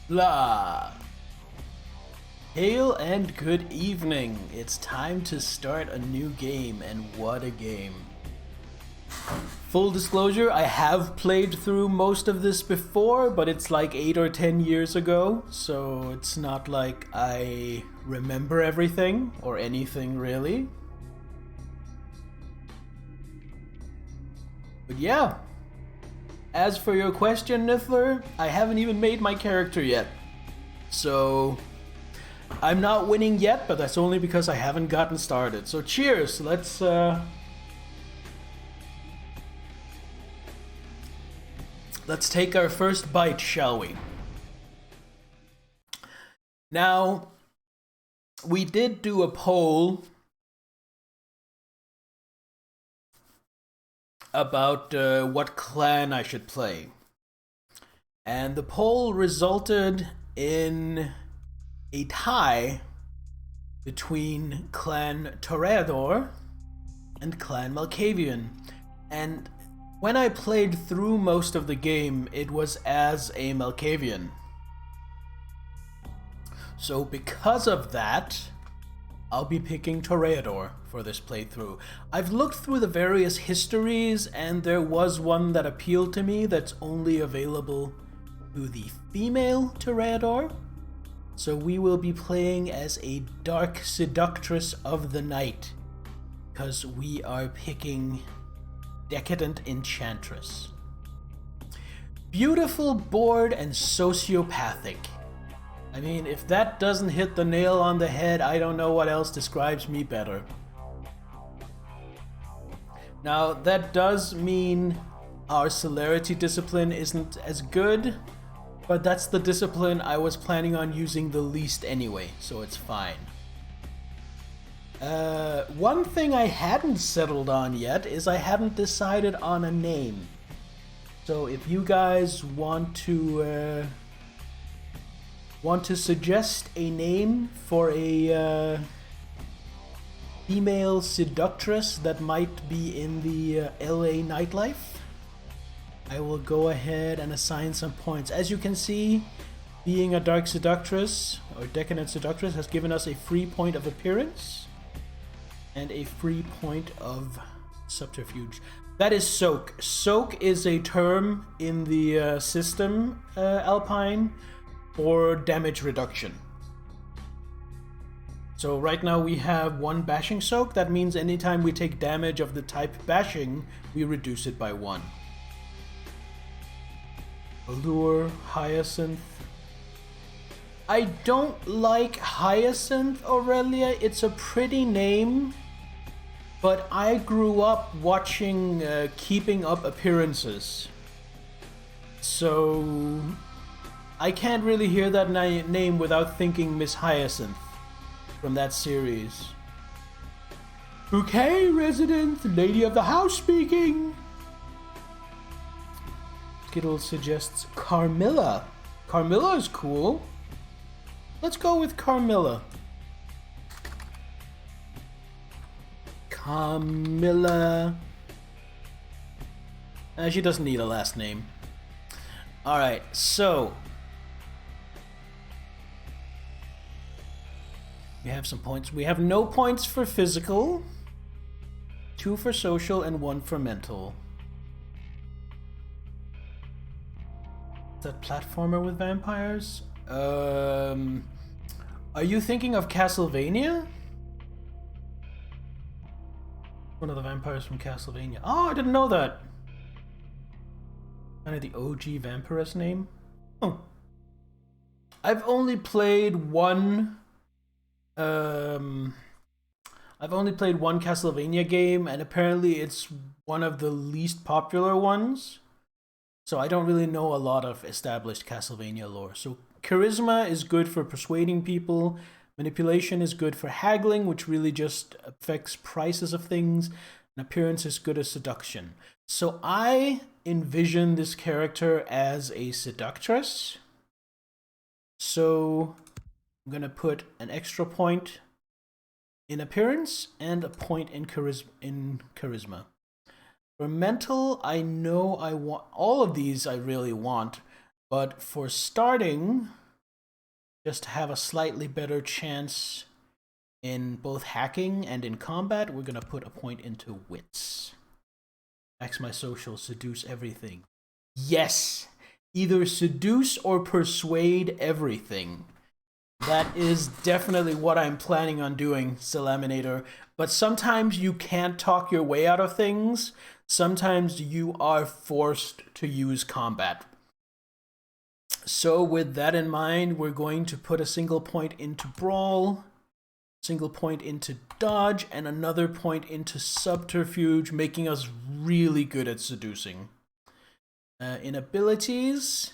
Blah. Hail and good evening. It's time to start a new game, and what a game. Full disclosure, I have played through most of this before, but it's like 8 or 10 years ago, so it's not like I remember everything or anything really. But yeah. As for your question, Niffler, I haven't even made my character yet. So I'm not winning yet, but that's only because I haven't gotten started. So cheers. Let's take our first bite, shall we? Now, we did do a poll about what clan I should play. And the poll resulted in a tie between Clan Toreador and Clan Malkavian. And when I played through most of the game, it was as a Malkavian. So because of that, I'll be picking Toreador for this playthrough. I've looked through the various histories, and there was one that appealed to me that's only available to the female Toreador. So we will be playing as a dark seductress of the night, because we are picking Decadent Enchantress. Beautiful, bored, and sociopathic. I mean, if that doesn't hit the nail on the head, I don't know what else describes me better. Now, that does mean our celerity discipline isn't as good, but that's the discipline I was planning on using the least anyway, so it's fine. One thing I hadn't settled on yet is I hadn't decided on a name. So if you guys want to suggest a name for a female seductress that might be in the LA nightlife, I will go ahead and assign some points. As you can see, being a dark seductress or decadent seductress has given us a free point of appearance and a free point of subterfuge. That is soak. Soak is a term in the system, Alpine, for damage reduction. So right now we have 1 bashing soak. That means anytime we take damage of the type bashing, we reduce it by 1. Allure, Hyacinth. I don't like Hyacinth, Aurelia. It's a pretty name, but I grew up watching Keeping Up Appearances. So I can't really hear that name without thinking Miss Hyacinth from that series. Bouquet resident, lady of the house speaking. Skittle suggests Carmilla. Carmilla is cool. Let's go with Carmilla. Camilla. She doesn't need a last name. Alright, so we have some points. We have no points for physical, 2 for social, and 1 for mental. Is that platformer with vampires? Are you thinking of Castlevania? One of the vampires from Castlevania. Oh, I didn't know that. Kind of the OG vampiress name. Oh. I've only played one Castlevania game, and apparently it's one of the least popular ones. So I don't really know a lot of established Castlevania lore. So charisma is good for persuading people. Manipulation is good for haggling, which really just affects prices of things. And appearance is good as seduction. So I envision this character as a seductress. So I'm going to put an extra point in appearance and a point in charisma. For mental, I know I want all of these. I really want, but for starting, just to have a slightly better chance in both hacking and in combat, we're gonna put a point into wits. Max my social, seduce everything. Yes! Either seduce or persuade everything. That is definitely what I'm planning on doing, Salaminator. But sometimes you can't talk your way out of things. Sometimes you are forced to use combat. So with that in mind, we're going to put a single point into brawl, single point into dodge, and another point into subterfuge, making us really good at seducing. In abilities,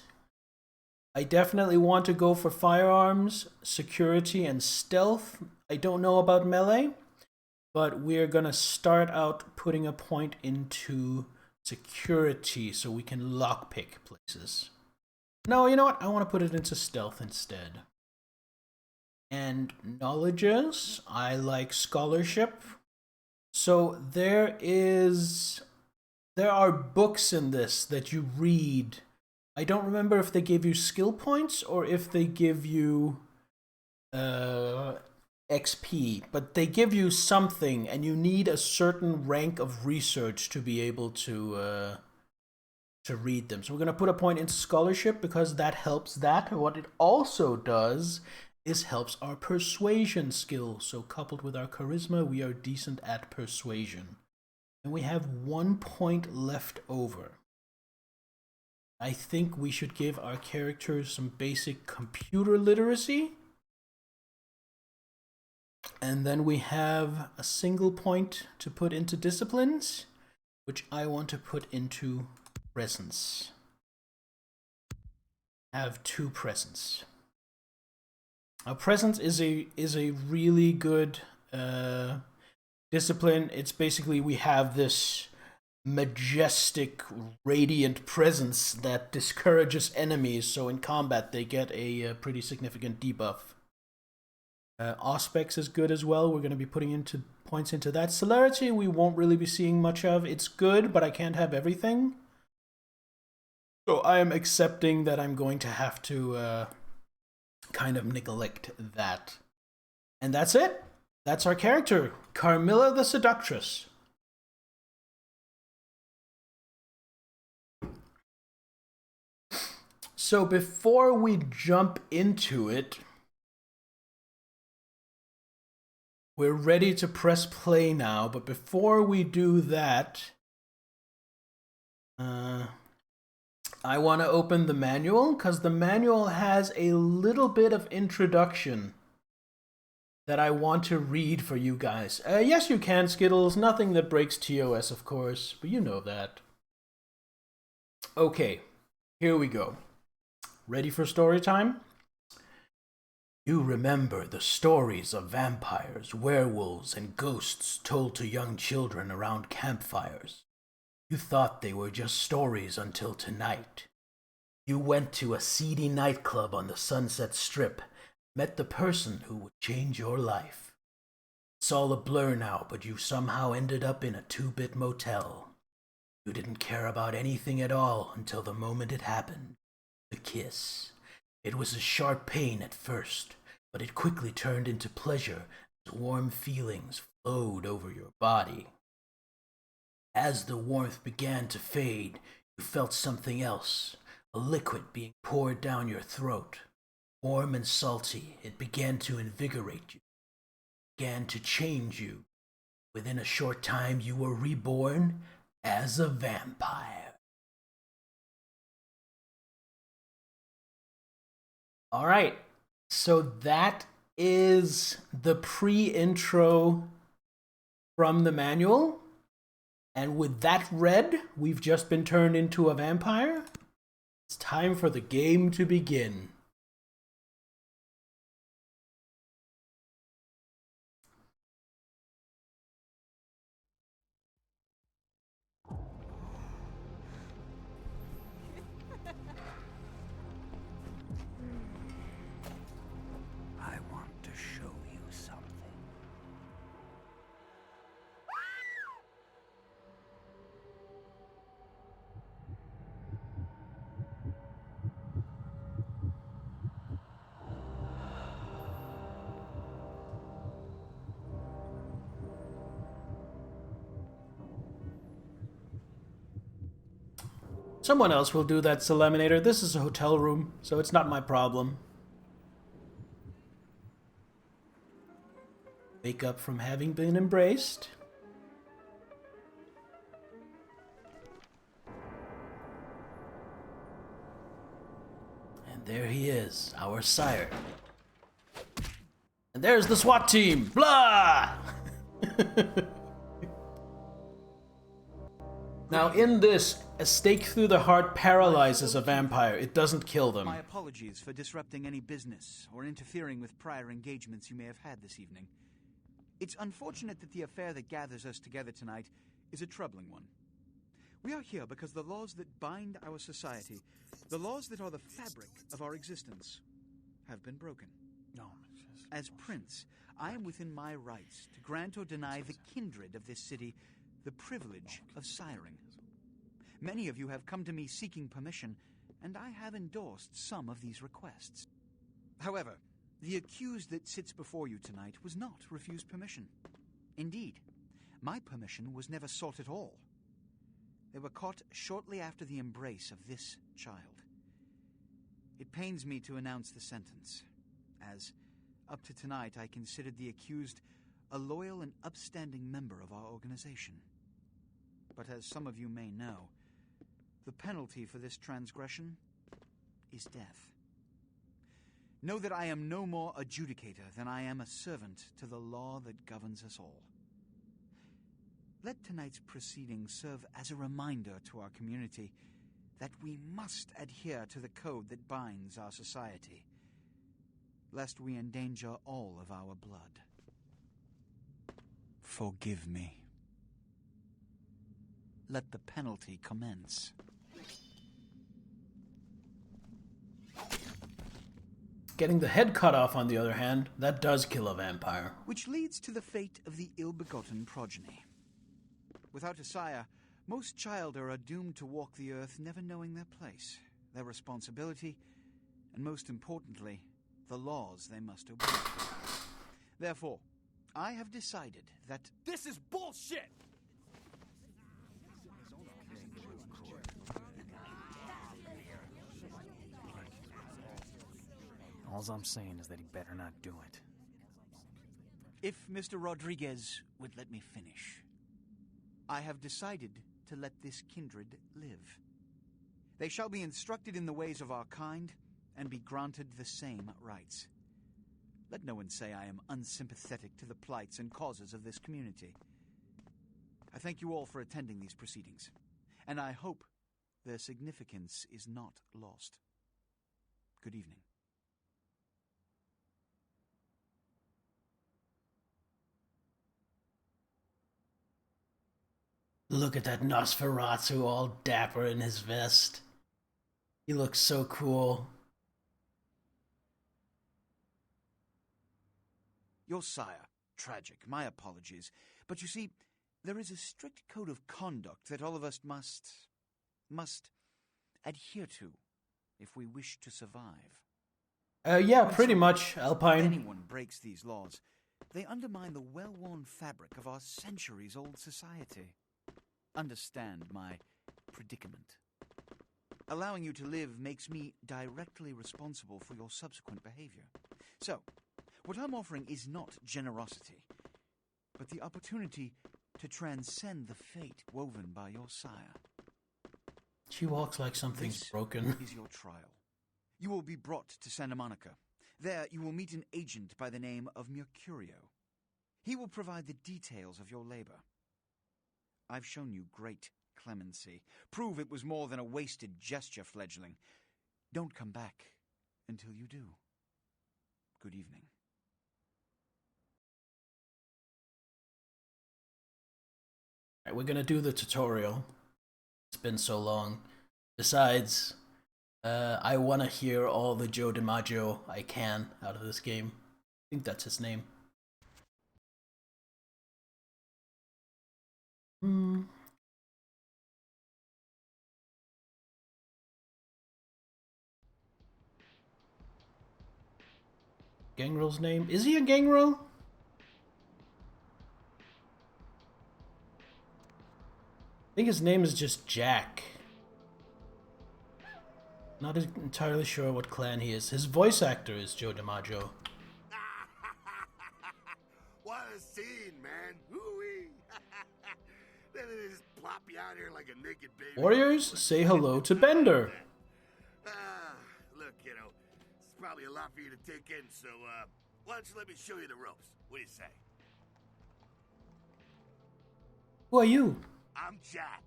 I definitely want to go for firearms, security, and stealth. I don't know about melee, but we're gonna start out putting a point into security so we can lockpick places. No, you know what? I want to put it into stealth instead. And knowledges, I like scholarship. So there are books in this that you read. I don't remember if they give you skill points or if they give you XP, but they give you something, and you need a certain rank of research to be able to read them. So we're going to put a point into scholarship because that helps that. What it also does is helps our persuasion skill. So coupled with our charisma, we are decent at persuasion. And we have 1 point left over. I think we should give our characters some basic computer literacy. And then we have a single point to put into disciplines, which I want to put into presence. Have 2 presence. Now, presence is a really good discipline. It's basically we have this majestic, radiant presence that discourages enemies. So in combat, they get a pretty significant debuff. Auspex is good as well. We're going to be putting into points into that. Celerity, we won't really be seeing much of. It's good, but I can't have everything. So I am accepting that I'm going to have to kind of neglect that. And that's it. That's our character, Carmilla the Seductress. So before we jump into it, we're ready to press play now, but before we do that, I want to open the manual, because the manual has a little bit of introduction that I want to read for you guys. Yes, you can, Skittles. Nothing that breaks TOS, of course, but you know that. Okay, here we go. Ready for story time? You remember the stories of vampires, werewolves, and ghosts told to young children around campfires. You thought they were just stories until tonight. You went to a seedy nightclub on the Sunset Strip, met the person who would change your life. It's all a blur now, but you somehow ended up in a 2-bit motel. You didn't care about anything at all until the moment it happened. The kiss. It was a sharp pain at first, but it quickly turned into pleasure as warm feelings flowed over your body. As the warmth began to fade, you felt something else, a liquid being poured down your throat. Warm and salty, it began to invigorate you, began to change you. Within a short time, you were reborn as a vampire. All right, so that is the pre-intro from the manual. And with that read, we've just been turned into a vampire. It's time for the game to begin. I want to show you something. Someone else will do that, Seleminator. This is a hotel room, so it's not my problem. Wake up from having been embraced. And there he is, our sire. And there's the SWAT team! Blah! Now in this, a stake through the heart paralyzes a vampire. It doesn't kill them. My apologies for disrupting any business or interfering with prior engagements you may have had this evening. It's unfortunate that the affair that gathers us together tonight is a troubling one. We are here because the laws that bind our society, the laws that are the fabric of our existence, have been broken. As Prince, I am within my rights to grant or deny the kindred of this city the privilege of siring. Many of you have come to me seeking permission, and I have endorsed some of these requests. However, the accused that sits before you tonight was not refused permission. Indeed, my permission was never sought at all. They were caught shortly after the embrace of this child. It pains me to announce the sentence, as up to tonight I considered the accused a loyal and upstanding member of our organization. But as some of you may know, the penalty for this transgression is death. Know that I am no more adjudicator than I am a servant to the law that governs us all. Let tonight's proceedings serve as a reminder to our community that we must adhere to the code that binds our society, lest we endanger all of our blood. Forgive me. Let the penalty commence. Getting the head cut off, on the other hand, that does kill a vampire. Which leads to the fate of the ill-begotten progeny. Without a sire, most childer are doomed to walk the earth never knowing their place, their responsibility, and most importantly, the laws they must obey. Therefore, I have decided that This is bullshit! All I'm saying is that he better not do it. if Mr. Rodriguez would let me finish, I have decided to let this kindred live. They shall be instructed in the ways of our kind and be granted the same rights. Let no one say I am unsympathetic to the plights and causes of this community. I thank you all for attending these proceedings, and I hope their significance is not lost. Good evening. Look at that Nosferatu all dapper in his vest. He looks so cool. Your sire, tragic, my apologies. But you see, there is a strict code of conduct that all of us must adhere to if we wish to survive. Yeah, pretty much, Alpine. If anyone breaks these laws, they undermine the well-worn fabric of our centuries-old society. Understand my predicament. Allowing you to live makes me directly responsible for your subsequent behavior. So, what I'm offering is not generosity, but the opportunity to transcend the fate woven by your sire. She walks like something's This broken. is your trial. You will be brought to Santa Monica. There you will meet an agent by the name of Mercurio. He will provide the details of your labor. I've shown you great clemency. Prove it was more than a wasted gesture, fledgling. Don't come back until you do. Good evening. Alright, we're gonna do the tutorial. It's been so long. Besides, I want to hear all the Joe DiMaggio I can out of this game. I think that's his name. Gangrel's name? Is he a Gangrel? I think his name is just Jack. Not entirely sure what clan he is. His voice actor is Joe DiMaggio. What a scene, man. Hoo-wee. Then they just plop you out here like a naked baby. Warriors, say hello to Bender. Look, kiddo, it's probably a lot for you to take in, so, why don't you let me show you the ropes? What do you say? Who are you? I'm Jack.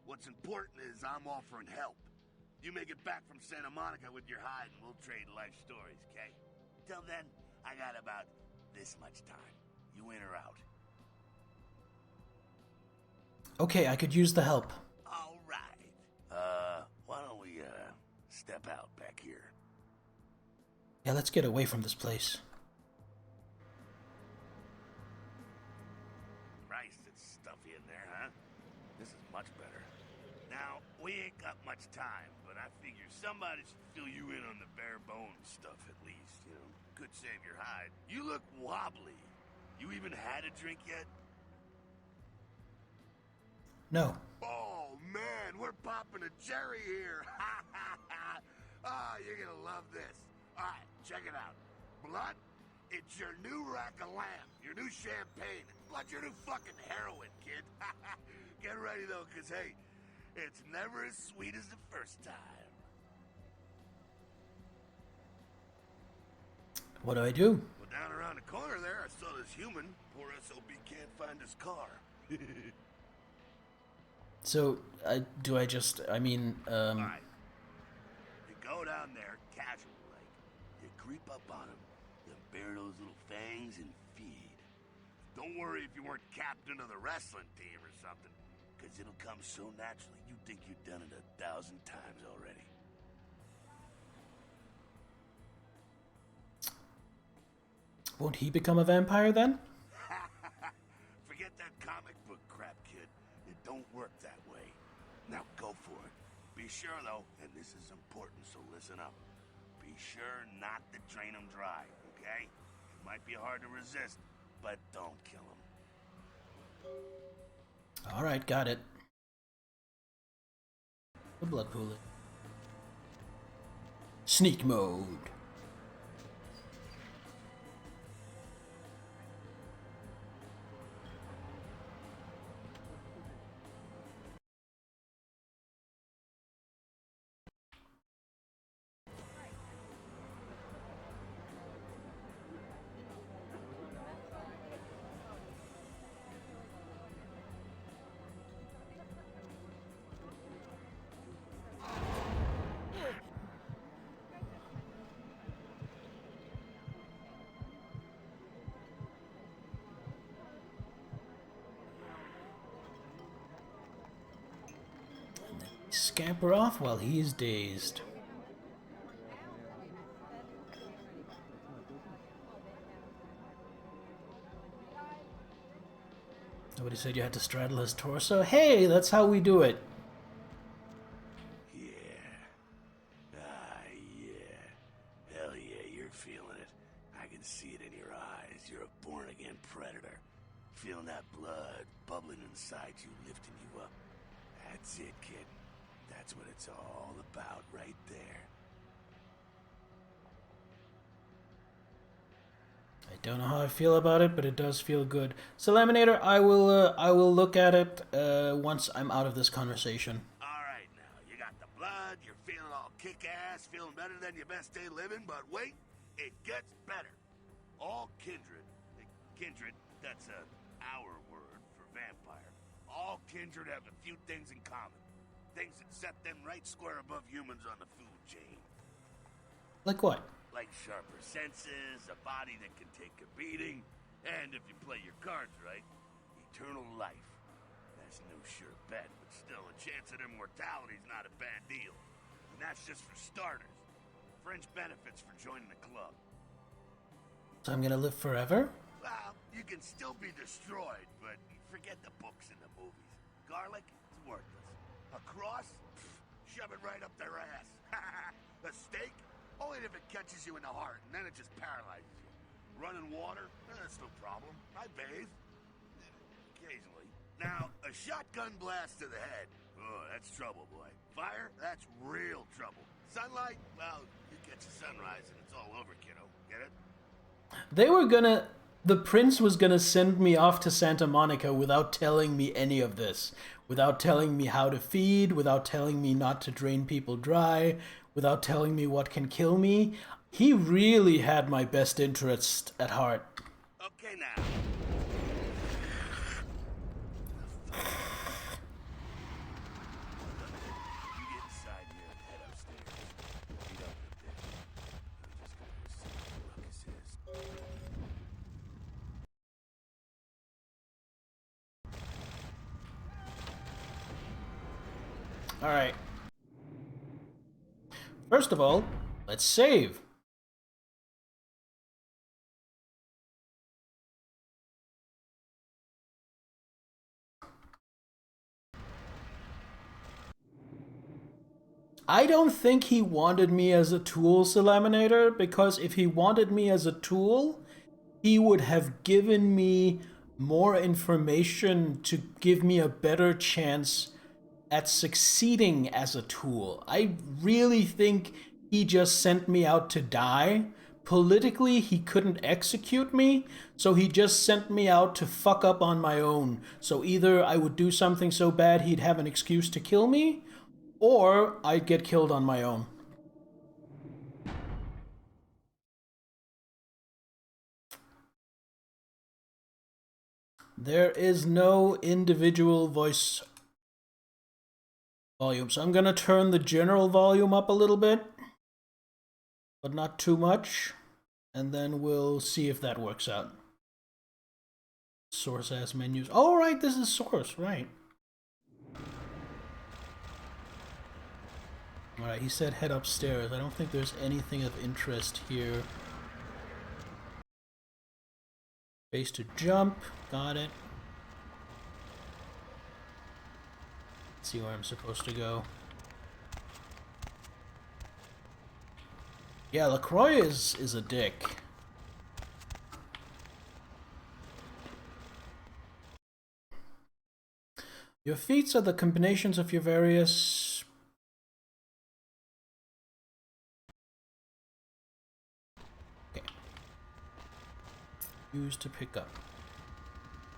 What's important is I'm offering help. You make it back from Santa Monica with your hide and we'll trade life stories, okay? Till then, I got about this much time. You in or out? Okay, I could use the help. All right. Why don't we, step out back here? Yeah, let's get away from this place. Christ, it's stuffy in there, huh? This is much better. Now, we ain't got much time, but I figure somebody should fill you in on the bare bones stuff at least, you know? Could save your hide. You look wobbly. You even had a drink yet? No. Oh, man, we're popping a cherry here. Ah, you're gonna love this. All right, check it out. Blood, it's your new rack of lamb, your new champagne. Blood's your new fucking heroin, kid. Get ready, though, because, hey, it's never as sweet as the first time. What do I do? Well, down around the corner there, I saw this human. Poor SOB can't find his car. So, do I just, I mean, All right. You go down there, casual like. You creep up on him, then bare those little fangs and feed. Don't worry if you weren't captain of the wrestling team or something, because it'll come so naturally you think you've done it 1,000 times already. Won't he become a vampire then? Forget that comic book crap, kid. It don't work that way. Now go for it. Be sure, though, and this is important, so listen up. Be sure not to drain him dry, okay? It might be hard to resist, but don't kill him. Alright, got it. The blood pool. Sneak mode. Scamper off while he is dazed. Nobody said you had to straddle his torso. Hey, that's how we do it. Yeah. Yeah. Hell yeah, you're feeling it. I can see it in your eyes. You're a born-again predator. Feeling that blood bubbling inside you, lifting you up. That's it, kid. That's what it's all about right there. I don't know how I feel about it, but it does feel good. So, Laminator, I will look at it once I'm out of this conversation. All right, now, you got the blood, you're feeling all kick-ass, feeling better than your best day living, but wait, it gets better. All kindred, that's our word for vampire. All kindred have a few things in common. Things that set them right square above humans on the food chain. Like what? Like sharper senses, a body that can take a beating, and if you play your cards right, eternal life. That's no sure bet, but still, a chance at immortality's not a bad deal. And that's just for starters. Fringe benefits for joining the club. So I'm gonna live forever? Well, you can still be destroyed, but forget the books and the movies. Garlic, it's worthless. A cross? Pfft, shove it right up their ass. A stake? Only if it catches you in the heart, and then it just paralyzes you. Running water? That's no problem. I bathe. Occasionally. Now, a shotgun blast to the head. Oh, that's trouble, boy. Fire? That's real trouble. Sunlight, well, you get your sunrise and it's all over, kiddo. Get it? They were gonna... The prince was gonna send me off to Santa Monica without telling me any of this. Without telling me how to feed, without telling me not to drain people dry, without telling me what can kill me. He really had my best interest at heart. Okay, now. You get inside here and head upstairs. Meet up in a bit. I'm just gonna go see what the ruckus is. Alright. First of all, let's save. I don't think he wanted me as a tool, Salaminator, because if he wanted me as a tool, he would have given me more information to give me a better chance at succeeding as a tool. I really think he just sent me out to die. Politically, he couldn't execute me, so he just sent me out to fuck up on my own. So either I would do something so bad he'd have an excuse to kill me, or I'd get killed on my own. There is no individual voice volume, so I'm gonna turn the general volume up a little bit, but not too much, and then we'll see if that works out. Source as menus. Oh, right, this is source, right. Alright, he said head upstairs. I don't think there's anything of interest here. Base to jump. Got it. Let's see where I'm supposed to go. Yeah, LaCroix is a dick. Your feats are the combinations of your various... Use to pick up.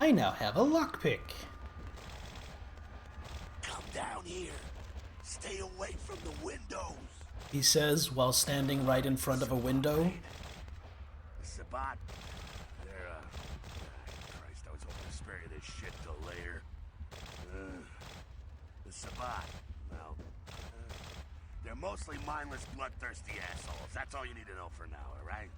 I now have a lockpick. Come down here. Stay away from the windows. He says while standing right in front of a window. The Sabbat. They're, Christ, I was hoping to spare you this shit till later. The Sabbat. Well, they're mostly mindless, bloodthirsty assholes. That's all you need to know for now, alright?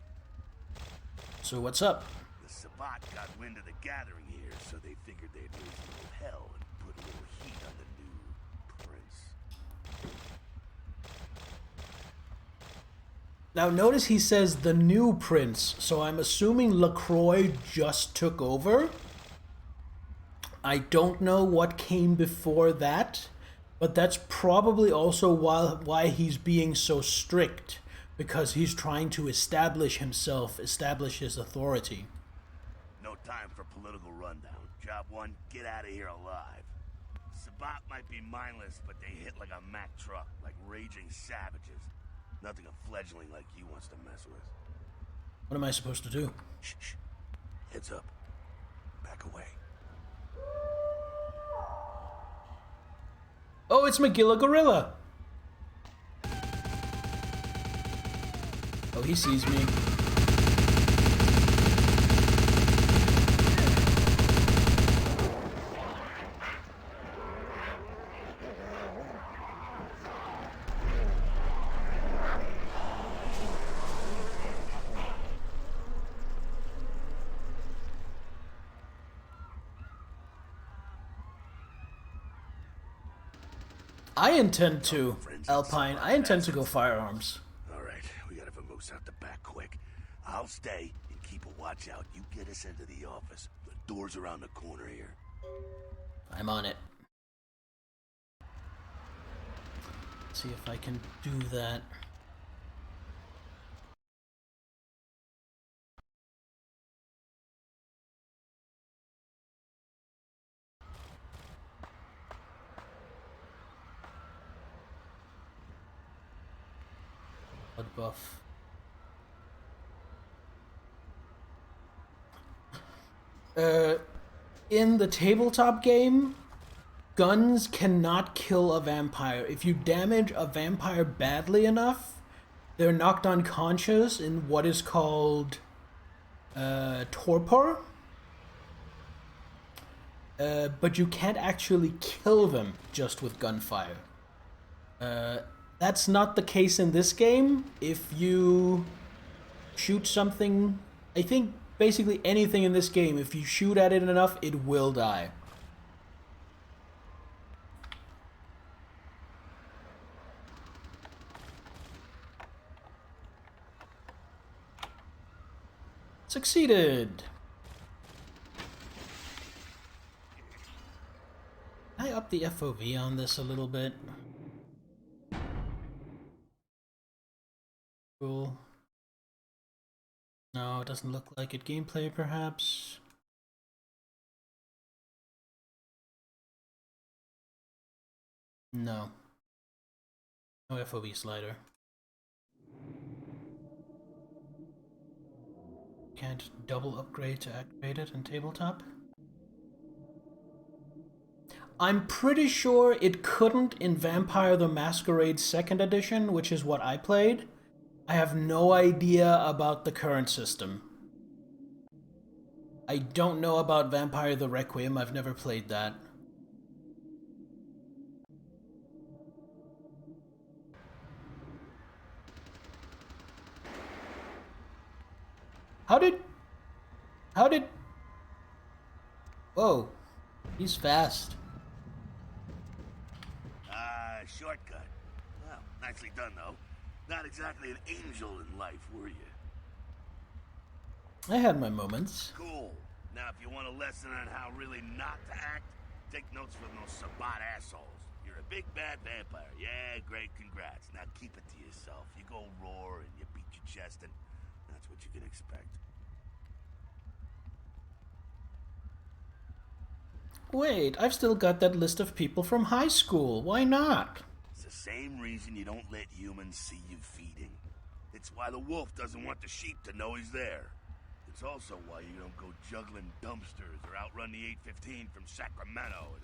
So what's up? The Sabbat got wind of the gathering here, so they figured they'd raise a little hell and put a little heat on the new prince. Now notice he says the new prince, so I'm assuming LaCroix just took over. I don't know what came before that, but that's probably also why he's being so strict, because he's trying to establish himself, establish his authority. No time for political rundown. Job one, get out of here alive. Sabbat might be mindless, but they hit like a Mack truck, like raging savages. Nothing a fledgling like you wants to mess with. What am I supposed to do? Shh, shh. Heads up. Back away. Oh, it's Magilla Gorilla! Oh, he sees me. I intend to, Alpine. I intend to go firearms. Alright, we gotta vamoose out the back quick. I'll stay and keep a watch out. You get us into the office. The door's around the corner here. I'm on it. Let's see if I can do that. blood buff. In the tabletop game, guns cannot kill a vampire. If you damage a vampire badly enough, they're knocked unconscious in what is called torpor. But you can't actually kill them just with gunfire. That's not the case in this game. If you shoot something, I think basically anything in this game, if you shoot at it enough, it will die. Succeeded! Can I up the FOV on this a little bit? Cool. No, it doesn't look like it. Gameplay, perhaps? No. No FOV slider. Can't double upgrade to activate it in tabletop? I'm pretty sure it couldn't in Vampire the Masquerade 2nd edition, which is what I played. I have no idea about the current system. I don't know about Vampire the Requiem, I've never played that. How did... Whoa, he's fast. Shortcut. Well, nicely done, though. Not exactly an angel in life, were you? I had my moments. Cool. Now, if you want a lesson on how really not to act, take notes from those Sabat assholes. You're a big bad vampire. Yeah, great, congrats. Now keep it to yourself. You go roar and you beat your chest, and that's what you can expect. Wait, I've still got that list of people from high school. Why not? It's the same reason you don't let humans see you feeding. It's why the wolf doesn't want the sheep to know he's there. It's also why you don't go juggling dumpsters or outrun the 815 from Sacramento.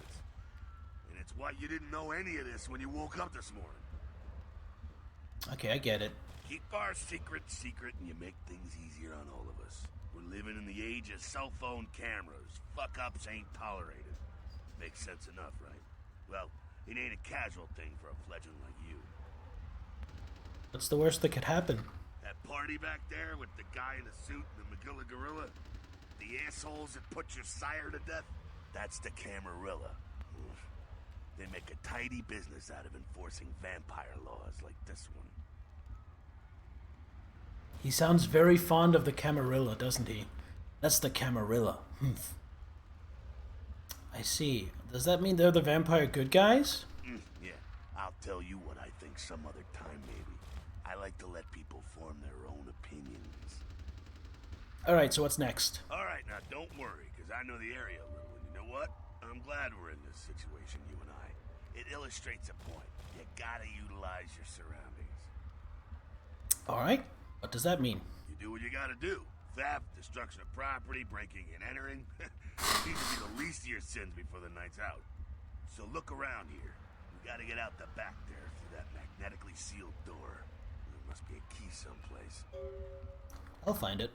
And it's why you didn't know any of this when you woke up this morning. Okay, I get it. Keep our secret secret and you make things easier on all of us. We're living in the age of cell phone cameras. Fuck-ups ain't tolerated. Makes sense enough, right? Well, it ain't a casual thing for a fledgling like you. What's the worst that could happen? That party back there with the guy in the suit and the Magilla Gorilla? The assholes that put your sire to death? That's the Camarilla. They make a tidy business out of enforcing vampire laws like this one. He sounds very fond of the Camarilla, doesn't he? That's the Camarilla. I see. Does that mean they're the vampire good guys? Yeah, I'll tell you what I think some other time, maybe. I like to let people form their own opinions. Alright, so what's next? Alright, now don't worry, because I know the area a little, and you know what? I'm glad we're in this situation, you and I. It illustrates a point. You gotta utilize your surroundings. Alright, what does that mean? You do what you gotta do. Theft, destruction of property, breaking and entering. These will be the least of your sins before the night's out. So look around here. We gotta get out the back there through that magnetically sealed door. There must be a key someplace. I'll find it.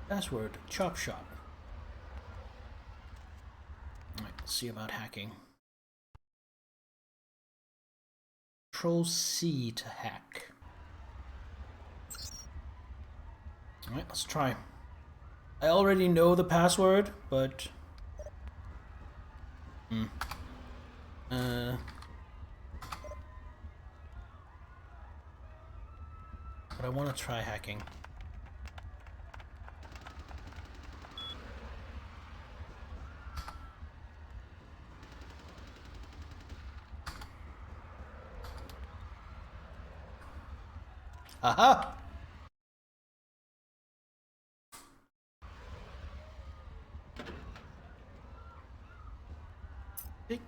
Password, chop shop. Alright, let's see about hacking. Control C to hack. Alright, let's try. I already know the password, but... But I want to try hacking. Haha! Tick.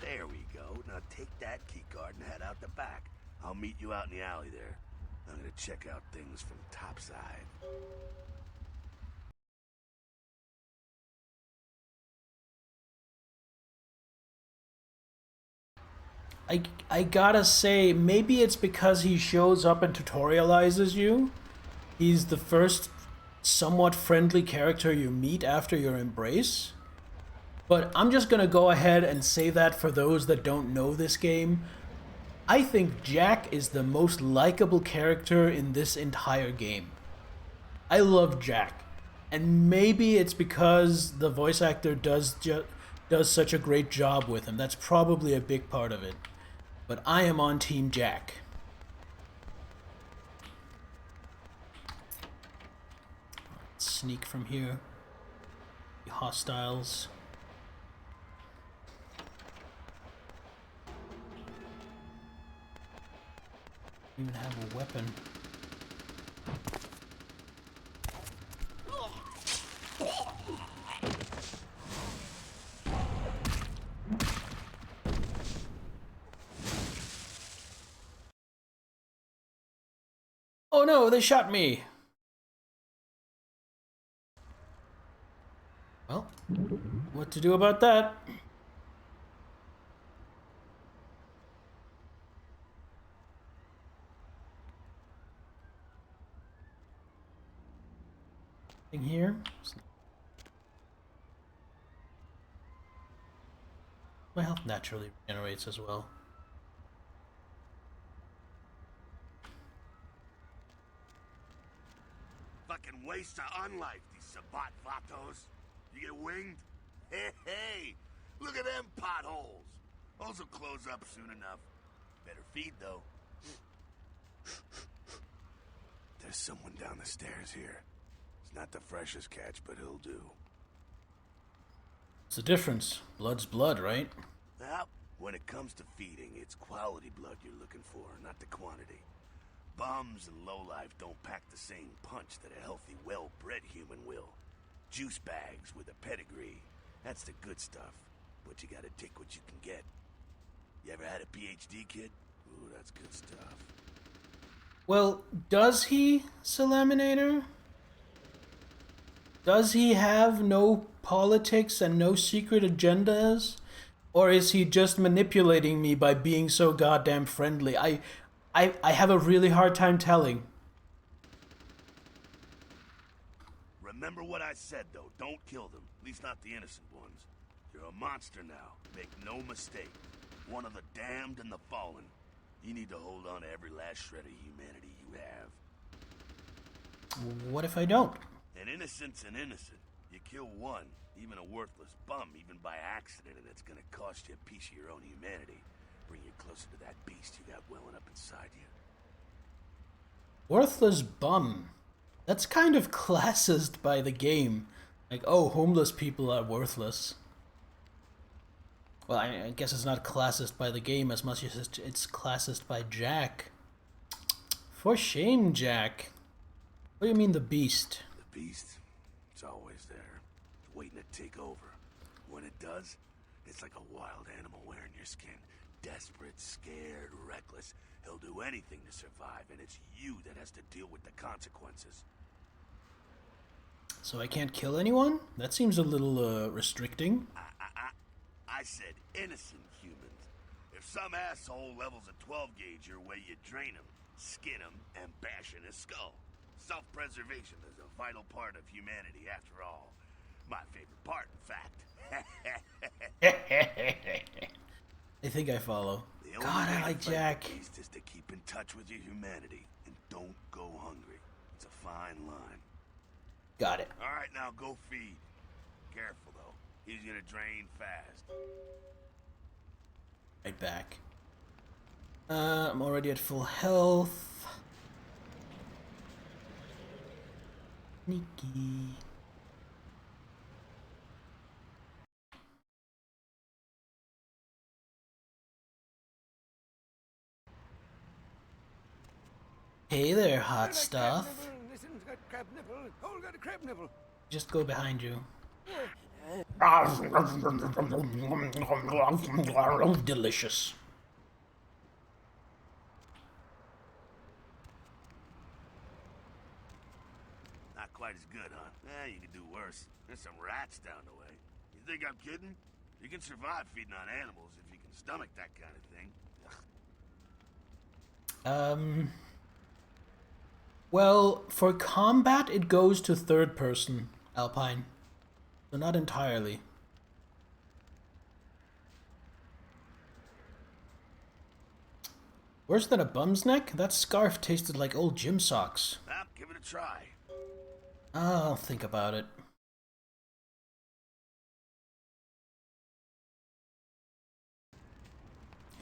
There we go. Now take that keycard and head out the back. I'll meet you out in the alley there. I'm gonna check out things from topside. I gotta say, maybe it's because he shows up and tutorializes you. He's the first somewhat friendly character you meet after your embrace. But I'm just gonna go ahead and say that for those that don't know this game. I think Jack is the most likable character in this entire game. I love Jack. And maybe it's because the voice actor does such a great job with him. That's probably a big part of it. But I am on Team Jack. Let's sneak from here. The hostiles. Don't even have a weapon. Oh no, they shot me! Well, what to do about that? Thing here. My health naturally regenerates as well. Fucking waste of unlife, these Sabat vatos. You get winged? Hey, look at them potholes. Those will close up soon enough. Better feed, though. There's someone down the stairs here. It's not the freshest catch, but he'll do. What's the difference? Blood's blood, right? Well, when it comes to feeding, it's quality blood you're looking for, not the quantity. Bums and lowlife don't pack the same punch that a healthy, well-bred human will. Juice bags with a pedigree. That's the good stuff. But you gotta take what you can get. You ever had a PhD, kid? Ooh, that's good stuff. Well, does he, Salaminator? Does he have no politics and no secret agendas? Or is he just manipulating me by being so goddamn friendly? I have a really hard time telling. Remember what I said, though. Don't kill them. At least not the innocent ones. You're a monster now. Make no mistake. One of the damned and the fallen. You need to hold on to every last shred of humanity you have. What if I don't? An innocent's an innocent. You kill one, even a worthless bum, even by accident, and it's gonna cost you a piece of your own humanity. Bring you closer to that beast you got welling up inside you. Worthless bum. That's kind of classist by the game. Like, oh, homeless people are worthless. Well, I guess it's not classist by the game as much as it's classist by Jack. For shame, Jack. What do you mean, the beast? The beast? It's always there, waiting to take over. When it does, it's like a wild animal wearing your skin. Desperate, scared, reckless. He'll do anything to survive, and it's you that has to deal with the consequences. So I can't kill anyone? That seems a little, restricting. I said innocent humans. If some asshole levels a 12 gauge your way, you drain him, skin him, and bash in his skull. Self-preservation is a vital part of humanity, after all. My favorite part, in fact. I think I follow. The only God, way I to like fight Jack. the beast is to keep in touch with your humanity, and don't go hungry. It's a fine line. Got it. All right, now go feed. Careful, though. He's gonna drain fast. Right back. I'm already at full health. Sneaky. Hey there, hot stuff. Listen's got crab nipple. All got a crab nipple. Just go behind you. Delicious. Not quite as good, huh? Eh, you could do worse. There's some rats down the way. You think I'm kidding? You can survive feeding on animals if you can stomach that kind of thing. Ugh. Well, for combat, it goes to third person, Alpine. So not entirely. Worse than a bum's neck? That scarf tasted like old gym socks. Well, give it a try. I'll think about it.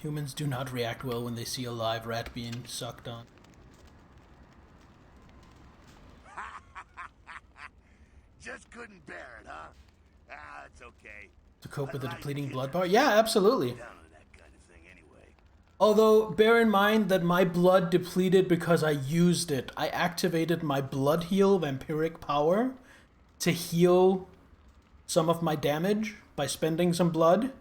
Humans do not react well when they see a live rat being sucked on. Just couldn't bear it, huh? Ah, it's okay. To cope with the Like depleting kids. blood bar? Yeah, absolutely. Down to that kind of thing anyway. Although, bear in mind that my blood depleted because I used it. I activated my blood heal vampiric power to heal some of my damage by spending some blood.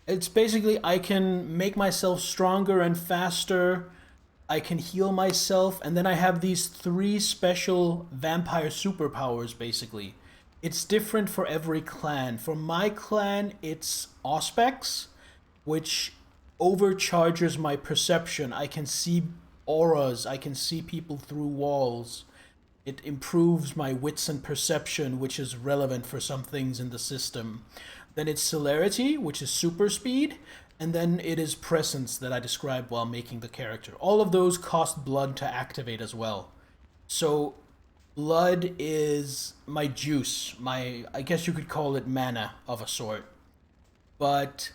It's basically I can make myself stronger and faster. I can heal myself, and then I have these 3 special vampire superpowers, basically. It's different for every clan. For my clan, it's Auspex, which overcharges my perception. I can see auras, I can see people through walls. It improves my wits and perception, which is relevant for some things in the system. Then it's Celerity, which is super speed, and then it is Presence that I described while making the character. All of those cost blood to activate as well. So blood is my juice, I guess you could call it mana of a sort. But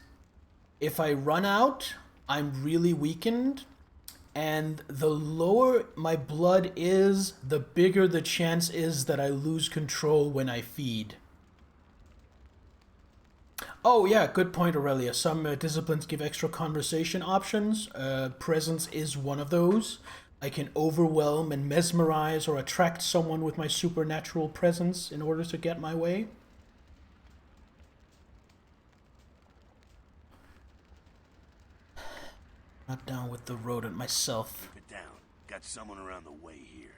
if I run out, I'm really weakened, and the lower my blood is, the bigger the chance is that I lose control when I feed. Oh yeah, good point, Aurelia. Some disciplines give extra conversation options. Presence is one of those. I can overwhelm and mesmerize or attract someone with my supernatural presence in order to get my way. Not down with the rodent myself. Keep it down. Got someone around the way here.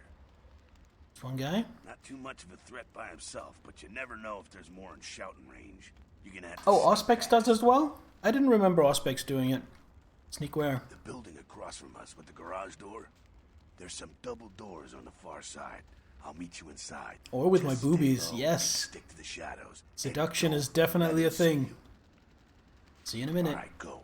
This one guy? Not too much of a threat by himself, but you never know if there's more in shouting range. You're gonna have to Oh, sneak Auspex past. does as well? I didn't remember Auspex doing it. Sneak where? The building across from us with the garage door. There's some double doors on the far side. I'll meet you inside. Or with my Just stay boobies, low and yes. Stick to the shadows. Seduction And is don't definitely let a him see thing. you. See you in a minute. All right, go.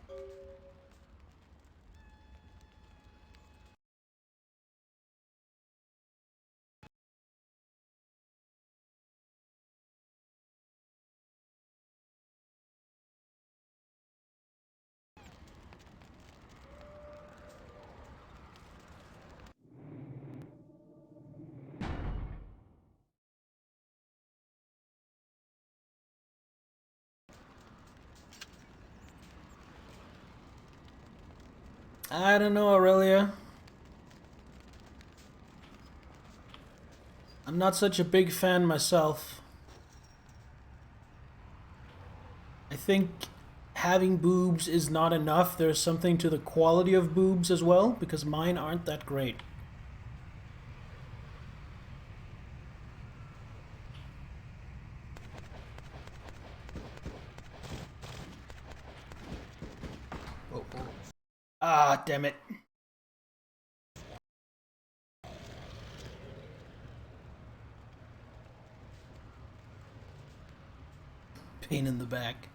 I don't know, Aurelia. I'm not such a big fan myself. I think having boobs is not enough. There's something to the quality of boobs as well, because mine aren't that great. Oh. Ah, damn it. Pain in the back.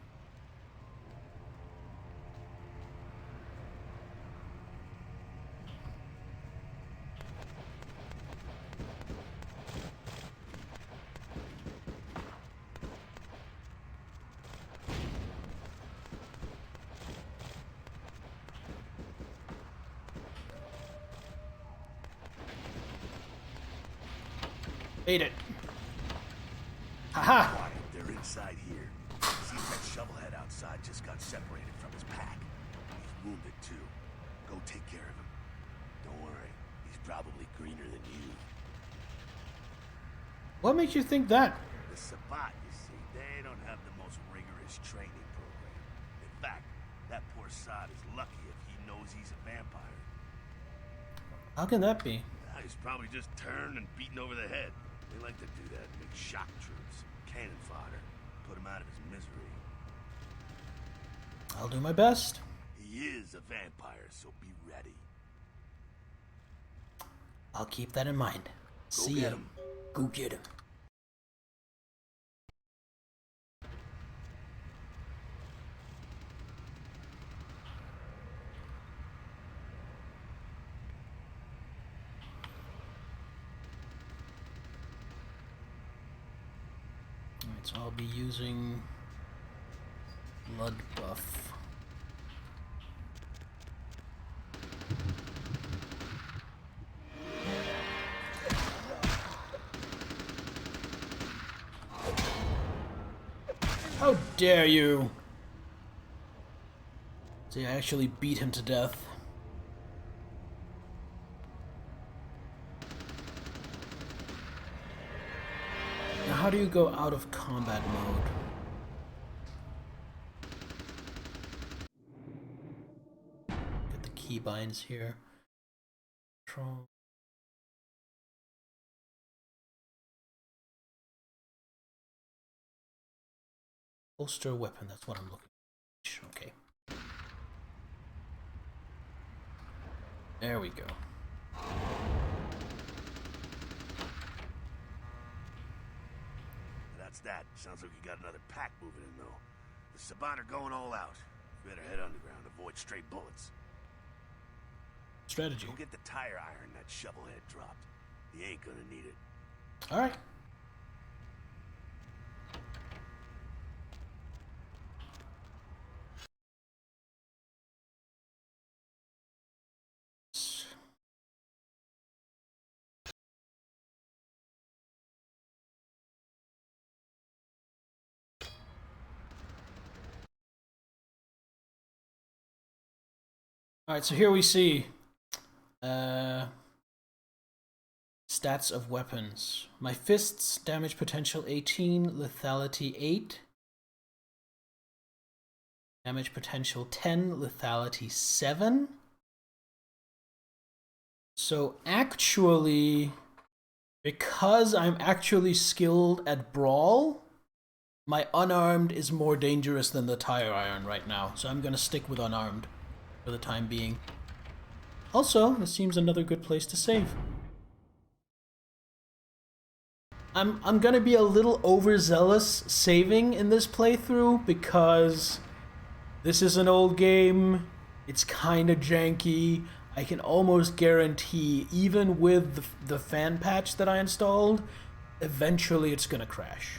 Ate it. Haha! Quiet. They're inside here. Seems that shovelhead outside just got separated from his pack. He's wounded too. Go take care of him. Don't worry, he's probably greener than you. What makes you think that? The Sabbat, you see, they don't have the most rigorous training program. In fact, that poor sod is lucky if he knows he's a vampire. How can that be? He's probably just turned and beaten over the head. They like to do that, make shock troops, cannon fodder, put him out of his misery. I'll do my best. He is a vampire, so be ready. I'll keep that in mind. Go See get him. Go get him. Alright, so I'll be using blood buff. How dare you! See, I actually beat him to death. Now, how do you go out of combat mode? Get the keybinds here. Control. Holster weapon, that's what I'm looking for. Okay. There we go. That's that. Sounds like you got another pack moving in, though. The Sabbat are going all out. You better head underground, avoid stray bullets. Strategy. Go get the tire iron that shovelhead dropped. He ain't gonna need it. Alright. Alright, so here we see stats of weapons. My fists, damage potential 18, lethality 8. Damage potential 10, lethality 7. So actually, because I'm actually skilled at Brawl, my unarmed is more dangerous than the tire iron right now. So I'm gonna stick with unarmed for the time being. Also, this seems another good place to save. I'm gonna be a little overzealous saving in this playthrough because this is an old game. It's kind of janky. I can almost guarantee, even with the fan patch that I installed, eventually it's gonna crash.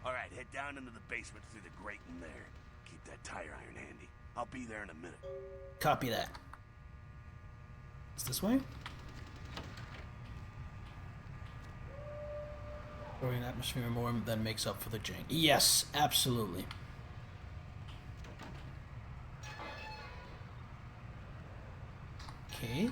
Alright, head down into the basement through the grate in there. Keep that tire iron handy. I'll be there in a minute. Copy that. It's this way? An atmosphere more than makes up for the jank. Yes, absolutely. Okay.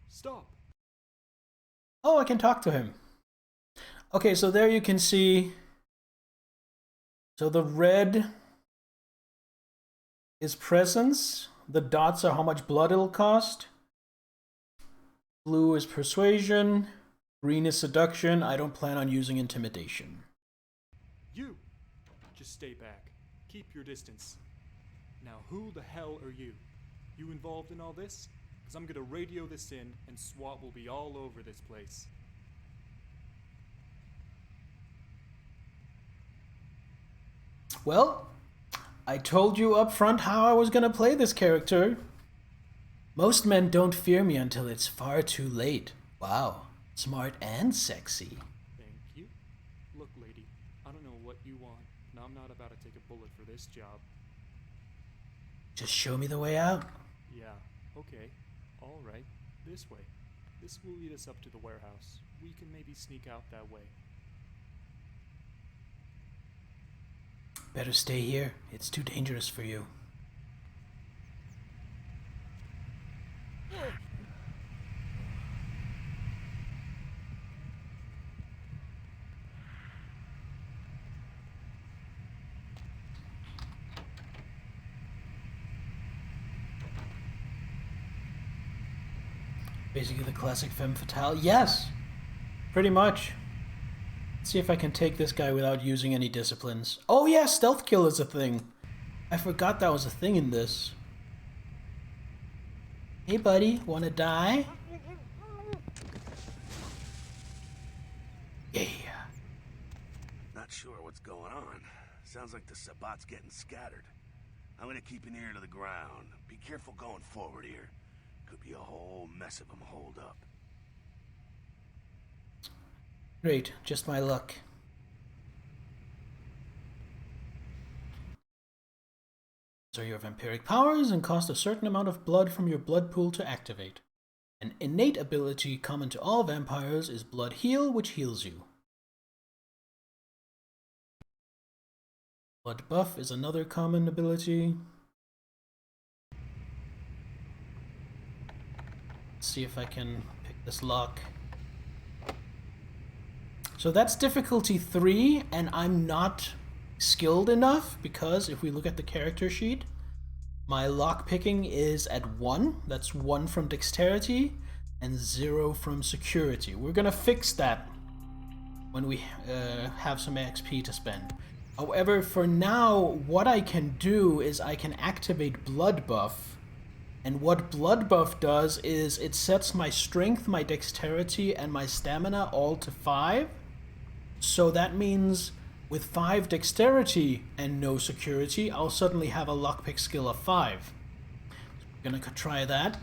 Stop. Oh, I can talk to him. Okay, so there you can see. So the red is presence. The dots are how much blood it'll cost. Blue is persuasion. Green is seduction. I don't plan on using intimidation. You! Just stay back. Keep your distance. Now who the hell are you? You involved in all this? Because I'm gonna radio this in and SWAT will be all over this place. Well, I told you up front how I was gonna play this character. Most men don't fear me until it's far too late. Wow, smart and sexy. Thank you. Look, lady, I don't know what you want, and I'm not about to take a bullet for this job. Just show me the way out. Yeah, okay. Alright, this way. This will lead us up to the warehouse. We can maybe sneak out that way. Better stay here. It's too dangerous for you. Basically the classic femme fatale. Yes! Pretty much. Let's see if I can take this guy without using any disciplines. Oh yeah, stealth kill is a thing. I forgot that was a thing in this. Hey buddy, wanna die? Yeah. Not sure what's going on. Sounds like the Sabbat's getting scattered. I'm gonna keep an ear to the ground. Be careful going forward here. Could be a whole mess of them holed up. Great, just my luck. These are your vampiric powers and cost a certain amount of blood from your blood pool to activate. An innate ability common to all vampires is Blood Heal, which heals you. Blood Buff is another common ability. Let's see if I can pick this lock. So that's difficulty 3, and I'm not skilled enough because if we look at the character sheet, my lock picking is at 1. That's 1 from dexterity and 0 from security. We're gonna fix that when we have some XP to spend. However, for now, what I can do is I can activate Blood Buff. And what Blood Buff does is it sets my strength, my dexterity, and my stamina all to 5. So that means with 5 dexterity and no security, I'll suddenly have a lockpick skill of 5. So we're gonna try that.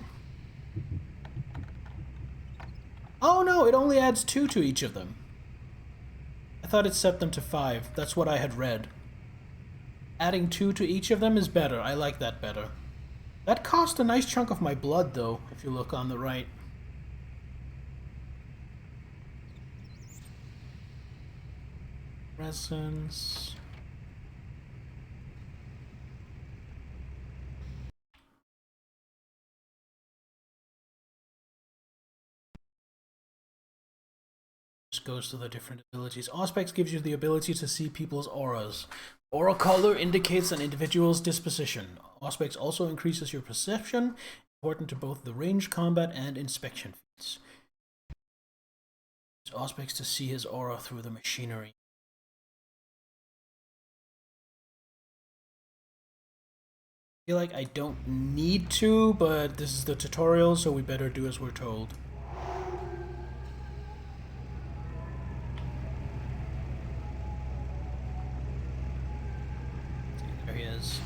Oh no, it only adds 2 to each of them. I thought it set them to 5. That's what I had read. Adding 2 to each of them is better. I like that better. That cost a nice chunk of my blood, though, if you look on the right. Presence. Just goes to the different abilities. Auspex gives you the ability to see people's auras. Aura color indicates an individual's disposition. Auspex also increases your perception, important to both the ranged combat and inspection feats. Use Auspex to see his aura through the machinery. I feel like I don't need to, but this is the tutorial, so we better do as we're told. There he is.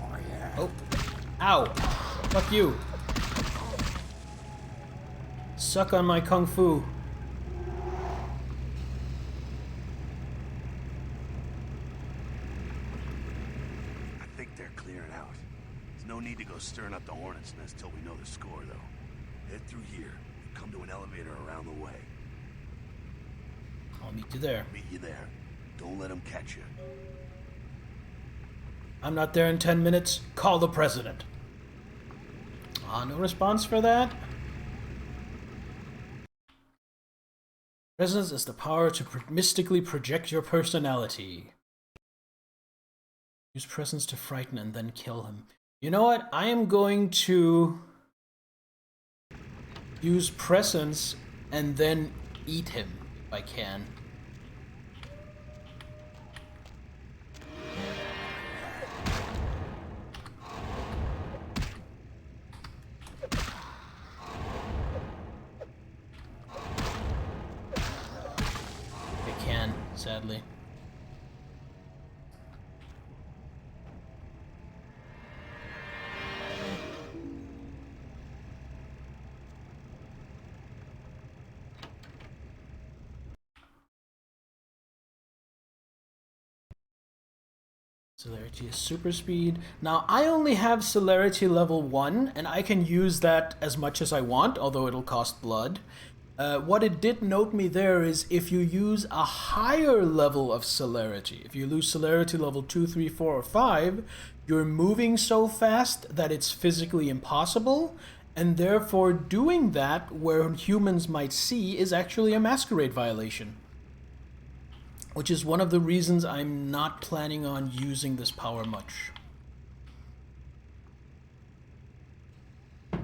Oh, yeah. Oh. Ow. Fuck you. Suck on my kung fu. I think they're clearing out. There's no need to go stirring up the hornet's nest till we know the score, though. Head through here. Come to an elevator around the way. I'll meet you there. Meet you there. Don't let them catch you. I'm not there in 10 minutes. Call the president. No response for that? Presence is the power to mystically project your personality. Use presence to frighten and then kill him. You know what? I am going to use presence and then eat him if I can. Sadly. Celerity is super speed. Now, I only have celerity level 1, and I can use that as much as I want, although it'll cost blood. What it did note me there is if you use a higher level of celerity, if you lose celerity level 2, 3, 4, or 5, you're moving so fast that it's physically impossible, and therefore doing that where humans might see is actually a Masquerade violation. Which is one of the reasons I'm not planning on using this power much. Oh,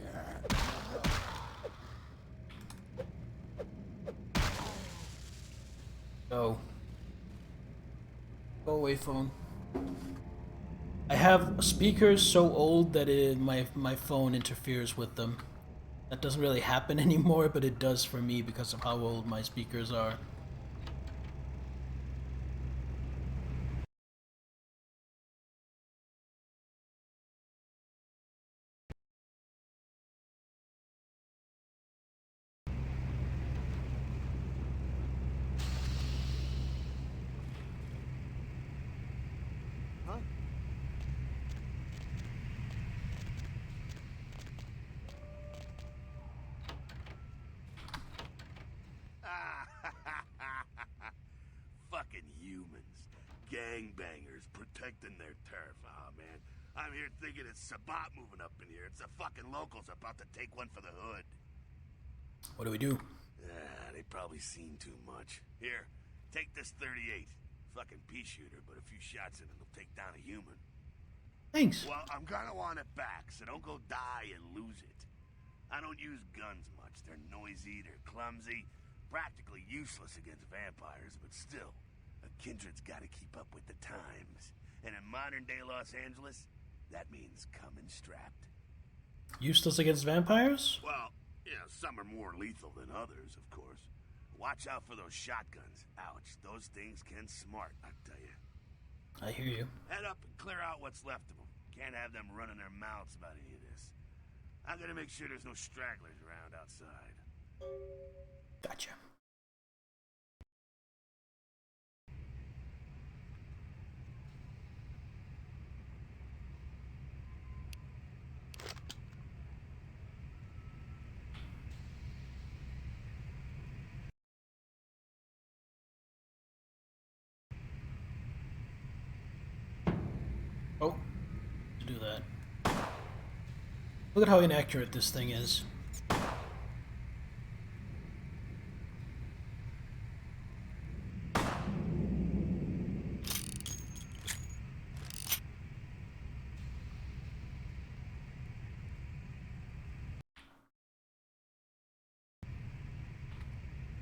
yeah. Go. Go away, phone. I have speakers so old that my phone interferes with them. That doesn't really happen anymore, but it does for me because of how old my speakers are. Fucking humans. Gangbangers protecting their turf. Oh, man. I'm here thinking it's Sabat moving up in here. It's the fucking locals about to take one for the hood. What do we do? They probably seen too much. Here, take this 38. Fucking pea shooter, but a few shots in it will take down a human. Thanks. Well, I'm gonna want it back, so don't go die and lose it. I don't use guns much. They're noisy, they're clumsy, practically useless against vampires, but still, a kindred's gotta keep up with the times. And in modern-day Los Angeles, that means coming strapped. Useless against vampires? Well, yeah, some are more lethal than others, of course. Watch out for those shotguns. Ouch, those things can smart, I tell you. I hear you. Head up and clear out what's left of them. Can't have them running their mouths about any of this. I'm gonna make sure there's no stragglers around outside. Gotcha. Oh, to do that. Look at how inaccurate this thing is.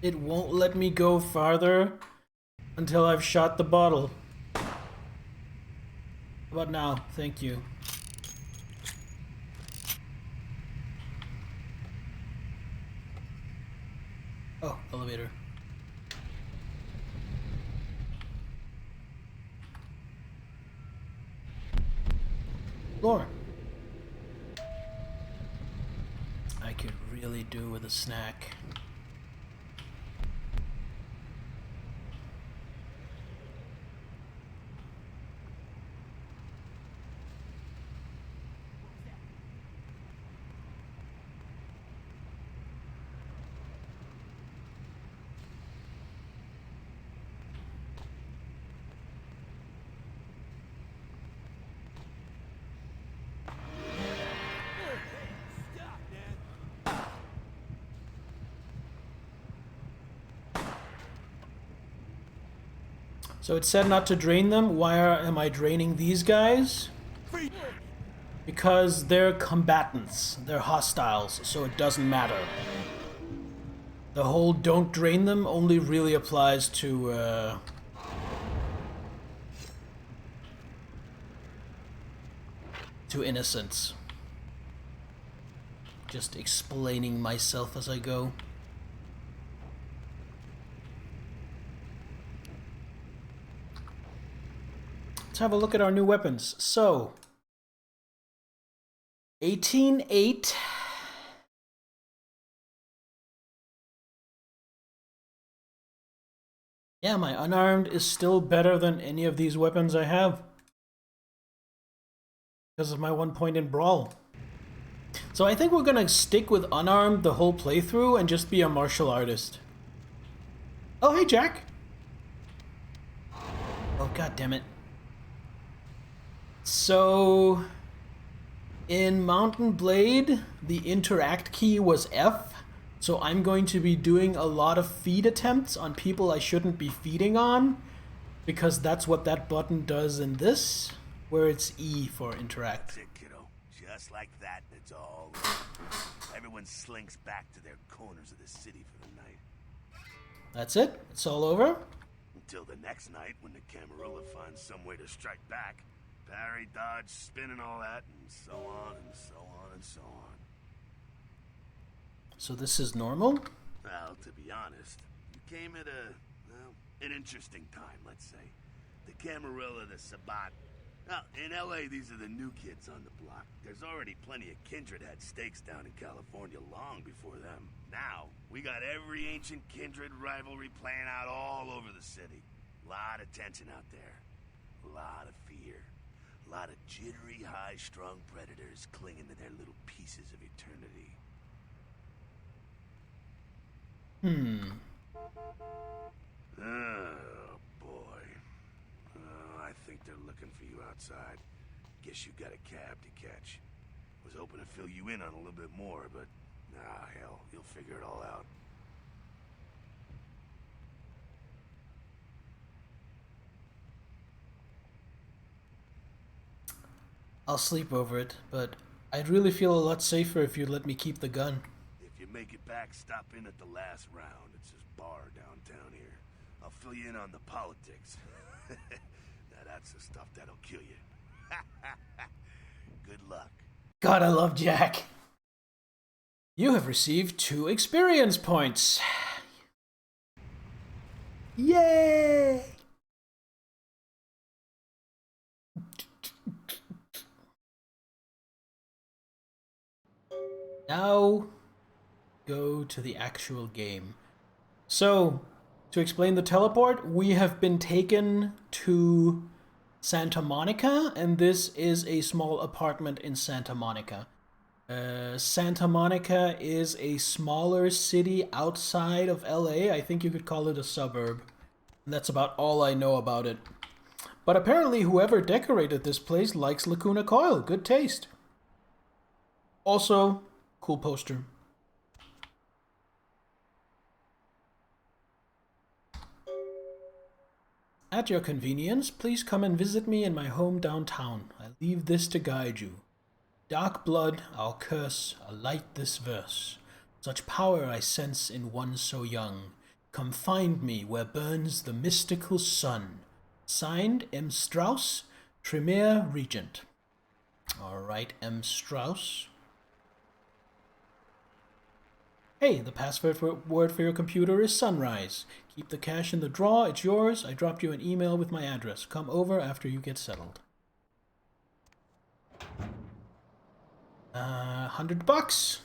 It won't let me go farther until I've shot the bottle. How about now? Thank you. Oh, elevator. Floor. I could really do with a snack. So it said not to drain them. Why am I draining these guys? Because they're combatants. They're hostiles, so it doesn't matter. The whole don't drain them only really applies to innocents. Just explaining myself as I go. Let's have a look at our new weapons. So, 18-8. Yeah, Yeah, my unarmed is still better than any of these weapons I have. Because of my 1 point in Brawl. So I think we're gonna stick with unarmed the whole playthrough and just be a martial artist. Oh, hey, Jack. Oh, god damn it. So, in Mountain Blade, the interact key was F. So I'm going to be doing a lot of feed attempts on people I shouldn't be feeding on, because that's what that button does in this, where it's E for interact. That's it, kiddo. Just like that, and it's all over. Everyone slinks back to their corners of the city for the night. That's it? It's all over? Until the next night, when the Camarilla finds some way to strike back. Parry, dodge, spin, and all that, and so on, and so on, and so on. So this is normal? Well, to be honest, you came at an interesting time, let's say. The Camarilla, the Sabat. Now, in LA, these are the new kids on the block. There's already plenty of Kindred had stakes down in California long before them. Now, we got every ancient Kindred rivalry playing out all over the city. Lot of tension out there. A lot of fear. A lot of jittery, high-strung predators clinging to their little pieces of eternity. Oh, boy. I think they're looking for you outside. Guess you got a cab to catch. Was hoping to fill you in on a little bit more, but... ah, hell, you'll figure it all out. I'll sleep over it, but I'd really feel a lot safer if you'd let me keep the gun. If you make it back, stop in at the last round. It's this bar downtown here. I'll fill you in on the politics. Now that's the stuff that'll kill you. Good luck. God, I love Jack. You have received 2 experience points. Yay! Now, go to the actual game. So, to explain the teleport, we have been taken to Santa Monica, and this is a small apartment in Santa Monica. Santa Monica is a smaller city outside of LA. I think you could call it a suburb. And that's about all I know about it. But apparently whoever decorated this place likes Lacuna Coil. Good taste. Also, cool poster. At your convenience, please come and visit me in my home downtown. I leave this to guide you. Dark blood, our curse, alight this verse. Such power I sense in one so young. Come find me where burns the mystical sun. Signed, M. Strauss, Tremere Regent. Alright, M. Strauss. Hey, the password word for your computer is Sunrise. Keep the cash in the drawer, it's yours. I dropped you an email with my address. Come over after you get settled. $100.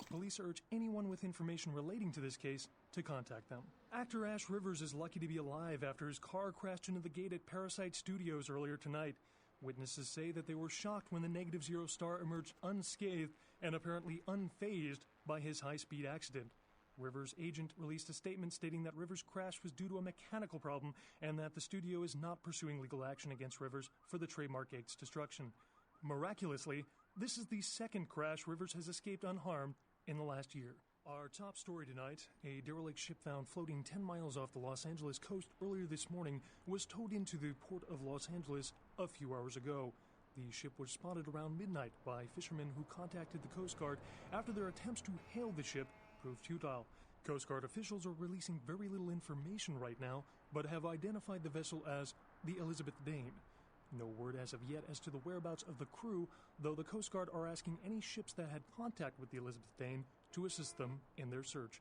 Police urge anyone with information relating to this case to contact them. Actor Ash Rivers is lucky to be alive after his car crashed into the gate at Parasite Studios earlier tonight. Witnesses say that they were shocked when the Negative Zero star emerged unscathed and apparently unfazed by his high-speed accident. Rivers' agent released a statement stating that Rivers' crash was due to a mechanical problem and that the studio is not pursuing legal action against Rivers for the trademark gate's destruction. Miraculously, this is the second crash Rivers has escaped unharmed in the last year. Our top story tonight, a derelict ship found floating 10 miles off the Los Angeles coast earlier this morning was towed into the port of Los Angeles a few hours ago. The ship was spotted around midnight by fishermen who contacted the Coast Guard after their attempts to hail the ship proved futile. Coast Guard officials are releasing very little information right now, but have identified the vessel as the Elizabeth Dane. No word as of yet as to the whereabouts of the crew, though the Coast Guard are asking any ships that had contact with the Elizabeth Dane to assist them in their search.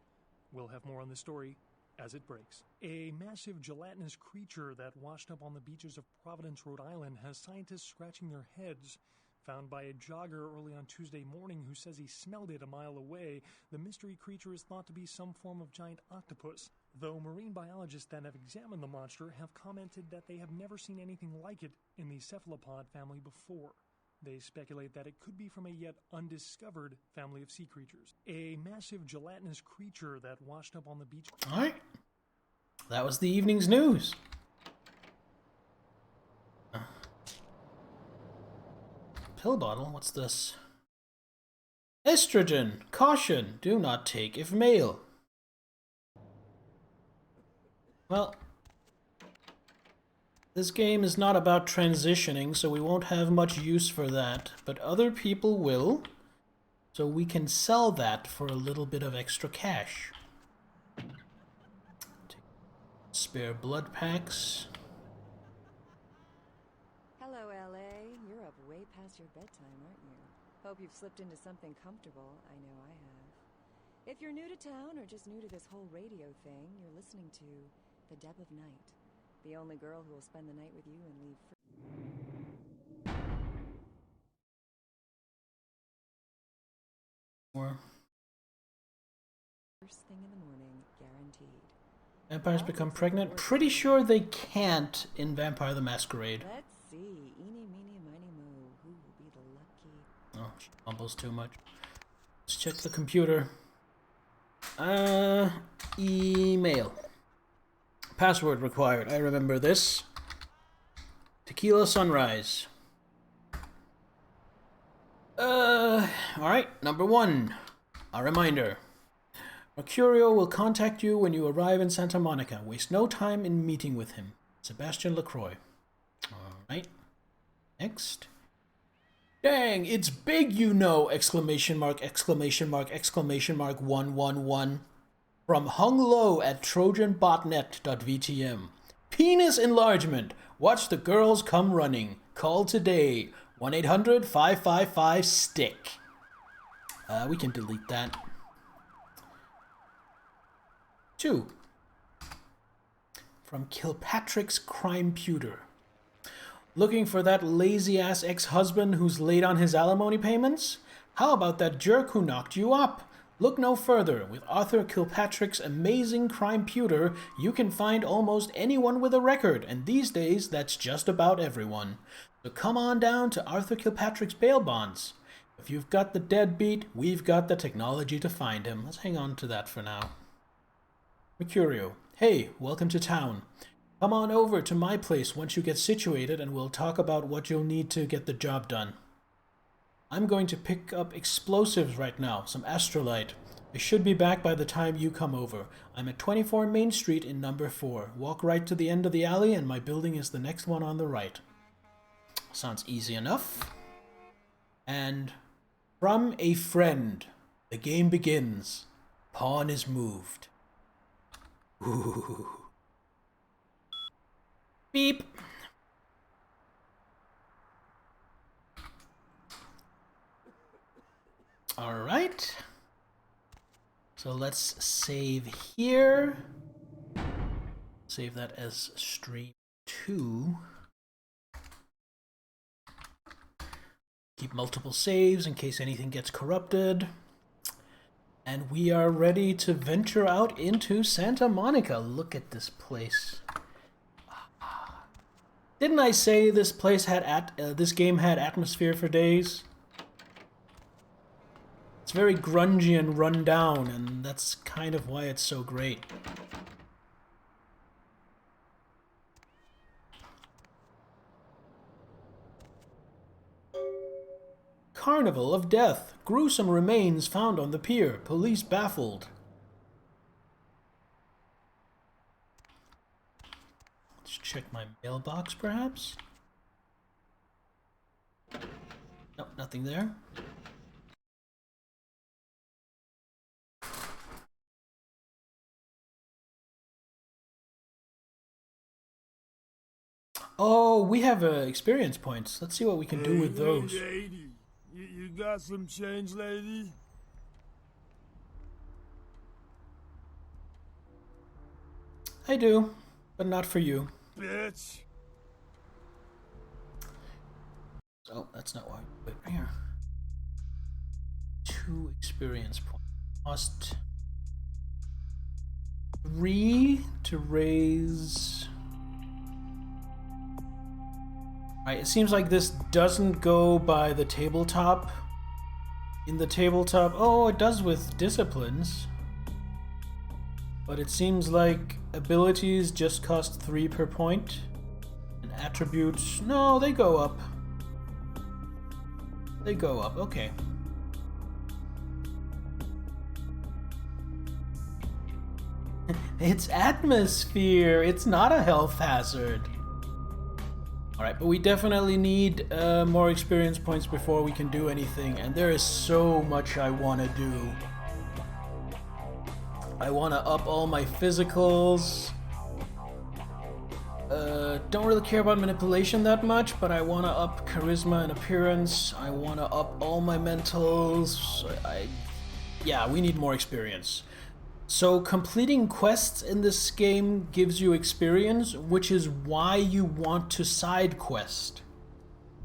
We'll have more on this story as it breaks. A massive gelatinous creature that washed up on the beaches of Providence, Rhode Island has scientists scratching their heads. Found by a jogger early on Tuesday morning who says he smelled it a mile away, the mystery creature is thought to be some form of giant octopus, though marine biologists that have examined the monster have commented that they have never seen anything like it in the cephalopod family before. They speculate that it could be from a yet undiscovered family of sea creatures. A massive gelatinous creature that washed up on the beach. Alright. That was the evening's news. Pill bottle? What's this? Estrogen. Caution. Do not take if male. Well, this game is not about transitioning, so we won't have much use for that. But other people will. So we can sell that for a little bit of extra cash. Spare blood packs. Hello, LA. You're up way past your bedtime, aren't you? Hope you've slipped into something comfortable. I know I have. If you're new to town or just new to this whole radio thing, you're listening to The Deb of Night, the only girl who will spend the night with you and leave first thing in the morning, guaranteed. Vampires become pregnant? Pretty sure they can't in Vampire the Masquerade. Let's see. Eeny, meeny, miny, moe. Who will be the lucky... Oh, she mumbles too much. Let's check the computer. Email. Password required. I remember this. Tequila Sunrise. Alright, number 1. A reminder. Mercurio will contact you when you arrive in Santa Monica. Waste no time in meeting with him. Sebastian LaCroix. Alright. Next. Dang, it's big, you know! Exclamation mark, exclamation mark, exclamation mark, 111. From hung low at trojanbotnet.vtm. Penis enlargement. Watch the girls come running. Call today. 1-800-555-STICK. We can delete that. 2. From Kilpatrick's Crimeputer. Looking for that lazy-ass ex-husband who's late on his alimony payments? How about that jerk who knocked you up? Look no further. With Arthur Kilpatrick's amazing Crimeputer, you can find almost anyone with a record, and these days, that's just about everyone. So come on down to Arthur Kilpatrick's bail bonds. If you've got the deadbeat, we've got the technology to find him. Let's hang on to that for now. Mercurio. Hey, welcome to town. Come on over to my place once you get situated and we'll talk about what you'll need to get the job done. I'm going to pick up explosives right now, some astrolite. I should be back by the time you come over. I'm at 24 Main Street in number 4. Walk right to the end of the alley and my building is the next one on the right. Sounds easy enough. And from a friend, the game begins. Pawn is moved. Ooh. Beep. All right. So let's save here. Save that as stream 2. Keep multiple saves in case anything gets corrupted. And we are ready to venture out into Santa Monica. Look at this place. Didn't I say this place had this game had atmosphere for days? It's very grungy and run down, and that's kind of why it's so great. Carnival of Death. Gruesome remains found on the pier. Police baffled. Let's check my mailbox, perhaps. Nope, nothing there. Oh, we have experience points. Let's see what we can do with those. Lady, you got some change, lady? I do, but not for you. Bitch. Oh, that's not why. Wait, right here. 2 experience points. Cost 3 to raise. Alright, it seems like this doesn't go by the tabletop. In the tabletop, oh, it does with disciplines. But it seems like abilities just cost 3 per point. And attributes, no, they go up. They go up, okay. It's atmosphere, it's not a health hazard. Alright, but we definitely need more experience points before we can do anything, and there is so much I want to do. I want to up all my physicals. Don't really care about manipulation that much, but I want to up charisma and appearance. I want to up all my mentals. Yeah, we need more experience. So completing quests in this game gives you experience, which is why you want to side quest.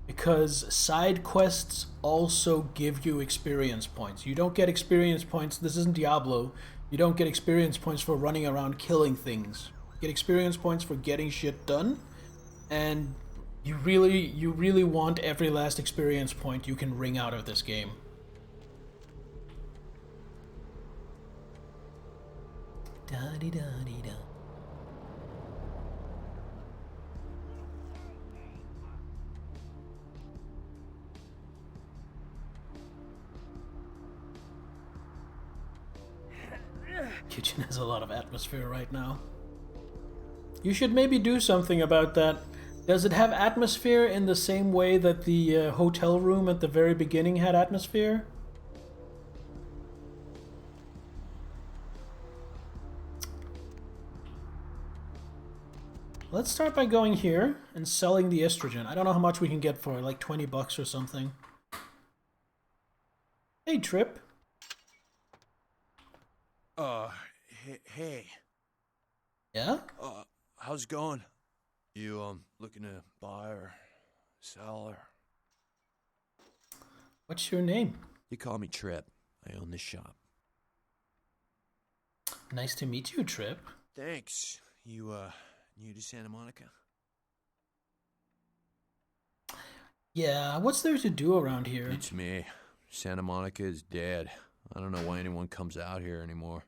Because side quests also give you experience points. You don't get experience points, this isn't Diablo, you don't get experience points for running around killing things. You get experience points for getting shit done, and you really want every last experience point you can wring out of this game. Da-dee-da-dee-da. Kitchen has a lot of atmosphere right now. You should maybe do something about that. Does it have atmosphere in the same way that the hotel room at the very beginning had atmosphere? Let's start by going here and selling the estrogen. I don't know how much we can get for it, like 20 bucks or something. Hey, Trip. Hey. Yeah? How's it going? You, looking to buy or sell or... What's your name? You call me Trip. I own this shop. Nice to meet you, Trip. Thanks. You, new to Santa Monica? Yeah, what's there to do around here? It's me. Santa Monica is dead. I don't know why anyone comes out here anymore.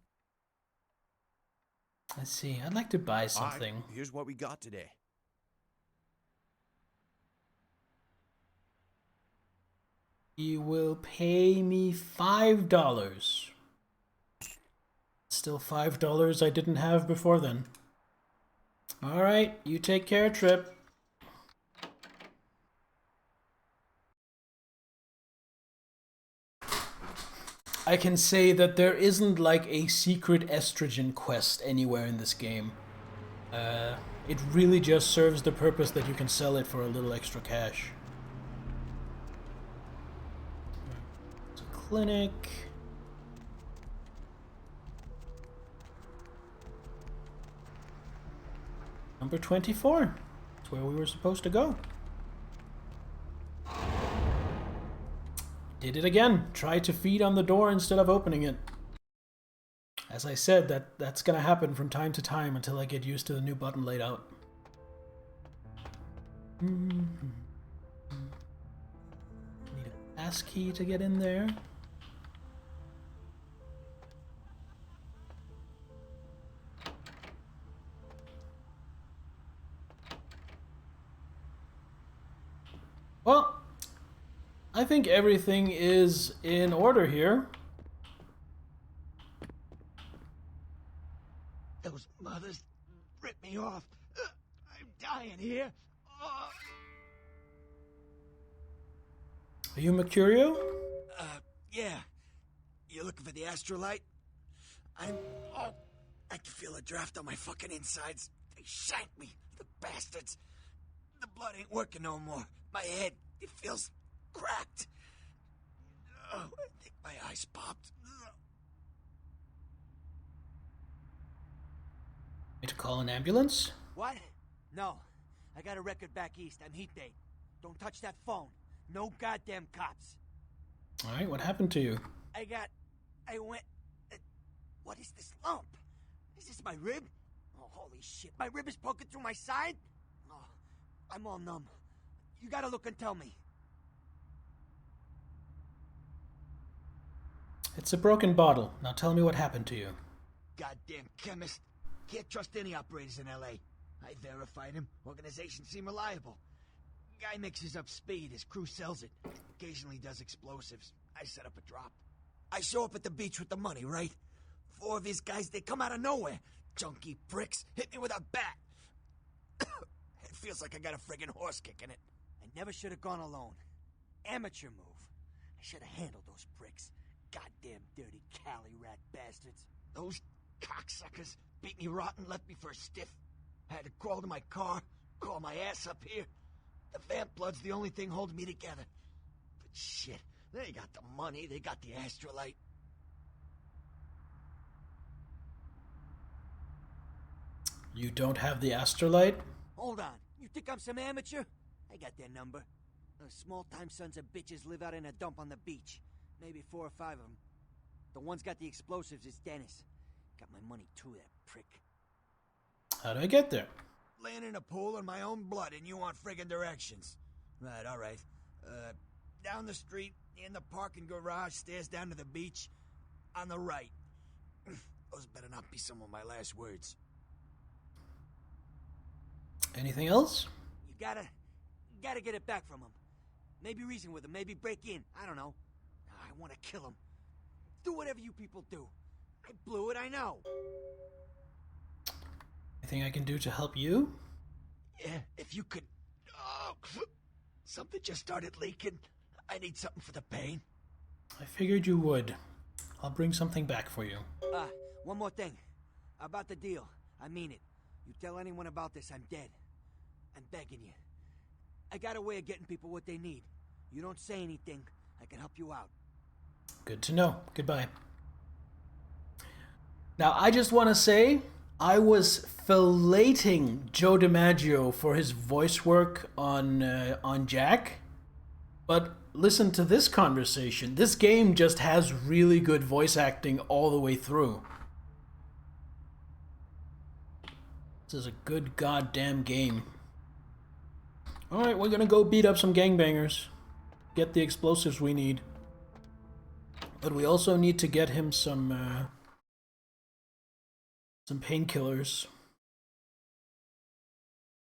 Let's see, I'd like to buy something. Here's what we got today. You will pay me $5. Still $5 I didn't have before then. Alright, you take care, Trip. I can say that there isn't like a secret estrogen quest anywhere in this game. It really just serves the purpose that you can sell it for a little extra cash. It's a clinic. Number 24. That's where we were supposed to go. Did it again. Tried to feed on the door instead of opening it. As I said, that's gonna happen from time to time until I get used to the new button layout. Need a pass key to get in there. Well, I think everything is in order here. Those mothers ripped me off. I'm dying here. Are you Mercurio? Yeah. You looking for the astrolite? I can feel a draft on my fucking insides. They shanked me, the bastards. The blood ain't working no more. My head, it feels cracked. Oh, I think my eyes popped. Need to call an ambulance? What? No. I got a record back east. I'm heat date. Don't touch that phone. No goddamn cops. Alright, what happened to you? I went... what is this lump? Is this my rib? Oh, holy shit, my rib is poking through my side? Oh, I'm all numb. You gotta look and tell me. It's a broken bottle. Now tell me what happened to you. Goddamn chemist. Can't trust any operators in L.A. I verified him. Organizations seem reliable. Guy mixes up speed. His crew sells it. Occasionally does explosives. I set up a drop. I show up at the beach with the money, right? 4 of his guys, they come out of nowhere. Junky pricks hit me with a bat. It feels like I got a friggin' horse kick in it. I never should have gone alone. Amateur move. I should have handled those pricks. Goddamn dirty Cali rat bastards. Those cocksuckers beat me rotten, left me for a stiff. I had to crawl to my car, crawl my ass up here. The vamp blood's the only thing holding me together. But shit, they got the money, they got the astrolite. You don't have the astrolite? Hold on, you think I'm some amateur? I got their number. Those small-time sons of bitches live out in a dump on the beach. Maybe 4 or 5 of them. The one's got the explosives is Dennis. Got my money too, that prick. How do I get there? Laying in a pool in my own blood and you want friggin' directions. Right, alright. Down the street, in the parking garage, stairs down to the beach. On the right. Those better not be some of my last words. Anything else? You gotta get it back from him. Maybe reason with him, maybe break in. I don't know. I want to kill him. Do whatever you people do. I blew it, I know. Anything I can do to help you? Yeah, if you could... Oh, something just started leaking. I need something for the pain. I figured you would. I'll bring something back for you. One more thing. About the deal. I mean it. You tell anyone about this, I'm dead. I'm begging you. I got a way of getting people what they need. You don't say anything, I can help you out. Good to know. Goodbye. Now, I just want to say, I was filleting Joe DiMaggio for his voice work on Jack. But listen to this conversation. This game just has really good voice acting all the way through. This is a good goddamn game. Alright, we're gonna go beat up some gangbangers. Get the explosives we need. But we also need to get him some painkillers.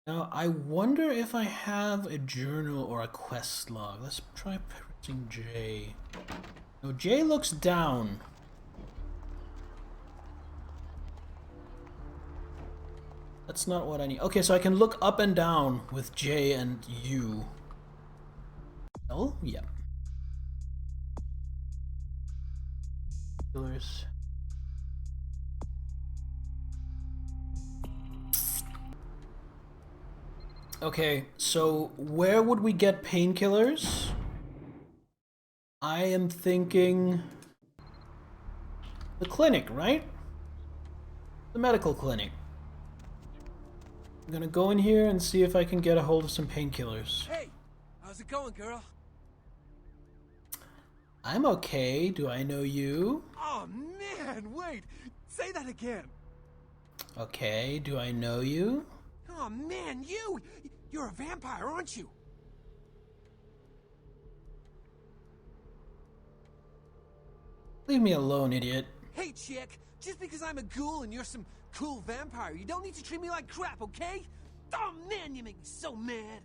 Now, I wonder if I have a journal or a quest log. Let's try pressing J. No, J looks down. That's not what I need. Okay, so I can look up and down with J and U. Oh, yeah. Killers. Okay, so where would we get painkillers? I am thinking the clinic, right? The medical clinic. I'm gonna go in here and see if I can get a hold of some painkillers. Hey, how's it going, girl? I'm okay. Do I know you? Oh man, wait! Say that again! Okay, do I know you? Oh man, you're a vampire, aren't you? Leave me alone, idiot. Hey chick, just because I'm a ghoul and you're some cool vampire, you don't need to treat me like crap, okay? Oh man, you make me so mad!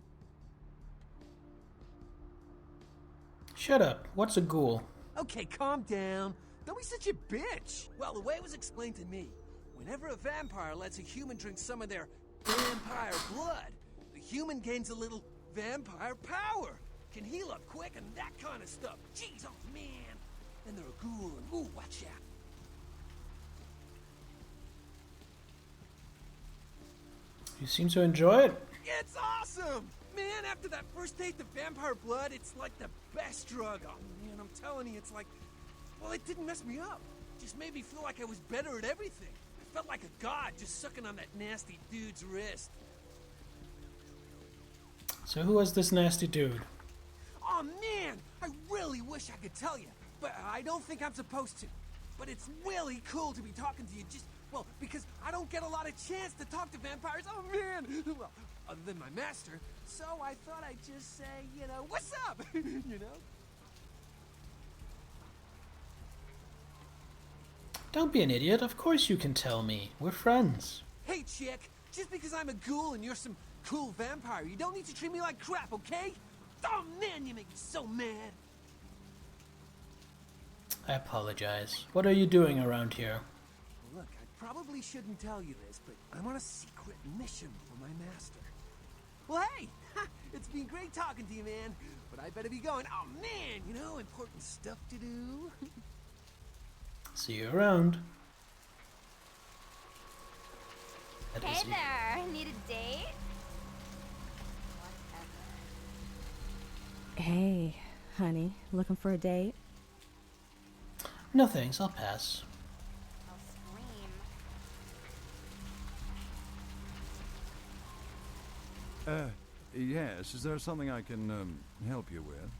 Shut up. What's a ghoul? Okay, calm down. Don't be such a bitch. Well, the way it was explained to me, whenever a vampire lets a human drink some of their vampire blood, the human gains a little vampire power, can heal up quick and that kind of stuff. Jeez, oh man. And they're a ghoul and ooh, watch out. You seem to enjoy it. It's awesome! Man, after that first date, the vampire blood, it's like the best drug. Oh man, I'm telling you, it's like, well, it didn't mess me up. It just made me feel like I was better at everything. I felt like a god just sucking on that nasty dude's wrist. So who was this nasty dude? Oh man, I really wish I could tell you, but I don't think I'm supposed to. But it's really cool to be talking to you just, well, because I don't get a lot of chance to talk to vampires. Oh man! Well, other than my master, so I thought I'd just say, you know, what's up? You know? Don't be an idiot. Of course you can tell me. We're friends. Hey chick, just because I'm a ghoul and you're some cool vampire, you don't need to treat me like crap, okay? Oh man, you make me so mad. I apologize. What are you doing around here? Look, I probably shouldn't tell you this, but I'm on a secret mission for my master. Well, hey, it's been great talking to you, man, but I better be going. Oh man, you know, important stuff to do. See you around. Hey there, need a date? Hey, honey, looking for a date? No thanks, I'll pass. I'll scream. Yes, is there something I can, help you with?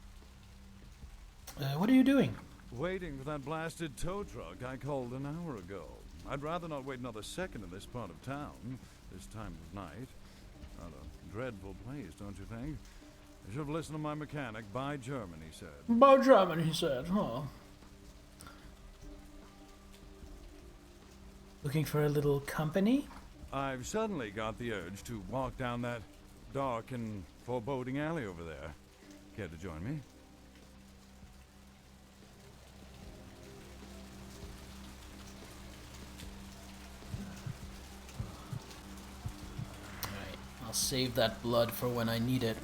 What are you doing? Waiting for that blasted tow truck I called an hour ago. I'd rather not wait another second in this part of town, this time of night. Not a dreadful place, don't you think? I should have listened to my mechanic. By German, he said. By German, he said, huh? Looking for a little company? I've suddenly got the urge to walk down that dark and foreboding alley over there. Care to join me? Alright, I'll save that blood for when I need it.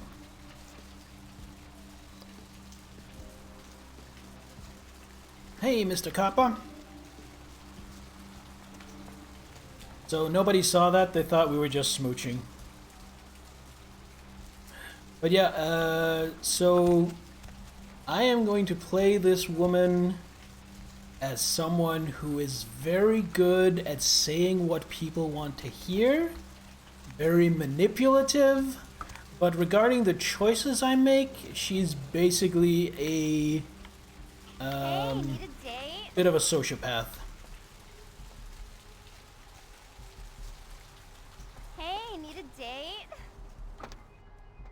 Hey, Mr. Kappa. So nobody saw that, they thought we were just smooching. But yeah, so I am going to play this woman as someone who is very good at saying what people want to hear, very manipulative, but regarding the choices I make, she's basically a Hey, need a date? bit of a sociopath. Hey, need a date?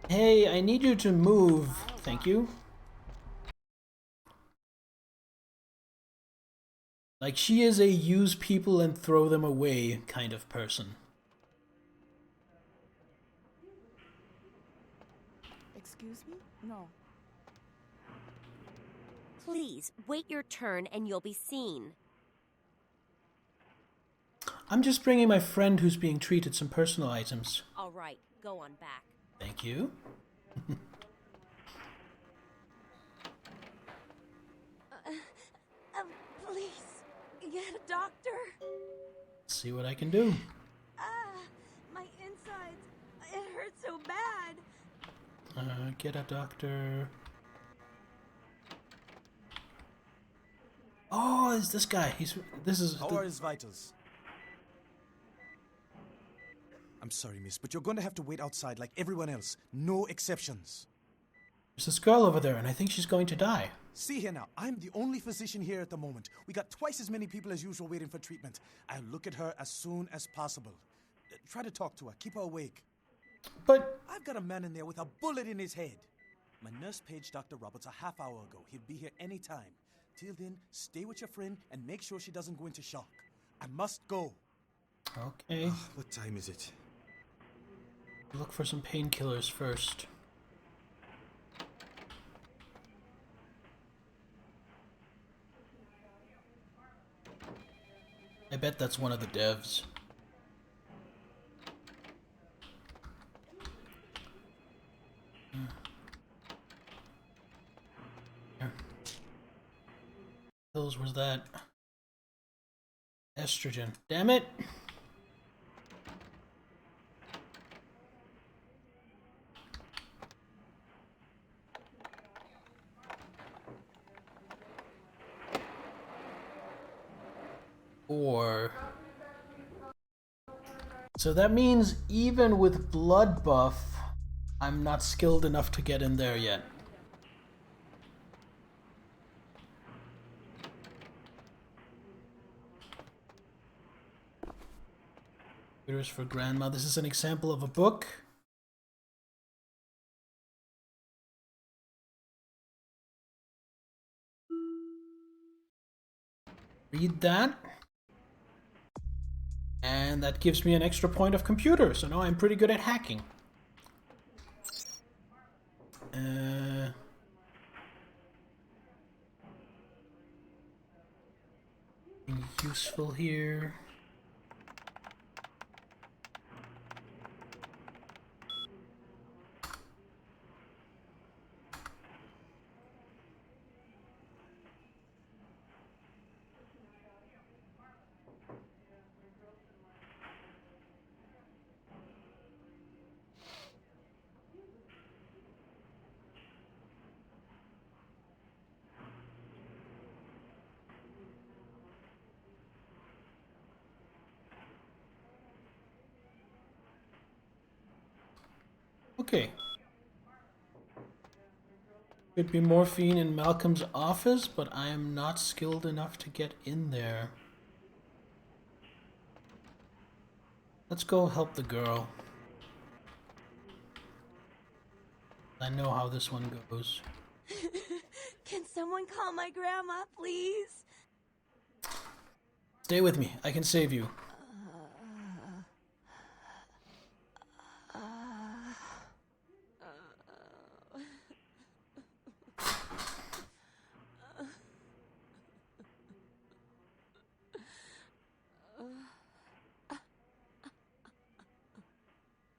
Hey, I need you to move. Thank you. Like, she is a use people and throw them away kind of person. Excuse me? No. Please, wait your turn and you'll be seen. I'm just bringing my friend who's being treated some personal items. All right, go on back. Thank you. Please, get a doctor. See what I can do. My insides, it hurts so bad. Get a doctor. Oh, it's this guy. How are his vitals? I'm sorry, miss, but you're going to have to wait outside like everyone else. No exceptions. There's this girl over there, and I think she's going to die. See here now, I'm the only physician here at the moment. We got twice as many people as usual waiting for treatment. I'll look at her as soon as possible. Try to talk to her. Keep her awake. But I've got a man in there with a bullet in his head. My nurse paged Dr. Roberts a half hour ago. He'll be here any time. Till then, stay with your friend and make sure she doesn't go into shock. I must go. Okay. What time is it? Look for some painkillers first. I bet that's one of the devs. Pills was that? Estrogen. Damn it! So that means even with blood buff, I'm not skilled enough to get in there yet. Computers for Grandma. This is an example of a book. Read that. And that gives me an extra point of computer, so now I'm pretty good at hacking. Anything useful here? Okay. Could be morphine in Malcolm's office, but I am not skilled enough to get in there. Let's go help the girl. I know how this one goes. Can someone call my grandma, please? Stay with me. I can save you.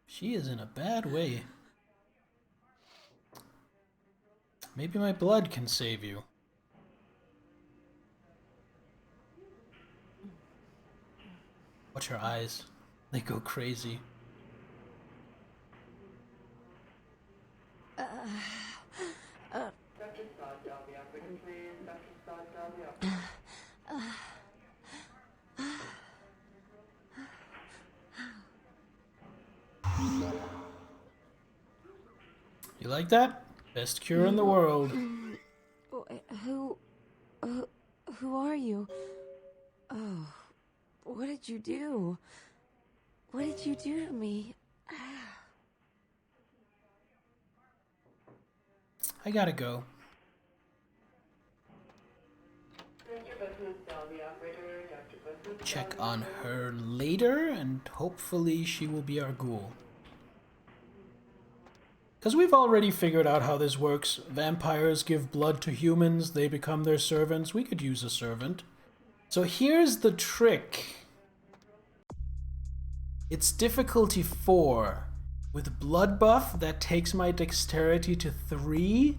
She is in a bad way. Maybe my blood can save you. Watch her eyes. They go crazy. You like that? Best cure in the world. Who are you? Oh, what did you do? What did you do to me? I gotta go. Check on her later, and hopefully she will be our ghoul. Because we've already figured out how this works. Vampires give blood to humans, they become their servants. We could use a servant. So here's the trick. It's difficulty 4. With blood buff, that takes my dexterity to 3.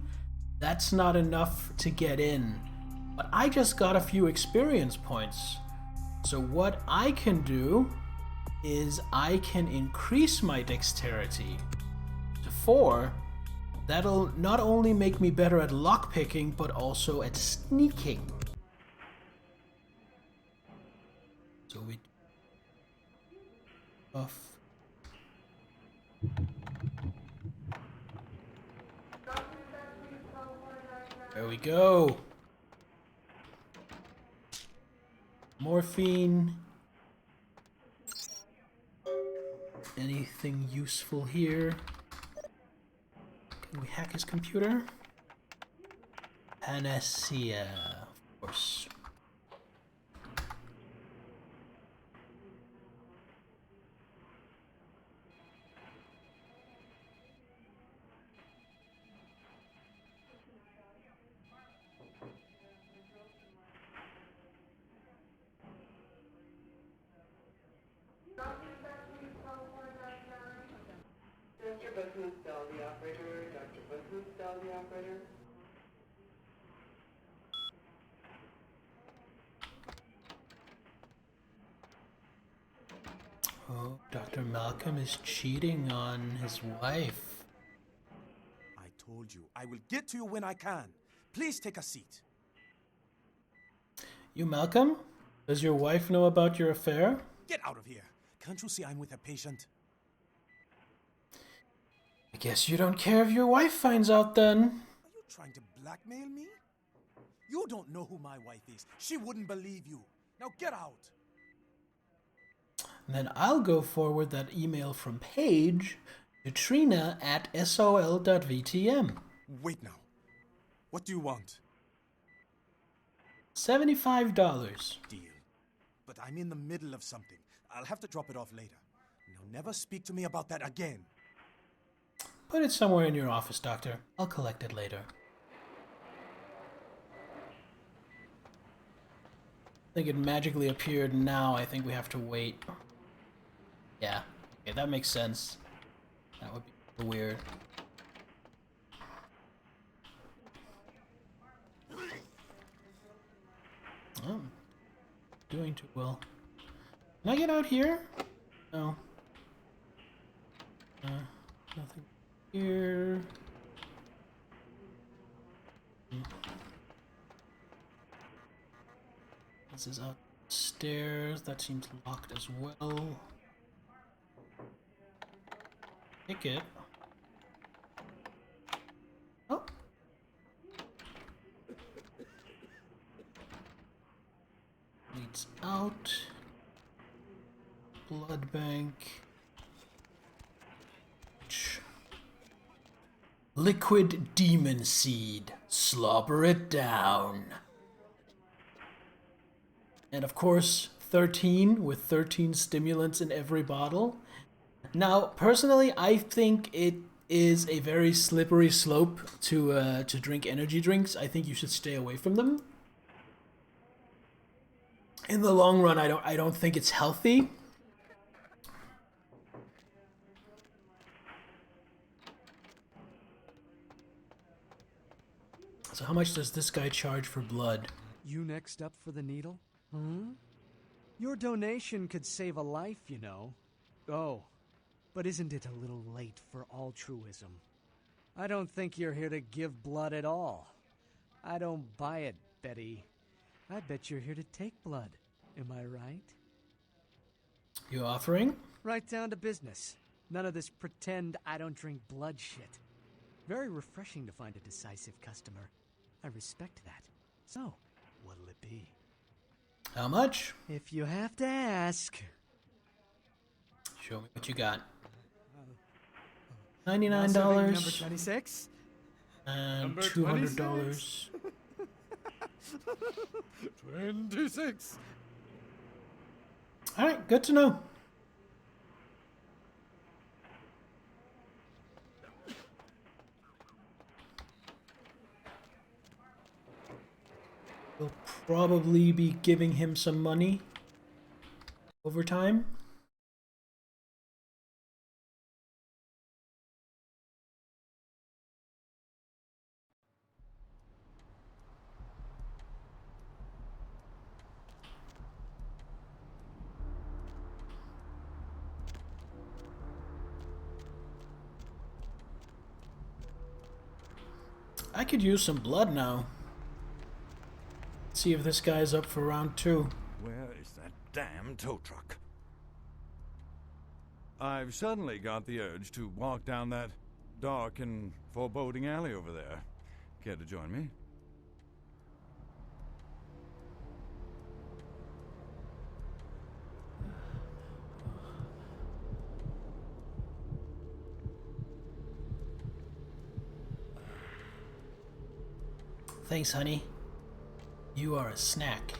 That's not enough to get in. But I just got a few experience points. So what I can do is I can increase my dexterity to 4. That'll not only make me better at lockpicking, but also at sneaking. So we buff. There we go. Morphine. Anything useful here? Can we hack his computer? Panacea, of course. Oh, Dr. Malcolm is cheating on his wife. I told you, I will get to you when I can. Please take a seat. You, Malcolm? Does your wife know about your affair? Get out of here. Can't you see I'm with a patient? I guess you don't care if your wife finds out then. Are you trying to blackmail me? You don't know who my wife is. She wouldn't believe you. Now get out. And then I'll go forward that email from Paige to Trina at sol.vtm. Wait now. What do you want? $75. Deal. But I'm in the middle of something. I'll have to drop it off later. Now never speak to me about that again. Put it somewhere in your office, Doctor. I'll collect it later. I think it magically appeared now. I think we have to wait. Yeah. Okay, that makes sense. That would be weird. Oh. Doing too well. Can I get out here? No. Nothing here. This is upstairs. That seems locked as well. Ticket. Oh. Leads out. Blood bank. Liquid demon seed. Slobber it down. And of course, 13 with 13 stimulants in every bottle. Now, personally, I think it is a very slippery slope to drink energy drinks. I think you should stay away from them. In the long run, I don't think it's healthy. So how much does this guy charge for blood? You next up for the needle? Hmm? Your donation could save a life, you know. Oh, but isn't it a little late for altruism? I don't think you're here to give blood at all. I don't buy it, Betty. I bet you're here to take blood. Am I right? You offering? Right down to business. None of this pretend I don't drink blood shit. Very refreshing to find a decisive customer. I respect that. So, what'll it be? How much? If you have to ask. Show me what you got. Now $99. serving number 26. And Number $200. 26. Alright, good to know. We'll probably be giving him some money over time. I could use some blood now. See if this guy's up for round 2. Where is that damn tow truck? I've suddenly got the urge to walk down that dark and foreboding alley over there. Care to join me? Thanks, honey. You are a snack.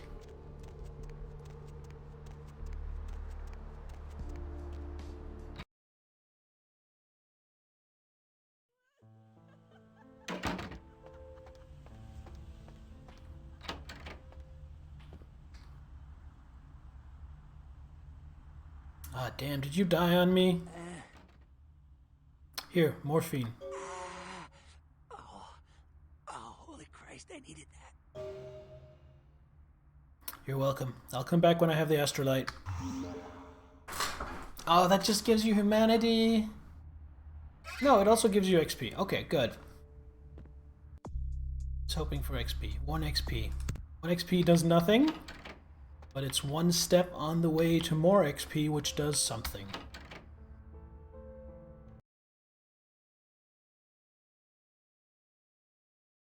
Ah, damn, did you die on me? Here, morphine. Oh, holy Christ, I needed that. You're welcome. I'll come back when I have the astrolight. Oh, that just gives you humanity. No, it also gives you XP. Okay, good. It's hoping for XP. 1 XP. 1 XP does nothing, but it's one step on the way to more XP, which does something.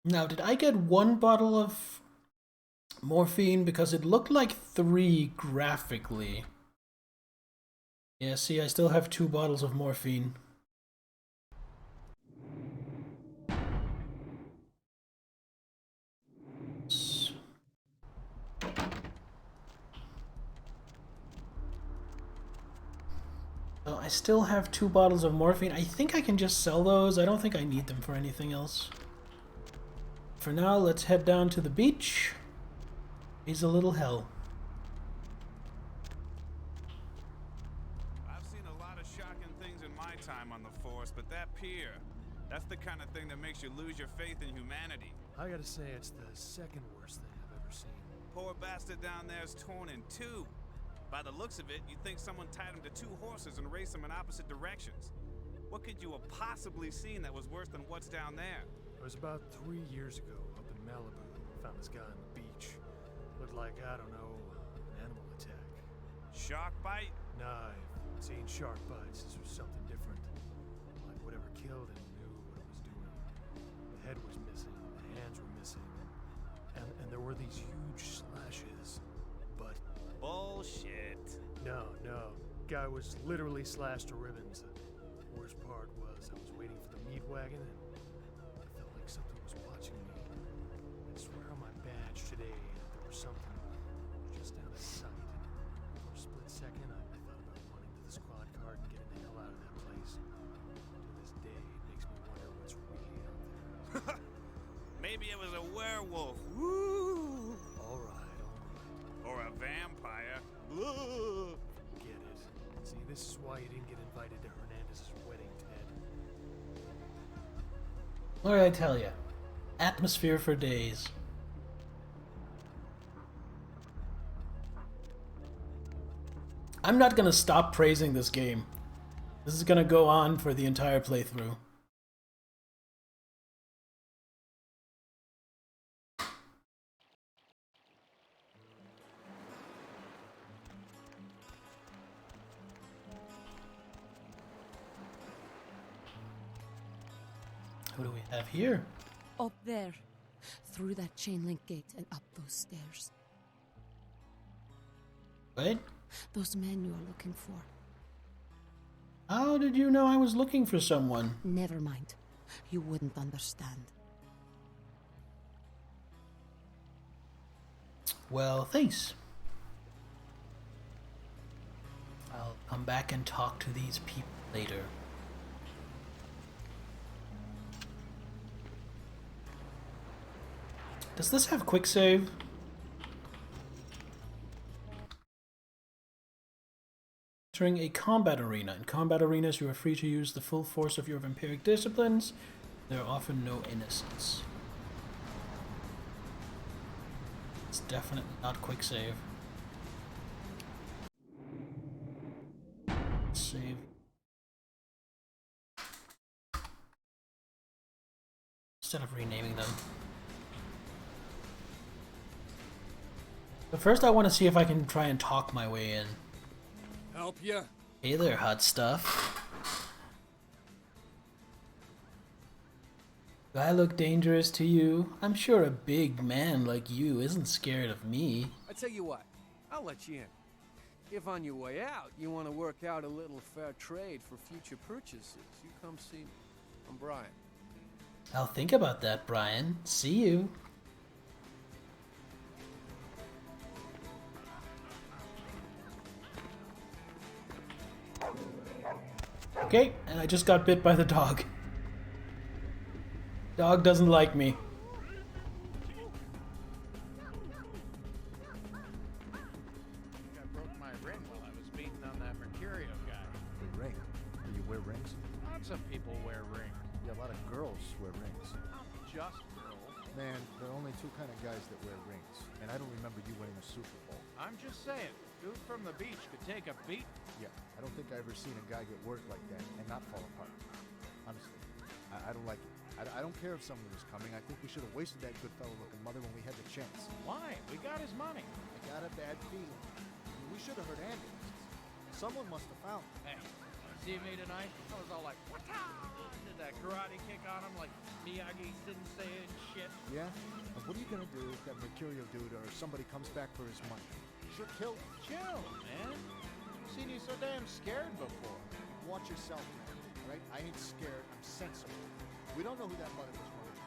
Now, did I get 1 bottle of morphine? Because it looked like 3 graphically. Yeah, see, I still have 2 bottles of morphine. So I still have 2 bottles of morphine. I think I can just sell those. I don't think I need them for anything else. For now, let's head down to the beach. Raise a little hell. I've seen a lot of shocking things in my time on the force, but that pier, that's the kind of thing that makes you lose your faith in humanity. I gotta say, it's the second worst thing I've ever seen. Poor bastard down there's torn in 2. By the looks of it, you'd think someone tied him to 2 horses and raced them in opposite directions. What could you have possibly seen that was worse than what's down there? It was about 3 years ago up in Malibu. Found this guy on the beach. Looked like, I don't know, an animal attack. Shark bite? Nah, I've seen shark bites. This was something different. Like whatever killed him knew what it was doing. The head was missing, the hands were missing, and there were these huge slashes. But bullshit. No. Guy was literally slashed to ribbons. The worst part was I was waiting for the meat wagon and I felt like something was watching me. I swear on my badge today that there was something just out of sight. For a split second, I thought about running to the squad car and getting the hell out of that place. To this day, it makes me wonder what's really out there. Maybe it was a werewolf. Woo! All right. Or a vampire. Blah. Get it. See, this is why you didn't get invited to Hernandez's wedding, Ted. What did I tell you? Atmosphere for days. I'm not gonna stop praising this game. This is gonna go on for the entire playthrough. Who do we have here? Up there. Through that chain link gate and up those stairs. What? Those men you're looking for. How did you know I was looking for someone? Never mind. You wouldn't understand. Well, thanks. I'll come back and talk to these people later. Does this have quick save? Entering a combat arena. In combat arenas, you are free to use the full force of your vampiric disciplines. There are often no innocents. It's definitely not quick save. Save. Instead of renaming them. But first I want to see if I can try and talk my way in. Help ya? Hey there, hot stuff. Do I look dangerous to you? I'm sure a big man like you isn't scared of me. I tell you what, I'll let you in. If on your way out you want to work out a little fair trade for future purchases, you come see me. I'm Brian. I'll think about that, Brian. See you. Okay, and I just got bit by the dog. Dog doesn't like me. I broke my ring while I was beating on that Mercurio guy. The ring? Do you wear rings? Lots of people wear rings. Yeah, a lot of girls wear rings. Not just girls. Man, there are only 2 kind of guys that wear rings, and I don't remember you winning a Super Bowl. I'm just saying, dude from the beach could take a beat. Yeah, I don't think I ever seen a guy get worked like that and not fall apart. Honestly, I don't like it. I don't care if someone was coming. I think we should have wasted that good fellow-looking mother when we had the chance. Why? We got his money. I got a bad feeling. I mean, we should have heard ambulances. Someone must have found him. Hey, see me tonight? I was all like, "Wata!" Did that karate kick on him like Miyagi didn't say it and shit. Yeah? And what are you gonna do if that Mercurio dude or somebody comes back for his money? Should kill him. Chill, man. seen you so damn scared before. Watch yourself, man. Right? I ain't scared. I'm sensible. We don't know who that mother was running.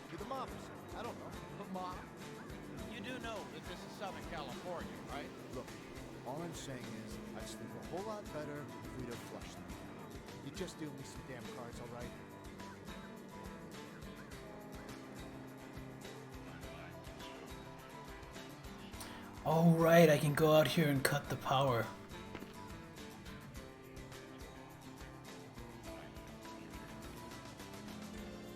Maybe the mom or something. I don't know. But Mom, you do know that this is Southern California, right? Look, all I'm saying is I'd sleep a whole lot better if we'd have flushed them. You just deal me some damn cards, all right? All right, I can go out here and cut the power.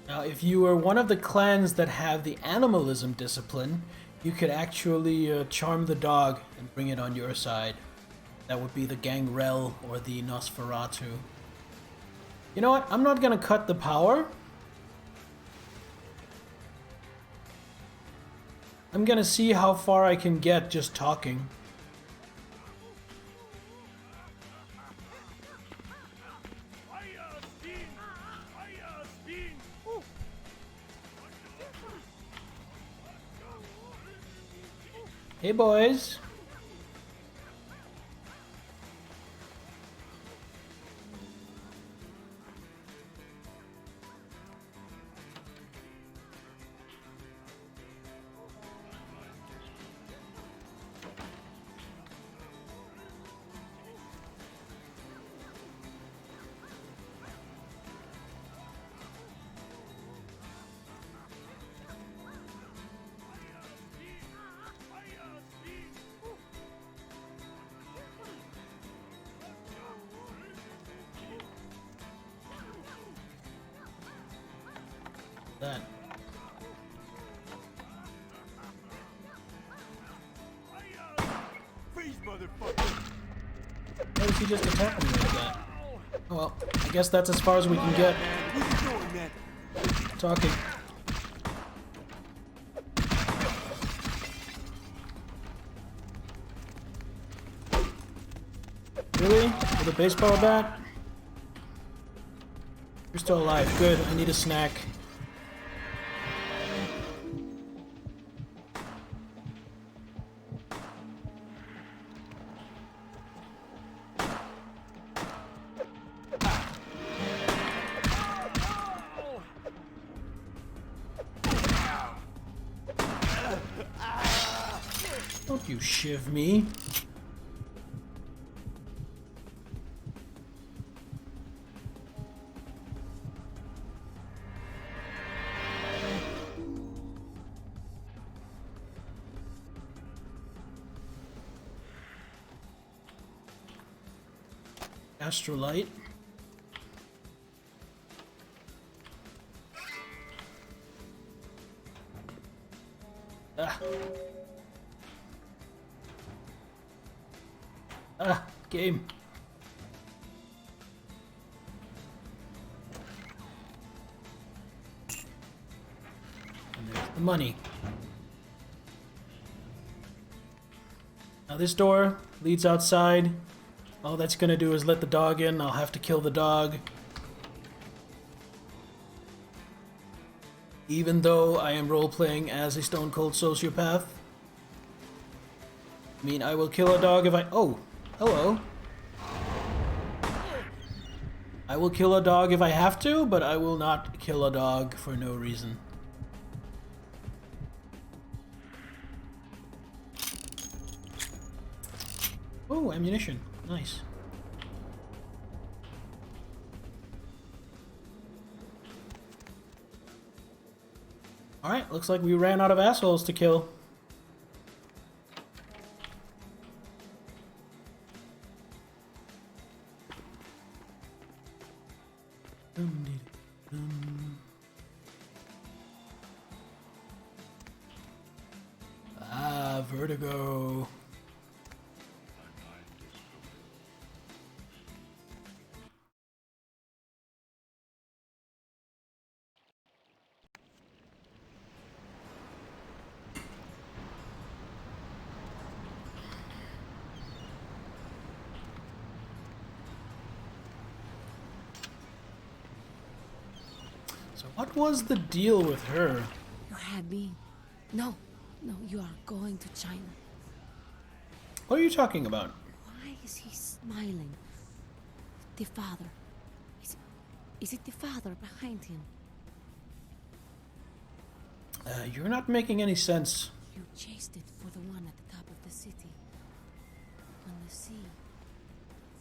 Now, if you were one of the clans that have the animalism discipline, you could actually charm the dog and bring it on your side. That would be the Gangrel or the Nosferatu. You know what? I'm not gonna cut the power. I'm gonna see how far I can get just talking. Hey boys. That. Freeze, motherfucker! Why was he just attacking me like that? Oh well, I guess that's as far as we can get. What you doing, man? Talking. Really? With a baseball bat? You're still alive. Good. I need a snack. Don't you shiv me. Astrolite. Ah. Ah, game. And there's the money. Now this door leads outside. All that's gonna do is let the dog in. I'll have to kill the dog. Even though I am role-playing as a stone-cold sociopath. I mean, I will kill a dog if I... Oh! Hello. I will kill a dog if I have to, but I will not kill a dog for no reason. Oh, ammunition. Nice. Alright, looks like we ran out of assholes to kill. Ah, vertigo. So what was the deal with her? You had me. No, you are going to China. What are you talking about? Why is he smiling? The father. Is it the father behind him? You're not making any sense. You chased it for the one at the top of the city. On the sea.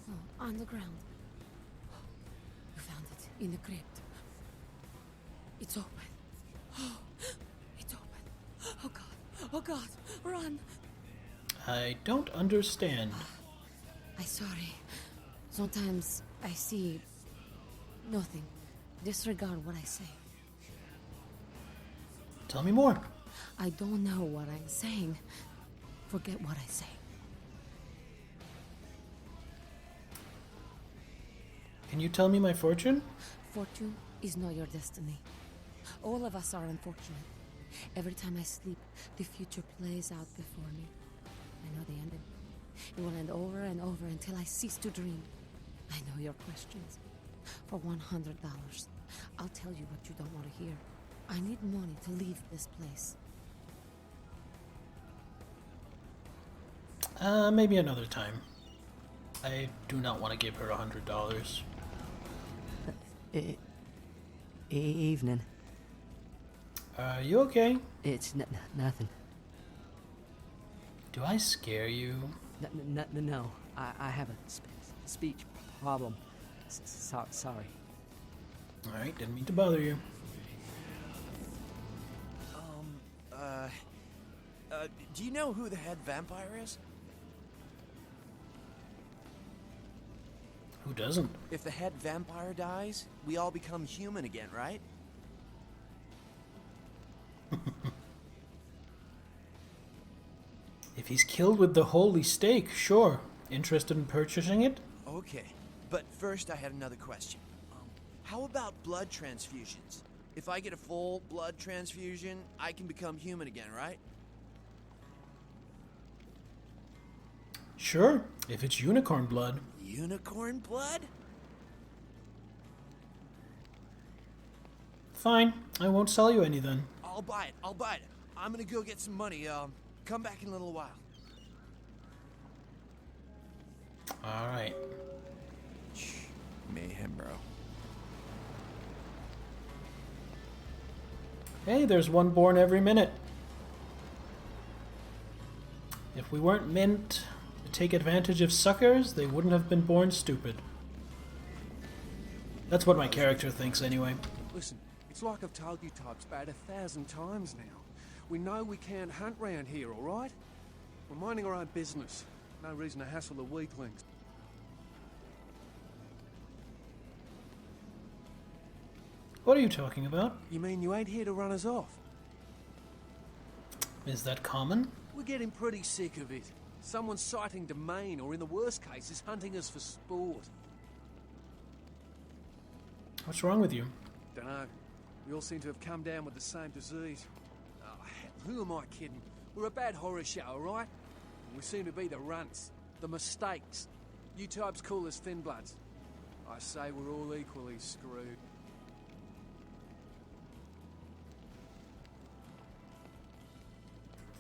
Oh, on the ground. You found it in the crypt. It's open. Oh, it's open. Oh God. Oh God. Run. I don't understand. I'm sorry. Sometimes I see nothing. Disregard what I say. Tell me more. I don't know what I'm saying. Forget what I say. Can you tell me my fortune? Fortune is not your destiny. All of us are unfortunate. Every time I sleep, the future plays out before me. I know the ending. It will end over and over until I cease to dream. I know your questions. For $100, I'll tell you what you don't want to hear. I need money to leave this place. Maybe another time. I do not want to give her $100. Evening. Are you okay? It's nothing. Do I scare you? No. I have a speech problem. Sorry. Alright, didn't mean to bother you. Do you know who the head vampire is? Who doesn't? If the head vampire dies, we all become human again, right? If he's killed with the holy stake, sure. Interested in purchasing it? Okay, but first I had another question. How about blood transfusions? If I get a full blood transfusion, I can become human again, right? Sure, if it's unicorn blood. Unicorn blood? Fine, I won't sell you any then. I'll buy it. I'm gonna go get some money. Come back in a little while. Alright. Mayhem, bro. Hey, there's one born every minute. If we weren't meant to take advantage of suckers, they wouldn't have been born stupid. That's what my character thinks anyway. Listen, it's like I've told you types about 1,000 times now. We know we can't hunt round here, alright? We're minding our own business. No reason to hassle the weaklings. What are you talking about? You mean you ain't here to run us off? Is that common? We're getting pretty sick of it. Someone's sighting domain, or in the worst cases, hunting us for sport. What's wrong with you? Dunno. We all seem to have come down with the same disease. Oh, hell, who am I kidding? We're a bad horror show, alright? We seem to be the runts, the mistakes. You types call us thin bloods. I say we're all equally screwed.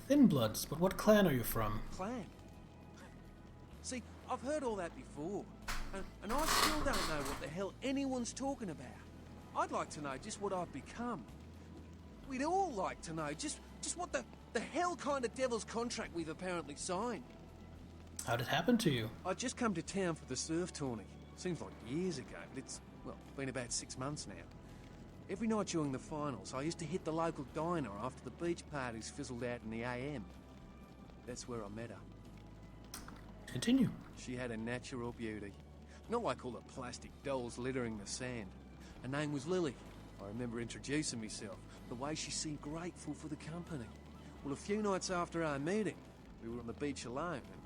Thin Bloods, but what clan are you from? Clan? See, I've heard all that before, and I still don't know what the hell anyone's talking about. I'd like to know just what I've become. We'd all like to know just what the hell kind of devil's contract we've apparently signed. How'd it happen to you? I'd just come to town for the surf tourney. Seems like years ago, but it's, well, been about 6 months now. Every night during the finals, I used to hit the local diner after the beach parties fizzled out in the AM. That's where I met her. Continue. She had a natural beauty. Not like all the plastic dolls littering the sand. Her name was Lily. I remember introducing myself, the way she seemed grateful for the company. Well, a few nights after our meeting, we were on the beach alone, and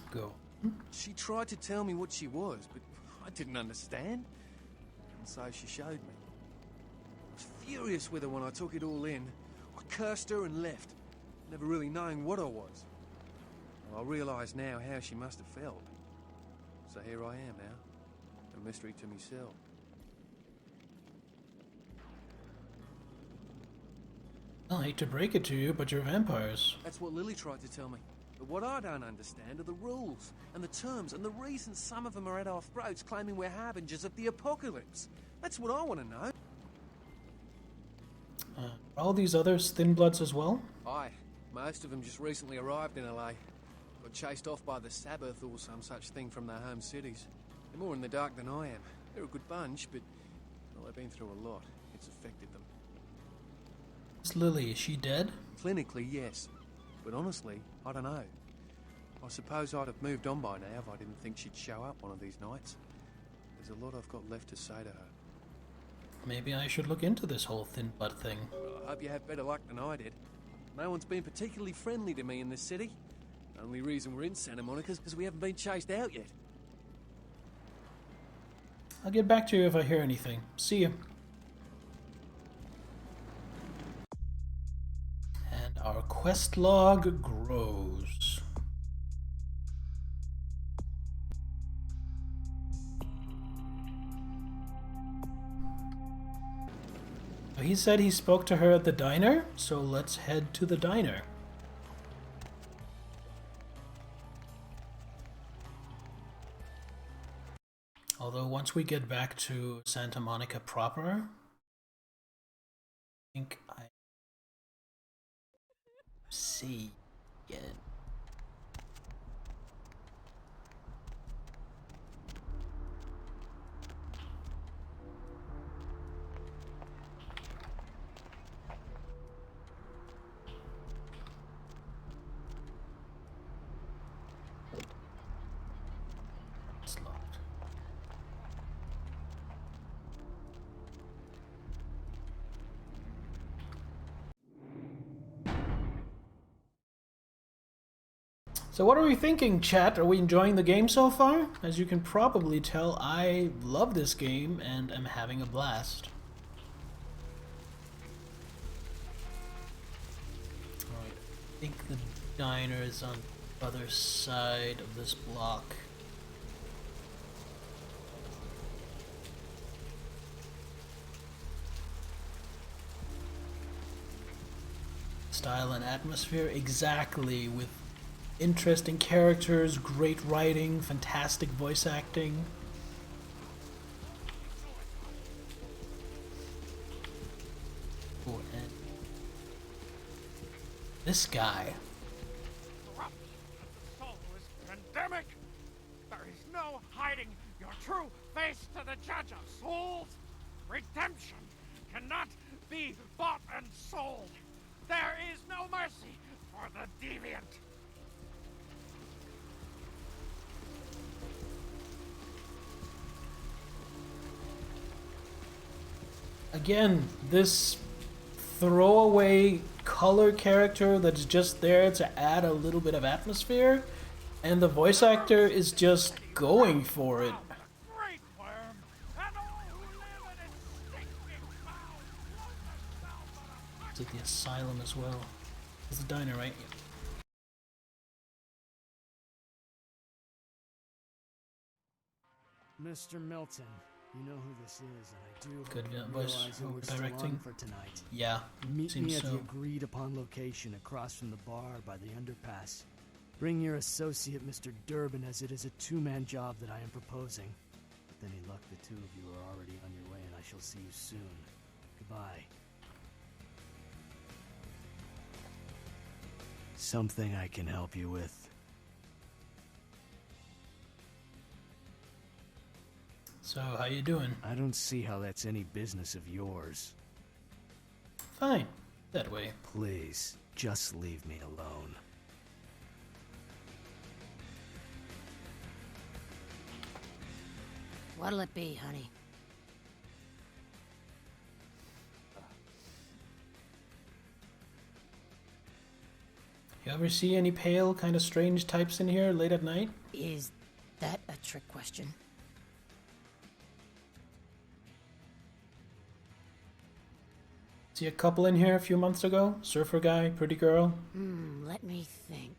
Go. she tried to tell me what she was, but I didn't understand. And so she showed me. I was furious with her when I took it all in. I cursed her and left, never really knowing what I was. Well, I realise now how she must have felt. So here I am now, a mystery to myself. I hate to break it to you, but you're vampires. That's what Lily tried to tell me. But what I don't understand are the rules, and the terms, and the reasons some of them are at our throats claiming we're harbingers of the apocalypse. That's what I want to know. All these others Thin Bloods as well? Aye. Most of them just recently arrived in LA. Got chased off by the Sabbath or some such thing from their home cities. They're more in the dark than I am. They're a good bunch, but well, they've been through a lot. It's affected them. Is Lily, is she dead? Clinically, yes. But honestly, I don't know. I suppose I'd have moved on by now if I didn't think she'd show up one of these nights. There's a lot I've got left to say to her. Maybe I should look into this whole Thin Blood thing. Well, I hope you have better luck than I did. No one's been particularly friendly to me in this city. The only reason we're in Santa Monica is because we haven't been chased out yet. I'll get back to you if I hear anything. See you. And our quest log grows. He said he spoke to her at the diner, so let's head to the diner. Although once we get back to Santa Monica proper, I think I see it. So what are we thinking, chat? Are we enjoying the game so far? As you can probably tell, I love this game and am having a blast. Alright, I think the diner is on the other side of this block. Style and atmosphere, exactly, with interesting characters, great writing, fantastic voice acting. Oh, and this guy. Corrupt. The soul is pandemic. There is no hiding your true face to the judge of souls. Redemption cannot be bought and sold. There is no mercy for the deviant. Again, this throwaway color character that's just there to add a little bit of atmosphere, and the voice actor is just going for it. It's at the asylum as well. It's the diner, right? Mr. Milton, you know who this is, and I do Good hope you voice realize who we're still directing. on for tonight. Yeah, Meet seems me at so. the agreed upon location across from the bar by the underpass. Bring your associate, Mr. Durbin, as it is a two-man job that I am proposing. With any luck, the two of you are already on your way, and I shall see you soon. Goodbye. Something I can help you with. So, how you doing? I don't see how that's any business of yours. Fine. That way. Please, just leave me alone. What'll it be, honey? You ever see any pale, kind of strange types in here late at night? Is that a trick question? See a couple in here a few months ago? Surfer guy, pretty girl. Let me think.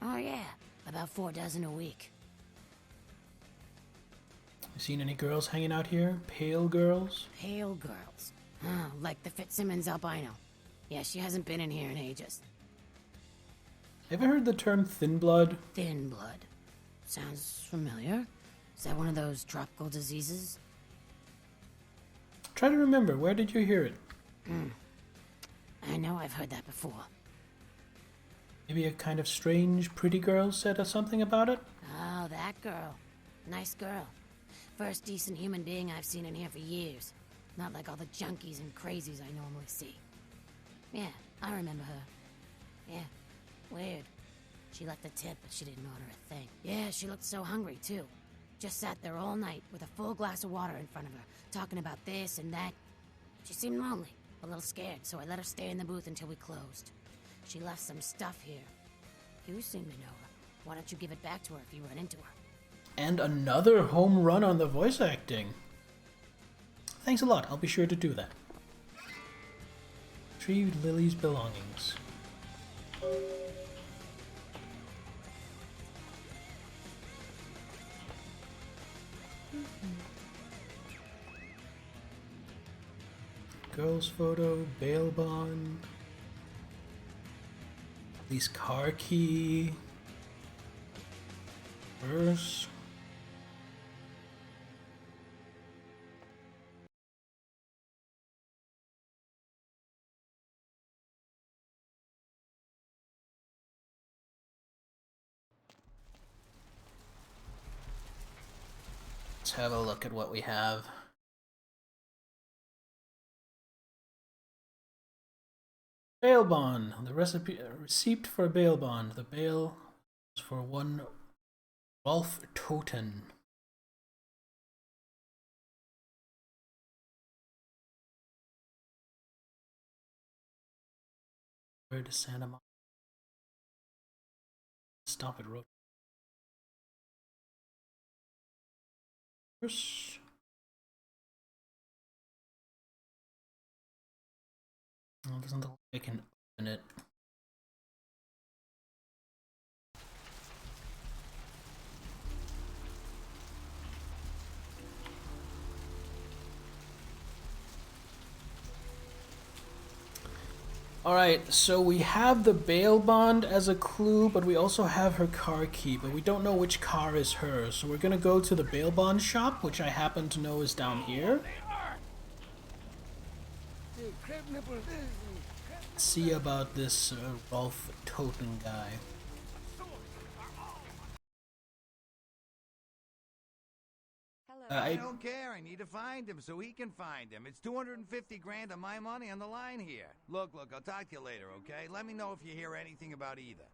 Oh yeah, about 4 dozen a week. You seen any girls hanging out here? Pale girls? Pale girls. Oh, like the Fitzsimmons albino. Yeah, she hasn't been in here in ages. Ever heard the term thin blood? Thin blood. Sounds familiar. Is that one of those tropical diseases? Try to remember, where did you hear it? I know I've heard that before. Maybe a kind of strange pretty girl said something about it? Oh, that girl. Nice girl. First decent human being I've seen in here for years. Not like all the junkies and crazies I normally see. Yeah, I remember her. Yeah, weird. She left a tip, but she didn't order a thing. Yeah, she looked so hungry, too. Just sat there all night with a full glass of water in front of her, talking about this and that. She seemed lonely, a little scared, so I let her stay in the booth until we closed. She left some stuff here. You seem to know her. Why don't you give it back to her if you run into her? And another home run on the voice acting. Thanks a lot, I'll be sure to do that. Retrieve Lily's belongings. Girl's photo, bail bond, police car key, purse. Let's have a look at what we have. Bail bond. The receipt for a bail bond. The bail is for one Rolf Toten. Where to Santa Monica? Stop it, road. First. Oh, doesn't look like I can open it. Alright, so we have the bail bond as a clue, but we also have her car key, but we don't know which car is hers. So we're gonna go to the bail bond shop, which I happen to know is down here. See about this Rolf Toten guy. I don't care. I need to find him so he can find him. It's 250 grand of my money on the line here. Look, I'll talk to you later, okay? Let me know if you hear anything about either.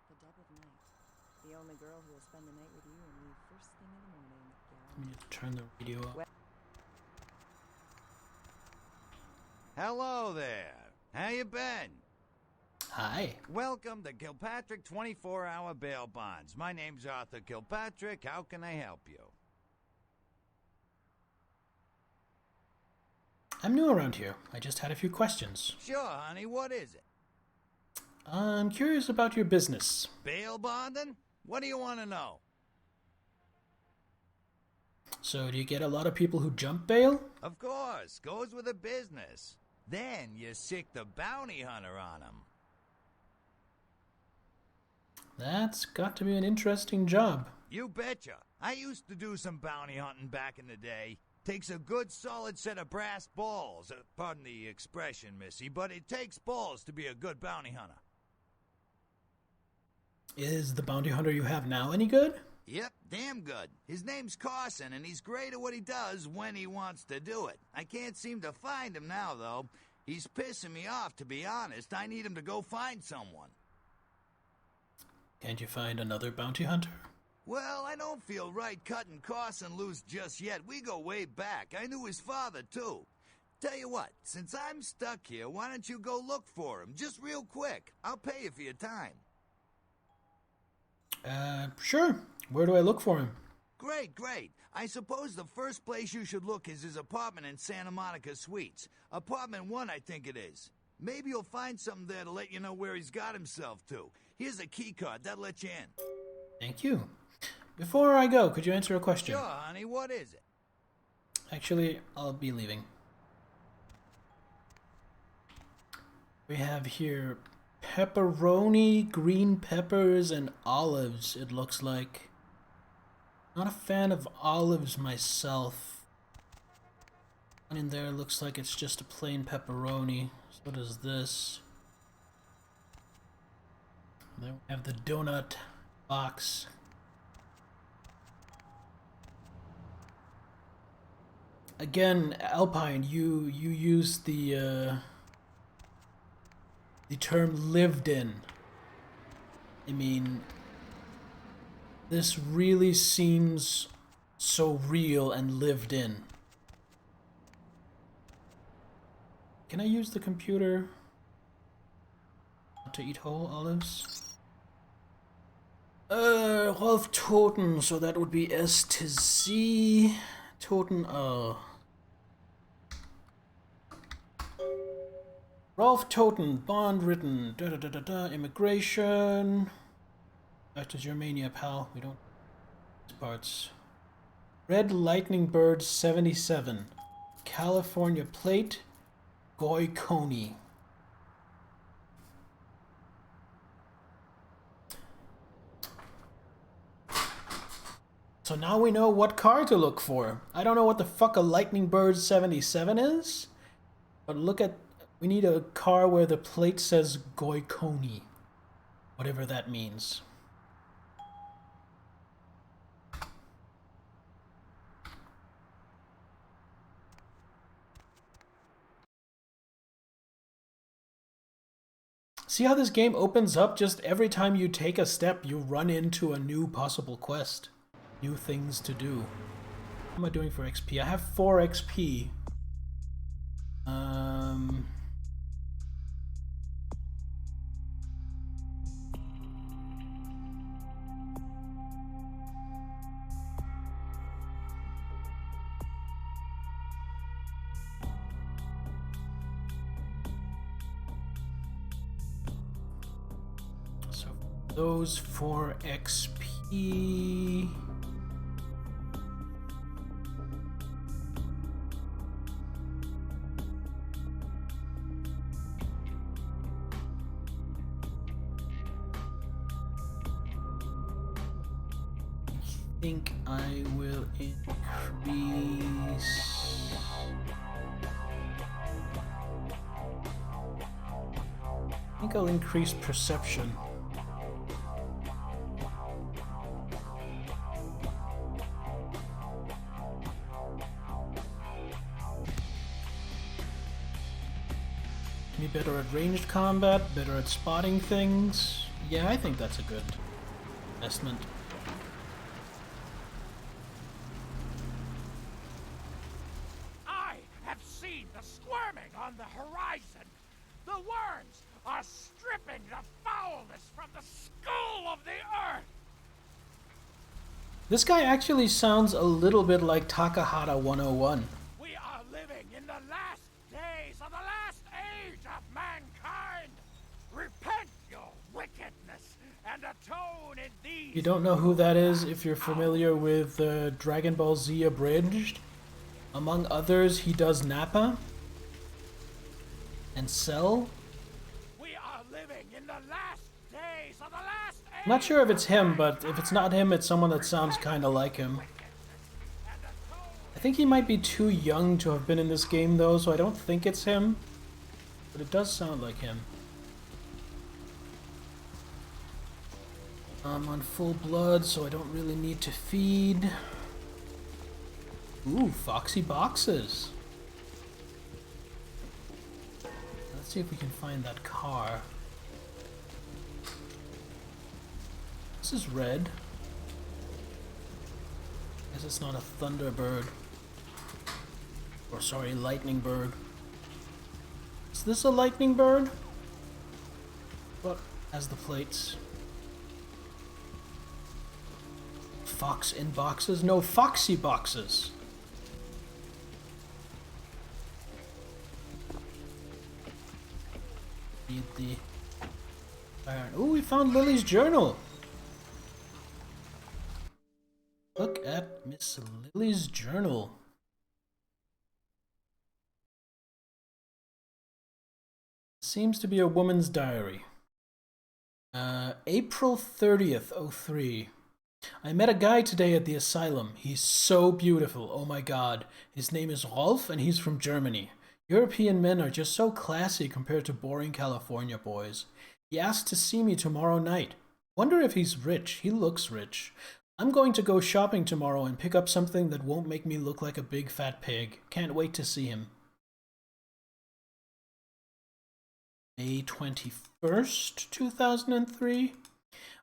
The Deb of Night. The only girl who will spend the night with you and leave first thing in the morning. Let me just turn the radio up. Hello there. How you been? Hi. Welcome to Kilpatrick 24-hour bail bonds. My name's Arthur Kilpatrick. How can I help you? I'm new around here. I just had a few questions. Sure, honey. What is it? I'm curious about your business. Bail bonding? What do you want to know? So, do you get a lot of people who jump bail? Of course. Goes with the business. Then you sick the bounty hunter on them. That's got to be an interesting job. You betcha. I used to do some bounty hunting back in the day. Takes a good solid set of brass balls. Pardon the expression, Missy, but it takes balls to be a good bounty hunter. Is the bounty hunter you have now any good? Yep, damn good. His name's Carson, and he's great at what he does when he wants to do it. I can't seem to find him now, though. He's pissing me off, to be honest. I need him to go find someone. Can't you find another bounty hunter? Well, I don't feel right cutting Carson loose just yet. We go way back. I knew his father, too. Tell you what, since I'm stuck here, why don't you go look for him? Just real quick. I'll pay you for your time. Sure. Where do I look for him? Great. I suppose the first place you should look is his apartment in Santa Monica Suites. Apartment 1, I think it is. Maybe you'll find something there to let you know where he's got himself to. Here's a key card. That'll let you in. Thank you. Before I go, could you answer a question? Sure, honey. What is it? Actually, I'll be leaving. We have here pepperoni, green peppers, and olives, it looks like. Not a fan of olives myself. One in there looks like it's just a plain pepperoni. So what is this? Then we have the donut box. Again, Alpine, you use the term lived in. I mean, this really seems so real and lived in. Can I use the computer to eat whole olives? Rolf Toten, so that would be S to Z. Toten, Rolf Toten, bond written, immigration. Back to Germania, pal. We don't these parts. Red Lightning Bird 77. California plate. Goy Coney. So now we know what car to look for. I don't know what the fuck a Lightning Bird 77 is, but look at, we need a car where the plate says Goy Coney. Whatever that means. See how this game opens up? Just every time you take a step, you run into a new possible quest. New things to do. What am I doing for XP? I have 4 XP. So those 4 XP. I think I will increase. I think I'll increase perception. Be better at ranged combat, better at spotting things. Yeah, I think that's a good investment. I have seen the squirming on the horizon. The worms are stripping the foulness from the skull of the earth. This guy actually sounds a little bit like Takahata 101. We are living in the last days of the last age of mankind. Repent your wickedness and atone in these. You don't know who that is if you're familiar with Dragon Ball Z Abridged. Among others, he does Nappa and Cell. We are living in the last days of the last age. I'm not sure if it's him, but if it's not him, it's someone that sounds kind of like him. I think he might be too young to have been in this game though, so I don't think it's him. But it does sound like him. I'm on full blood, so I don't really need to feed. Ooh, foxy boxes. Let's see if we can find that car. This is red. Guess it's not a Thunderbird. Or sorry, Lightning Bird. Is this a Lightning Bird? What has the plates? Fox in boxes? No, foxy boxes. Need the iron. Oh, we found Lily's journal. Look at Miss Lily's journal. Seems to be a woman's diary. April 30th, 03. I met a guy today at the asylum. He's so beautiful. Oh my god. His name is Rolf and he's from Germany. European men are just so classy compared to boring California boys. He asked to see me tomorrow night. Wonder if he's rich. He looks rich. I'm going to go shopping tomorrow and pick up something that won't make me look like a big fat pig. Can't wait to see him. May 21st, 2003.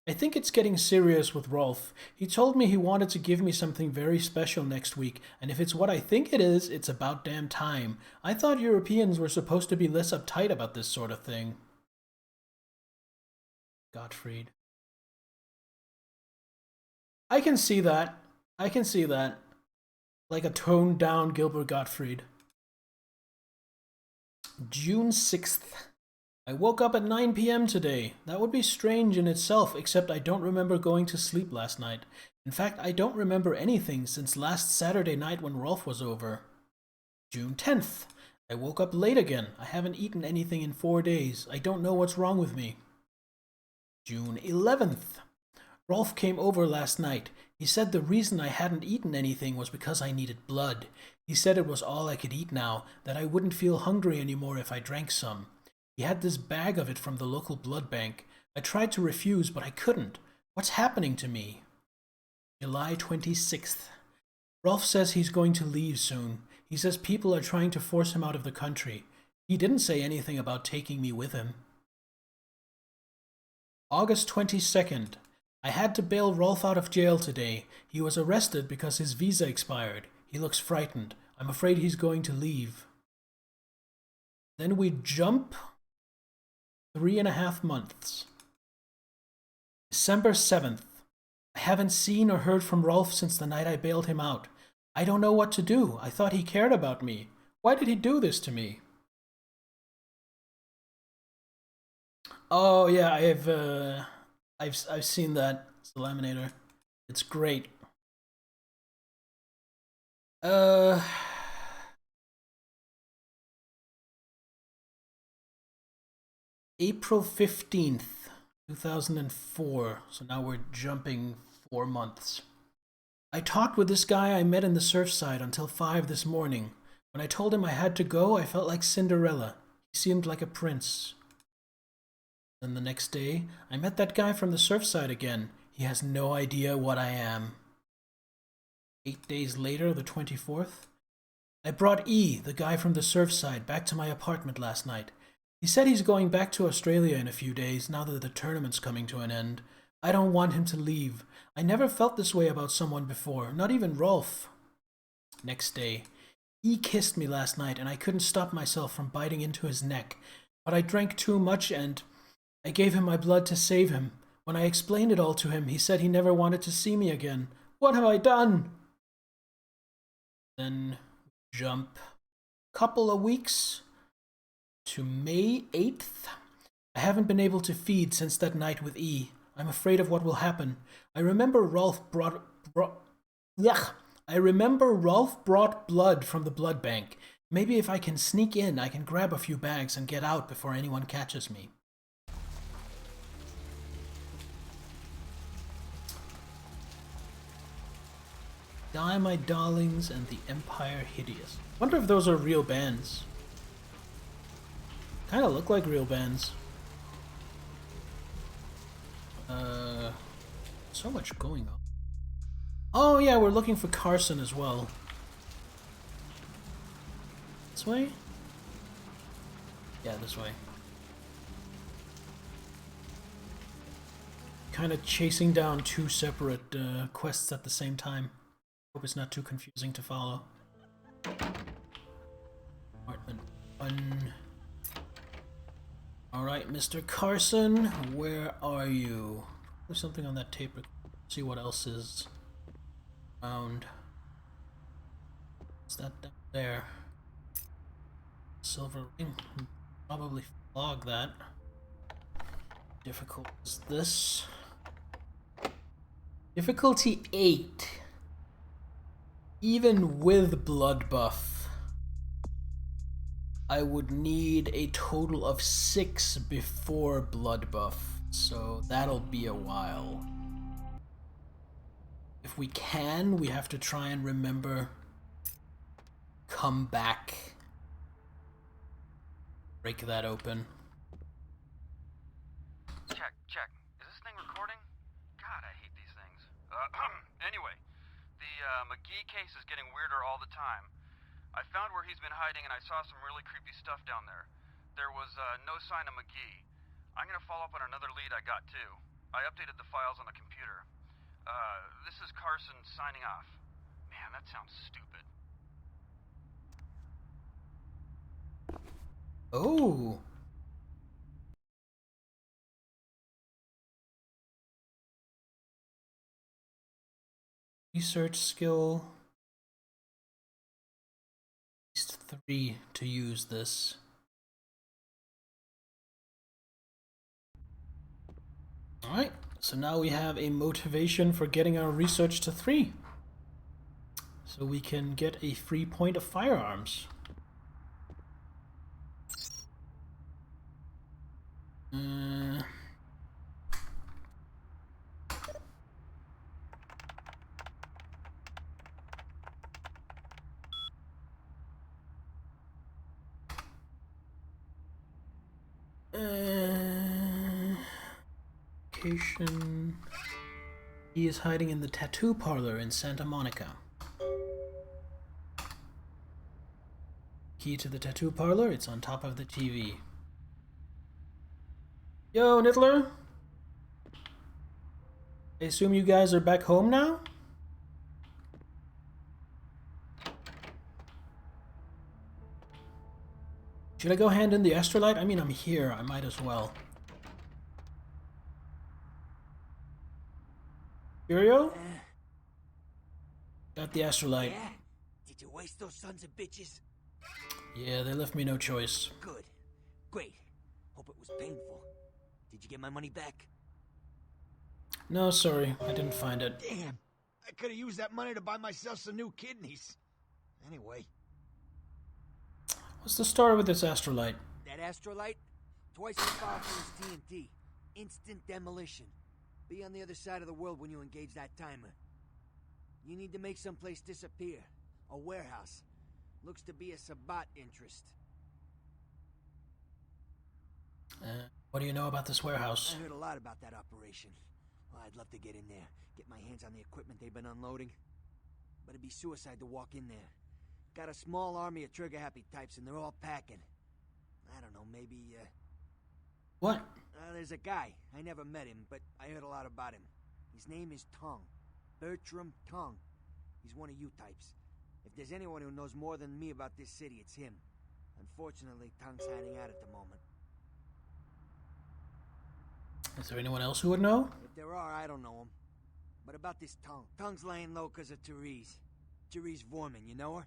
I think it's getting serious with Rolf. He told me he wanted to give me something very special next week, and if it's what I think it is, it's about damn time. I thought Europeans were supposed to be less uptight about this sort of thing. Gottfried. I can see that. I can see that. Like a toned down Gilbert Gottfried. June 6th. I woke up at 9 p.m. today. That would be strange in itself, except I don't remember going to sleep last night. In fact, I don't remember anything since last Saturday night when Rolf was over. June 10th. I woke up late again. I haven't eaten anything in 4 days. I don't know what's wrong with me. June 11th. Rolf came over last night. He said the reason I hadn't eaten anything was because I needed blood. He said it was all I could eat now, that I wouldn't feel hungry anymore if I drank some. He had this bag of it from the local blood bank. I tried to refuse, but I couldn't. What's happening to me? July 26th. Rolf says he's going to leave soon. He says people are trying to force him out of the country. He didn't say anything about taking me with him. August 22nd. I had to bail Rolf out of jail today. He was arrested because his visa expired. He looks frightened. I'm afraid he's going to leave. Then we jump 3.5 months. December 7th. I haven't seen or heard from Rolf since the night I bailed him out. I don't know what to do. I thought he cared about me. Why did he do this to me? Oh yeah, I've seen that. It's the Laminator. It's great. April 15th, 2004. So now we're jumping 4 months. I talked with this guy I met in the Surfside until 5 this morning. When I told him I had to go, I felt like Cinderella. He seemed like a prince. Then the next day, I met that guy from the Surfside again. He has no idea what I am. 8 days later, the 24th, I brought E, the guy from the Surfside, back to my apartment last night. He said he's going back to Australia in a few days now that the tournament's coming to an end. I don't want him to leave. I never felt this way about someone before, not even Rolf. Next day, E kissed me last night and I couldn't stop myself from biting into his neck. But I drank too much and I gave him my blood to save him. When I explained it all to him, he said he never wanted to see me again. What have I done? Then jump a couple of weeks to May 8th. I haven't been able to feed since that night with E. I'm afraid of what will happen. I remember Rolf brought blood from the blood bank. Maybe if I can sneak in, I can grab a few bags and get out before anyone catches me. Die My Darlings and the Empire Hideous. Wonder if those are real bands. Kind of look like real bands. So much going on. Oh yeah, we're looking for Carson as well. This way? Yeah, this way. Kind of chasing down 2 separate quests at the same time. Hope it's not too confusing to follow. Apartment 1. Alright, Mr. Carson, where are you? There's something on that tape. See what else is around. What's that down there? Silver ring. Probably flog that. Difficult is this. Difficulty 8. Even with blood buff, I would need a total of 6 before blood buff. So that'll be a while. If we can, we have to try and remember come back. Break that open. Check, check. Is this thing recording? God, I hate these things. Anyway, the McGee case is getting weirder all the time. I found where he's been hiding and I saw some really creepy stuff down there. There was no sign of McGee. I'm gonna follow up on another lead I got too. I updated the files on the computer. This is Carson signing off. Man, that sounds stupid. Oh. Research skill. At least 3 to use this. Alright, so now we have a motivation for getting our research to 3. So we can get a free point of firearms. Location. He is hiding in the tattoo parlor in Santa Monica. Key to the tattoo parlor, it's on top of the TV. Yo, Nittler? I assume you guys are back home now? Should I go hand in the astrolite? I mean, I'm here. I might as well. Curio? Got the astrolite. Yeah? Did you waste those sons of bitches? Yeah, they left me no choice. Good. Great. Hope it was painful. Did you get my money back? No, sorry. I didn't find it. Damn. I could have used that money to buy myself some new kidneys. Anyway. What's the story with this astrolite? That astrolite? Twice as powerful as TNT. Instant demolition. Be on the other side of the world when you engage that timer. You need to make someplace disappear. A warehouse. Looks to be a Sabbat interest. What do you know about this warehouse? I heard a lot about that operation. Well, I'd love to get in there, get my hands on the equipment they've been unloading. But it'd be suicide to walk in there. Got a small army of trigger-happy types, and they're all packing. I don't know, maybe, What? There's a guy. I never met him, but I heard a lot about him. His name is Tongue. Bertram Tongue. He's one of you types. If there's anyone who knows more than me about this city, it's him. Unfortunately, Tongue's hiding out at the moment. Is there anyone else who would know? If there are, I don't know him. But about this Tongue. Tongue's laying low because of Therese. Therese Vorman, you know her?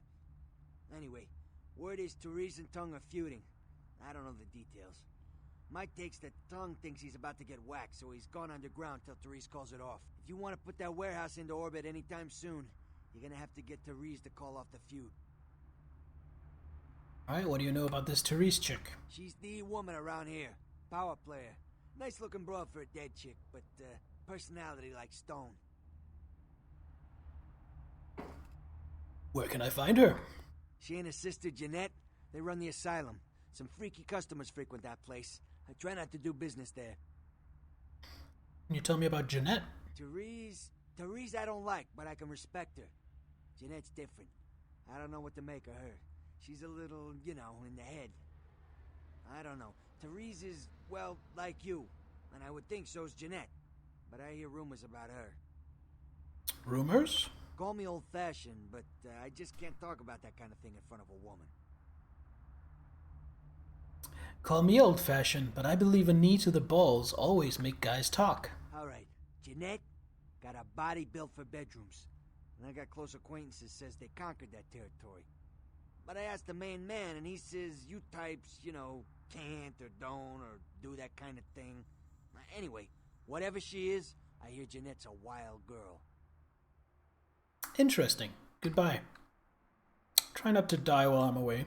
Anyway, word is Therese and Tongue are feuding. I don't know the details. My take's that Tongue thinks he's about to get whacked, so he's gone underground till Therese calls it off. If you want to put that warehouse into orbit anytime soon, you're gonna have to get Therese to call off the feud. Alright, what do you know about this Therese chick? She's the woman around here. Power player. Nice looking broad for a dead chick, but personality like stone. Where can I find her? She and her sister Jeanette, they run the asylum. Some freaky customers frequent that place. I try not to do business there. Can you tell me about Jeanette? Therese I don't like, but I can respect her. Jeanette's different. I don't know what to make of her. She's a little, you know, in the head. I don't know. Therese is, well, like you. And I would think so's Jeanette. But I hear rumors about her. Rumors? Call me old-fashioned, but I just can't talk about that kind of thing in front of a woman. Call me old-fashioned, but I believe a knee to the balls always make guys talk. Alright, Jeanette got a body built for bedrooms. And I got close acquaintances says they conquered that territory. But I asked the main man, and he says you types, you know, can't or don't or do that kind of thing. Anyway, whatever she is, I hear Jeanette's a wild girl. Interesting. Goodbye. Try not to die while I'm away.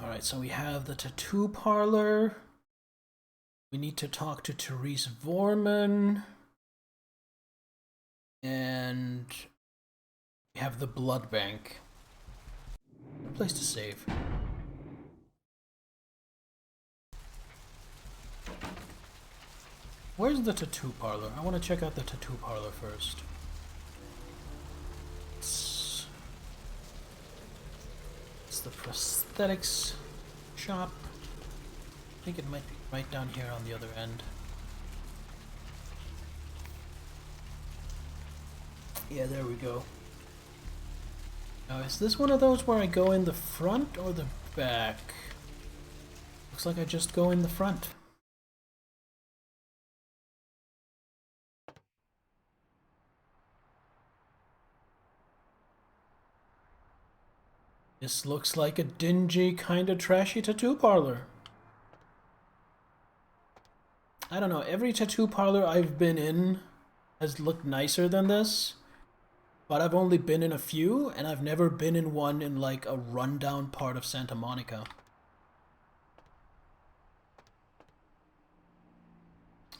Alright, so we have the tattoo parlor. We need to talk to Therese Vorman. And we have the blood bank. Good place to save. Where's the tattoo parlor? I want to check out the tattoo parlor first. It's the prosthetics shop. I think it might be right down here on the other end. Yeah, there we go. Now, is this one of those where I go in the front or the back? Looks like I just go in the front. This looks like a dingy, kinda trashy tattoo parlor. I don't know, every tattoo parlor I've been in has looked nicer than this, but I've only been in a few, and I've never been in one in like a rundown part of Santa Monica.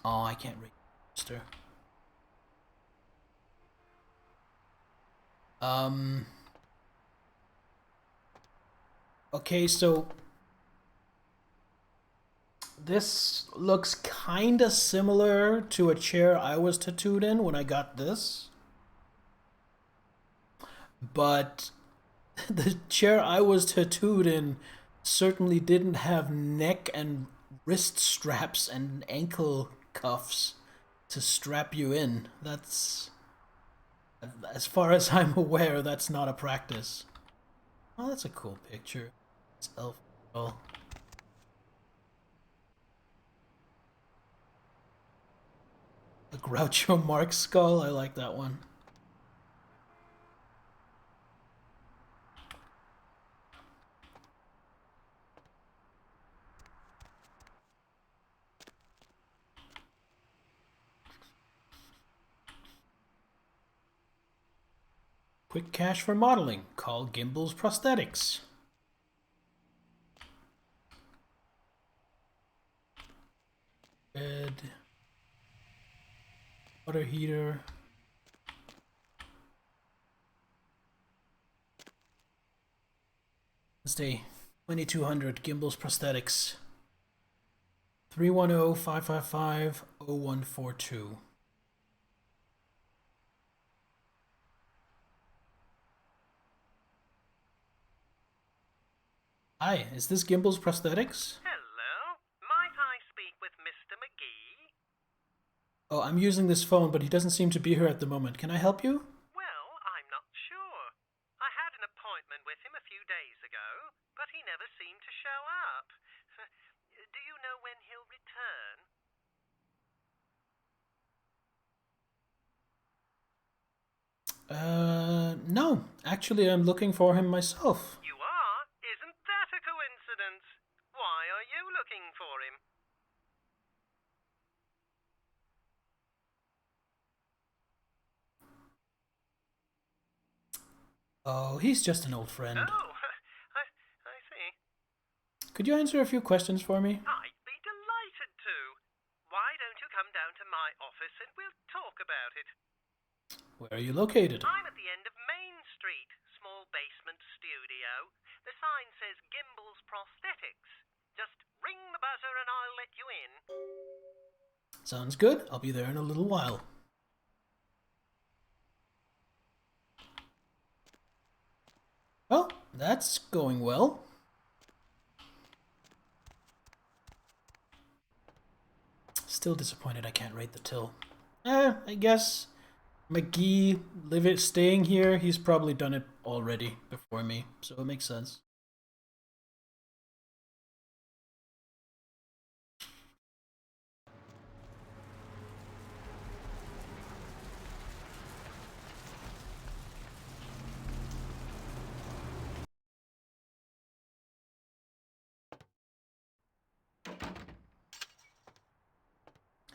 Oh, I can't read register. Okay, so this looks kinda similar to a chair I was tattooed in when I got this. But the chair I was tattooed in certainly didn't have neck and wrist straps and ankle cuffs to strap you in. That's, as far as I'm aware, that's not a practice. Oh, that's a cool picture. It's elf girl. A Groucho Marx skull, I like that one. Quick cash for modeling. Call Gimbals Prosthetics. Bed. Water heater. Wednesday, 2200 Gimbals Prosthetics. 310-555-0142. Hi, is this Gimbals Prosthetics? Hello, might I speak with Mr. McGee? Oh, I'm using this phone, but he doesn't seem to be here at the moment. Can I help you? Well, I'm not sure. I had an appointment with him a few days ago, but he never seemed to show up. Do you know when he'll return? No. Actually, I'm looking for him myself. You are? Isn't that a coincidence? Why are you looking for him? Oh, he's just an old friend. Oh, I see. Could you answer a few questions for me? I'd be delighted to. Why don't you come down to my office and we'll talk about it? Where are you located? I'm at the end of Main Street, small basement studio. The sign says Gimbals Prosthetics. Just ring the buzzer and I'll let you in. Sounds good. I'll be there in a little while. Well, that's going well. Still disappointed I can't rate the till. I guess McGee staying here, he's probably done it already before me, so it makes sense.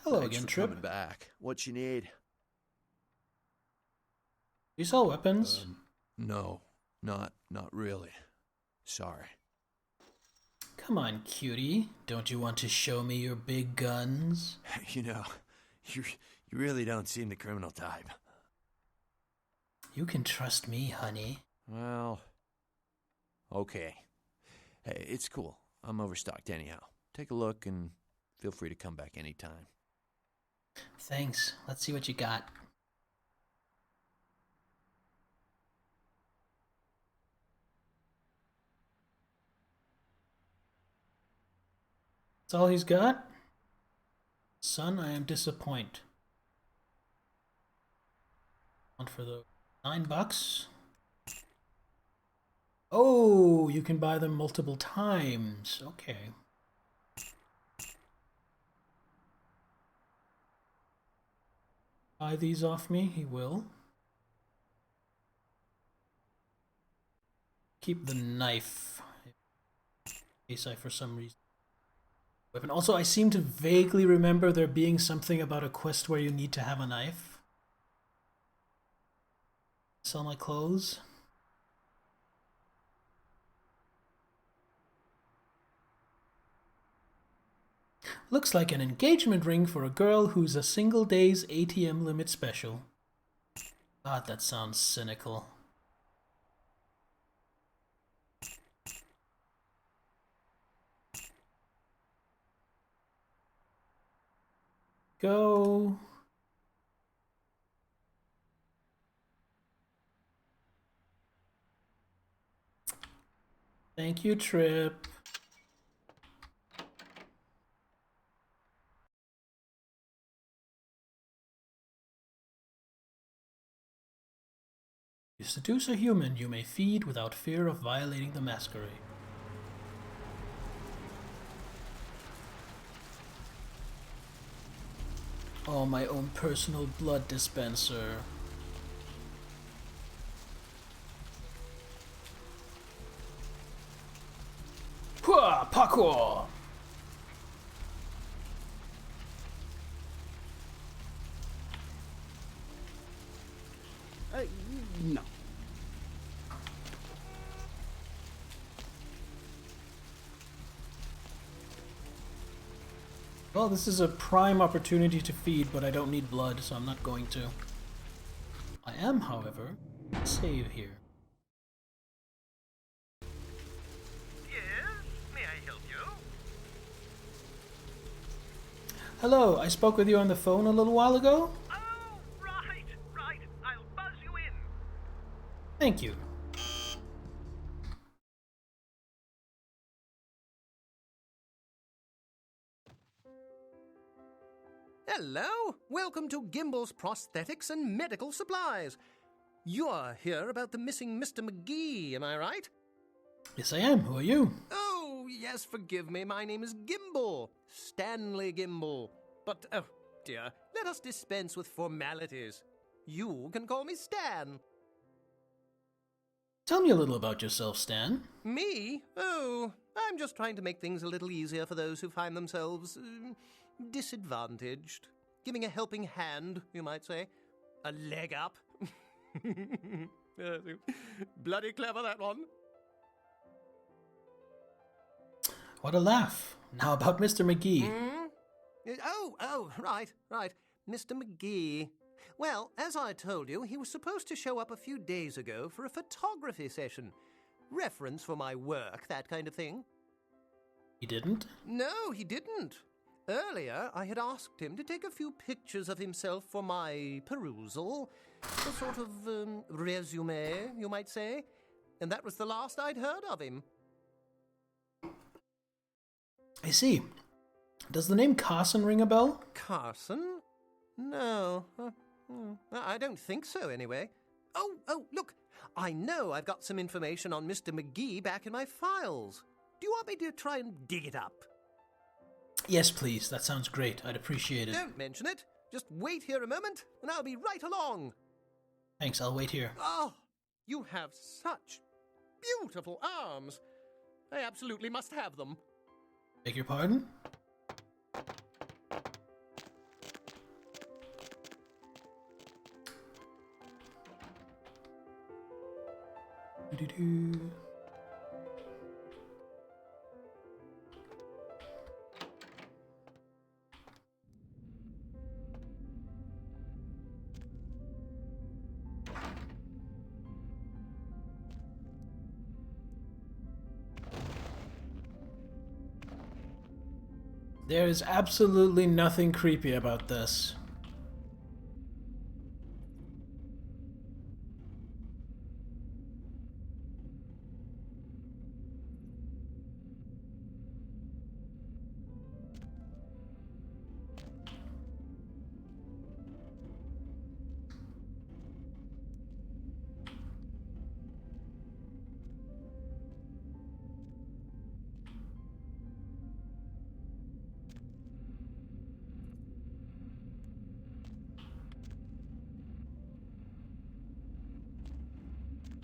Hello Thanks again, for Trip. coming back. What you need? You sell weapons? No, not really. Sorry. Come on, cutie. Don't you want to show me your big guns? You know, you really don't seem the criminal type. You can trust me, honey. Well, okay. Hey, it's cool. I'm overstocked anyhow. Take a look and feel free to come back anytime. Thanks. Let's see what you got. That's all he's got? Son, I am disappointed. Want for the $9? Oh, you can buy them multiple times. Okay. Buy these off me, he will. Keep the knife. In case I, for some reason... Weapon. Also, I seem to vaguely remember there being something about a quest where you need to have a knife. Sell my clothes. Looks like an engagement ring for a girl who's a single day's ATM limit special. God, that sounds cynical. Go. Thank you, Trip. To seduce a human, you may feed without fear of violating the Masquerade. Oh, my own personal blood dispenser. Hua! Parkour! No. Well, this is a prime opportunity to feed, but I don't need blood, so I'm not going to. I am, however, save here. Yes? May I help you? Hello, I spoke with you on the phone a little while ago. Oh, right. I'll buzz you in. Thank you. Hello! Welcome to Gimbel's Prosthetics and Medical Supplies. You're here about the missing Mr. McGee, am I right? Yes, I am. Who are you? Oh, yes, forgive me. My name is Gimbel. Stanley Gimbel. But, oh, dear, let us dispense with formalities. You can call me Stan. Tell me a little about yourself, Stan. Me? Oh, I'm just trying to make things a little easier for those who find themselves disadvantaged. Giving a helping hand, you might say. A leg up. Bloody clever, that one. What a laugh. Now about Mr. McGee. Oh, right. Mr. McGee. Well, as I told you, he was supposed to show up a few days ago for a photography session. Reference for my work, that kind of thing. He didn't? No, he didn't. Earlier, I had asked him to take a few pictures of himself for my perusal. A sort of resume, you might say. And that was the last I'd heard of him. I see. Does the name Carson ring a bell? Carson? No. I don't think so, anyway. Oh, look. I know I've got some information on Mr. McGee back in my files. Do you want me to try and dig it up? Yes, please. That sounds great. I'd appreciate it. Don't mention it. Just wait here a moment, and I'll be right along. Thanks, I'll wait here. Oh, you have such beautiful arms. I absolutely must have them. Beg your pardon? There is absolutely nothing creepy about this.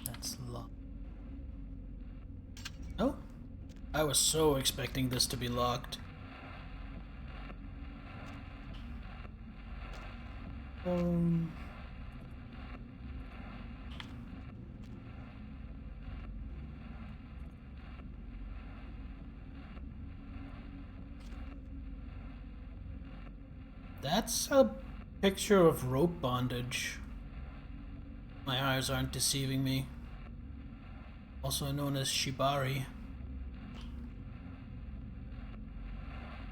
That's locked. Oh, I was so expecting this to be locked. That's a picture of rope bondage. My eyes aren't deceiving me. Also known as shibari.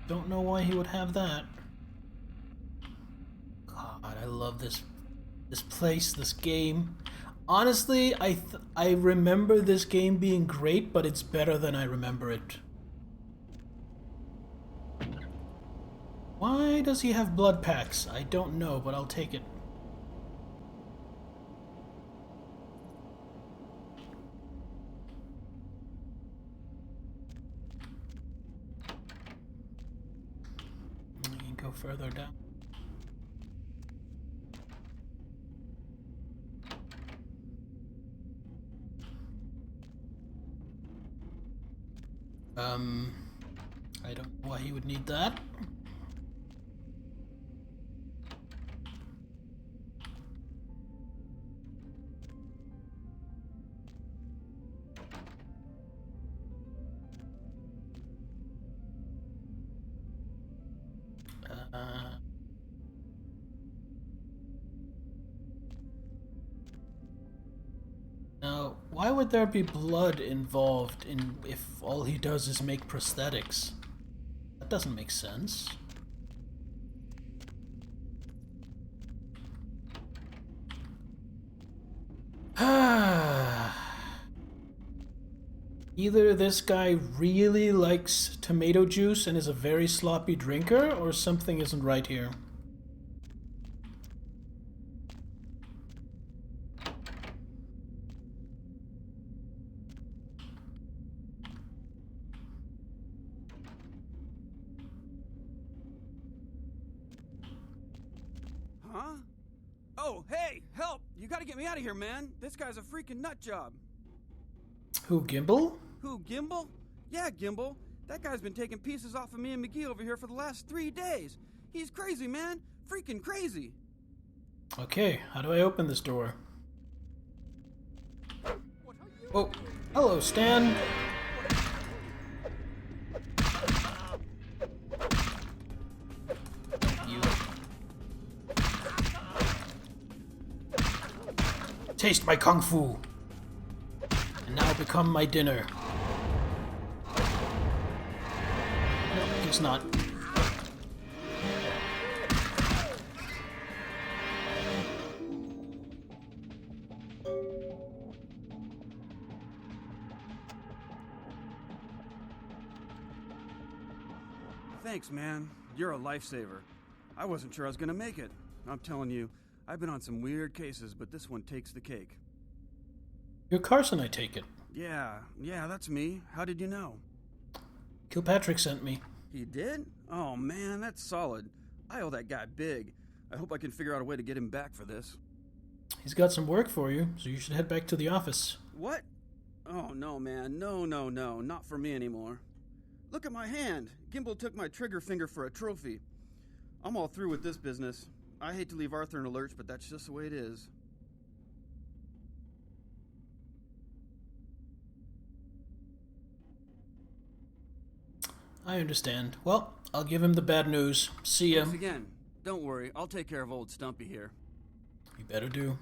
Don't know why he would have that. God, I love this place, this game. Honestly, I remember this game being great, but it's better than I remember it. Why does he have blood packs? I don't know, but I'll take it. We can go further down. I don't know why he would need that. Now, why would there be blood involved in if all he does is make prosthetics? That doesn't make sense. Either this guy really likes tomato juice and is a very sloppy drinker, or something isn't right here. Huh? Oh, hey, help! You gotta get me out of here, man. This guy's a freaking nut job. Who, Gimbal? Who, Gimbal? Yeah, Gimbal. That guy's been taking pieces off of me and McGee over here for the last 3 days. He's crazy, man. Freaking crazy. Okay, how do I open this door? Oh, hello, Stan. You. Taste my kung fu. And now become my dinner. No, he's not. Thanks, man. You're a lifesaver. I wasn't sure I was gonna make it. I'm telling you, I've been on some weird cases, but this one takes the cake. You're Carson, I take it. Yeah, that's me. How did you know? Kilpatrick sent me. He did? Oh man, that's solid. I owe that guy big. I hope I can figure out a way to get him back for this. He's got some work for you, so you should head back to the office. What? Oh no, man. No, not for me anymore. Look at my hand. Gimbal took my trigger finger for a trophy. I'm all through with this business. I hate to leave Arthur in a lurch, but that's just the way it is. I understand. Well, I'll give him the bad news. See ya. Thanks again. Don't worry, I'll take care of old Stumpy here. You better do.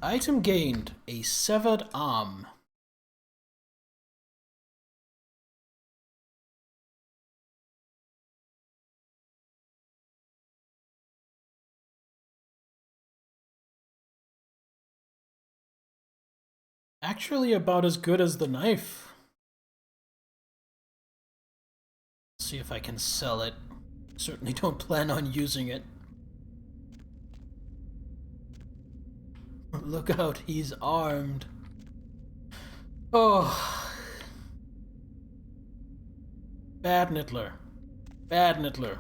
Item gained, a severed arm. Actually about as good as the knife. See if I can sell it. Certainly don't plan on using it. Look out, he's armed. Oh. Bad Nittler. Bad Nittler.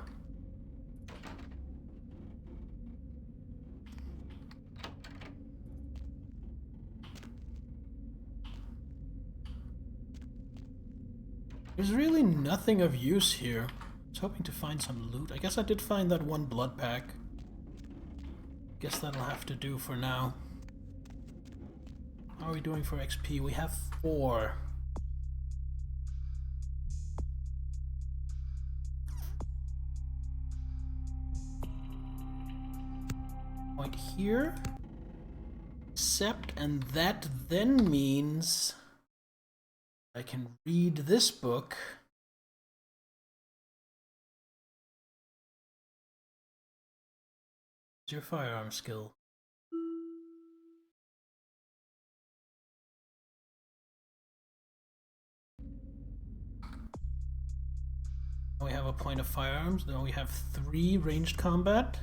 There's really nothing of use here. I was hoping to find some loot. I guess I did find that one blood pack. Guess that'll have to do for now. How are we doing for XP? We have 4. Point here. Accept, and that then means I can read this book. What's your firearm skill? We have a point of firearms. Now we have 3 ranged combat.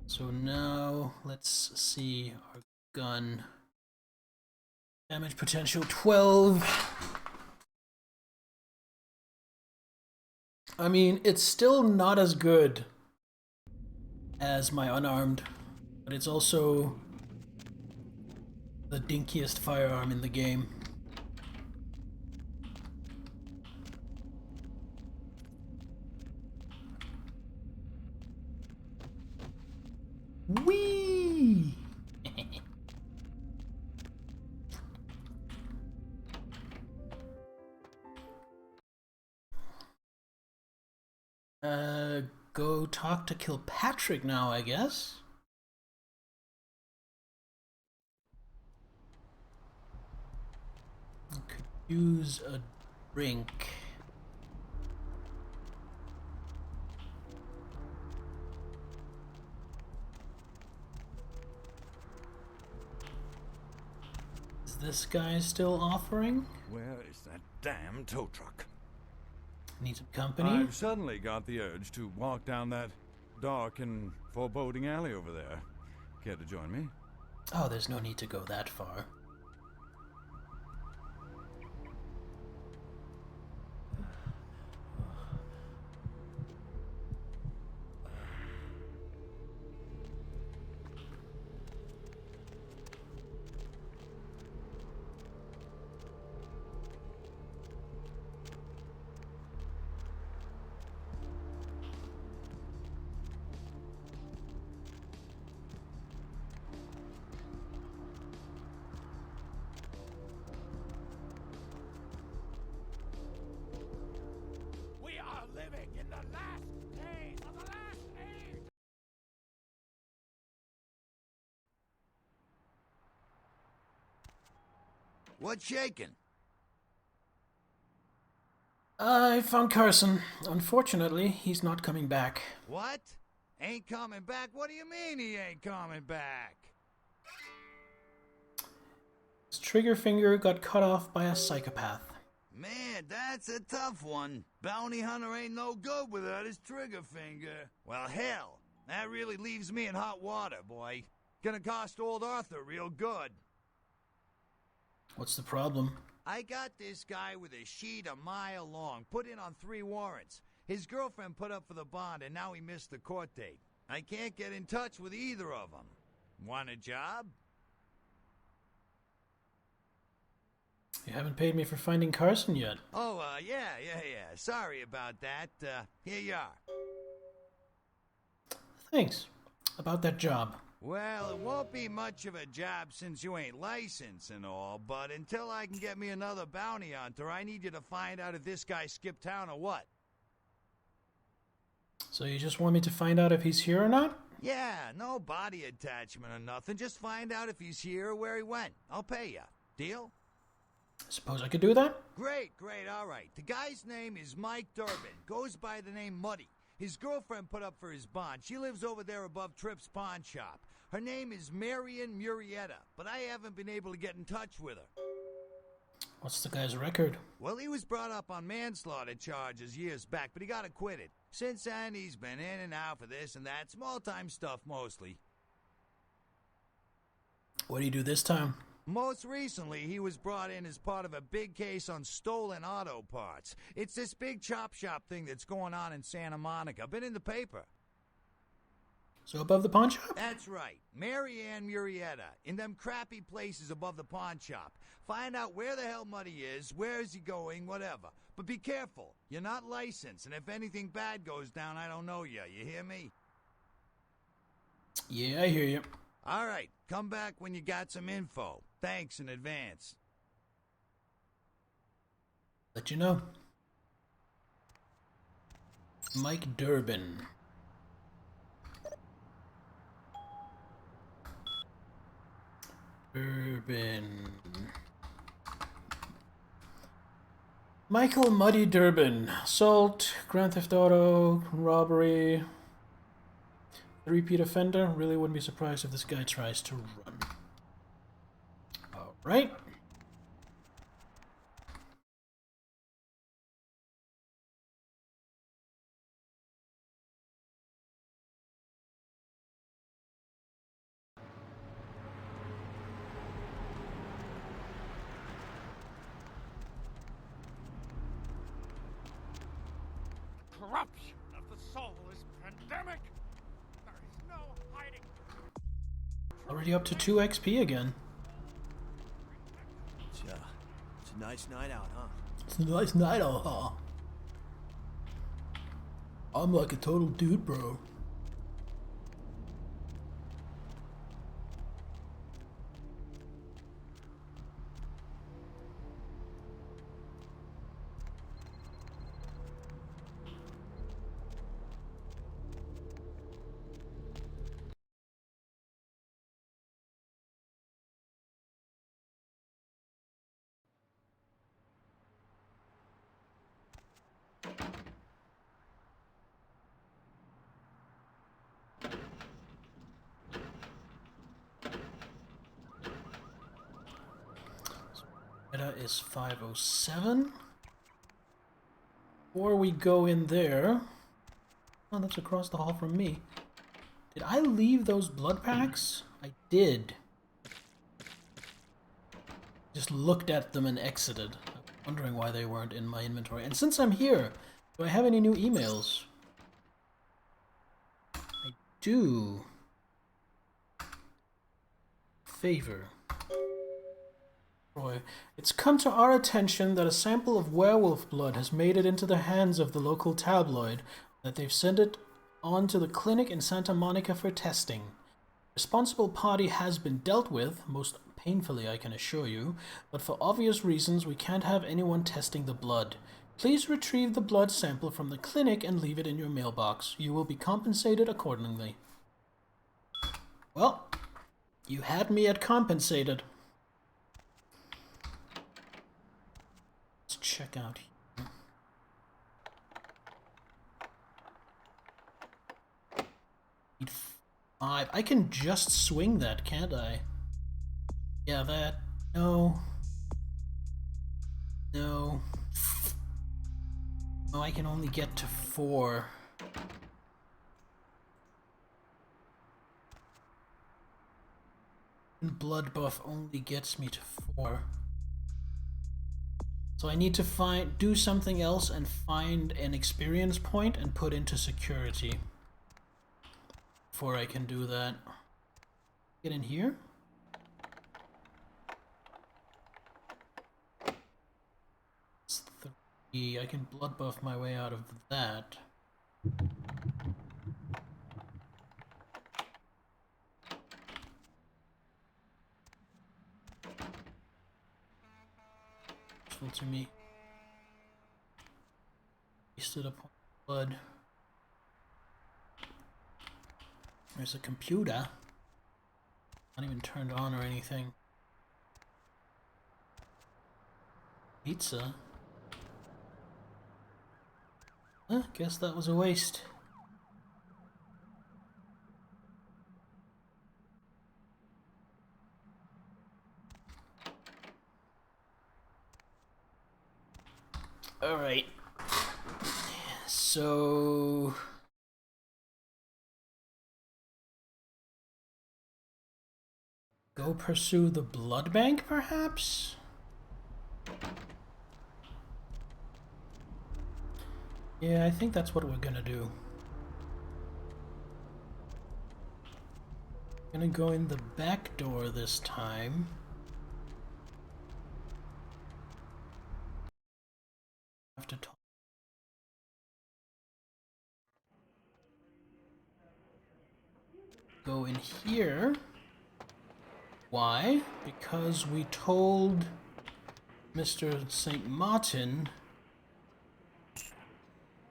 So now let's see our gun. Damage potential 12. I mean, it's still not as good as my unarmed, but it's also the dinkiest firearm in the game. Whee! Go talk to Kilpatrick now, I guess. I could use a drink. Is this guy still offering? Where is that damn tow truck? Need some company? I've suddenly got the urge to walk down that dark and foreboding alley over there. Care to join me? Oh, there's no need to go that far. We are living in the last days of the last age! What's shaking? I found Carson. Unfortunately, he's not coming back. What? Ain't coming back? What do you mean he ain't coming back? His trigger finger got cut off by a psychopath. Man, that's a tough one. Bounty hunter ain't no good without his trigger finger. Well, hell, that really leaves me in hot water, boy. Gonna cost old Arthur real good. What's the problem? I got this guy with a sheet a mile long, put in on 3 warrants. His girlfriend put up for the bond, and now he missed the court date. I can't get in touch with either of them. Want a job? You haven't paid me for finding Carson yet. Oh, yeah. Sorry about that. Here you are. Thanks. About that job. Well, it won't be much of a job since you ain't licensed and all, but until I can get me another bounty hunter, I need you to find out if this guy skipped town or what. So you just want me to find out if he's here or not? Yeah, no body attachment or nothing. Just find out if he's here or where he went. I'll pay you. Deal? Suppose I could do that? Great, all right. The guy's name is Mike Durbin. Goes by the name Muddy. His girlfriend put up for his bond. She lives over there above Tripp's pawn shop. Her name is Marion Murrieta, but I haven't been able to get in touch with her. What's the guy's record? Well, he was brought up on manslaughter charges years back, but he got acquitted. Since then, he's been in and out for this and that. Small-time stuff, mostly. What do you do this time? Most recently, he was brought in as part of a big case on stolen auto parts. It's this big chop shop thing that's going on in Santa Monica. Been in the paper. So above the pawn shop? That's right. Marianne Murrieta. In them crappy places above the pawn shop. Find out where the hell Muddy is, where is he going, whatever. But be careful. You're not licensed, and if anything bad goes down, I don't know you. You hear me? Yeah, I hear you. All right. Come back when you got some info. Thanks in advance. Let you know. Mike Durbin. Michael Muddy Durbin. Assault, Grand Theft Auto, robbery, repeat offender. Really wouldn't be surprised if this guy tries to run. Alright. Corruption of the soul is pandemic. There is no hiding. Already up to 2 XP again. It's a nice night out, huh? It's a nice night out, huh? I'm like a total dude, bro. That is 507. Before we go in there... Oh, that's across the hall from me. Did I leave those blood packs? I did. Just looked at them and exited. I'm wondering why they weren't in my inventory. And since I'm here, do I have any new emails? I do. Favor. Roy, it's come to our attention that a sample of werewolf blood has made it into the hands of the local tabloid, that they've sent it on to the clinic in Santa Monica for testing. Responsible party has been dealt with, most painfully I can assure you, but for obvious reasons we can't have anyone testing the blood. Please retrieve the blood sample from the clinic and leave it in your mailbox. You will be compensated accordingly. Well, you had me at compensated. Let's check out here. Need 5. I can just swing that, can't I? Yeah, that. No. No. Oh, I can only get to 4. And blood buff only gets me to 4. So I need to do something else and find an experience point and put into security before I can do that. Get in here. It's 3. I can blood buff my way out of that. To me. Wasted upon blood. There's a computer. Not even turned on or anything. Pizza. Guess that was a waste. Alright. So... go pursue the blood bank, perhaps? Yeah, I think that's what we're gonna do. Gonna go in the back door this time. Have to talk. Go in here. Why? Because we told Mr. St. Martin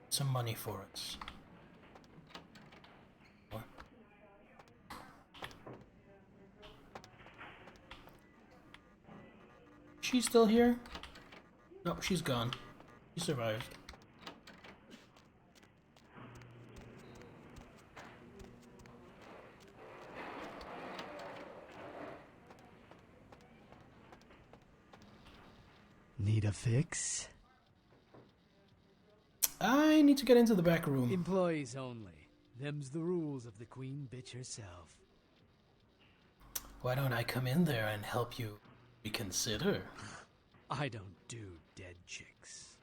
some money for us. She's still here? No, she's gone. She survived. Need a fix? I need to get into the back room. Employees only. Them's the rules of the queen bitch herself. Why don't I come in there and help you reconsider? I don't do dead chicks.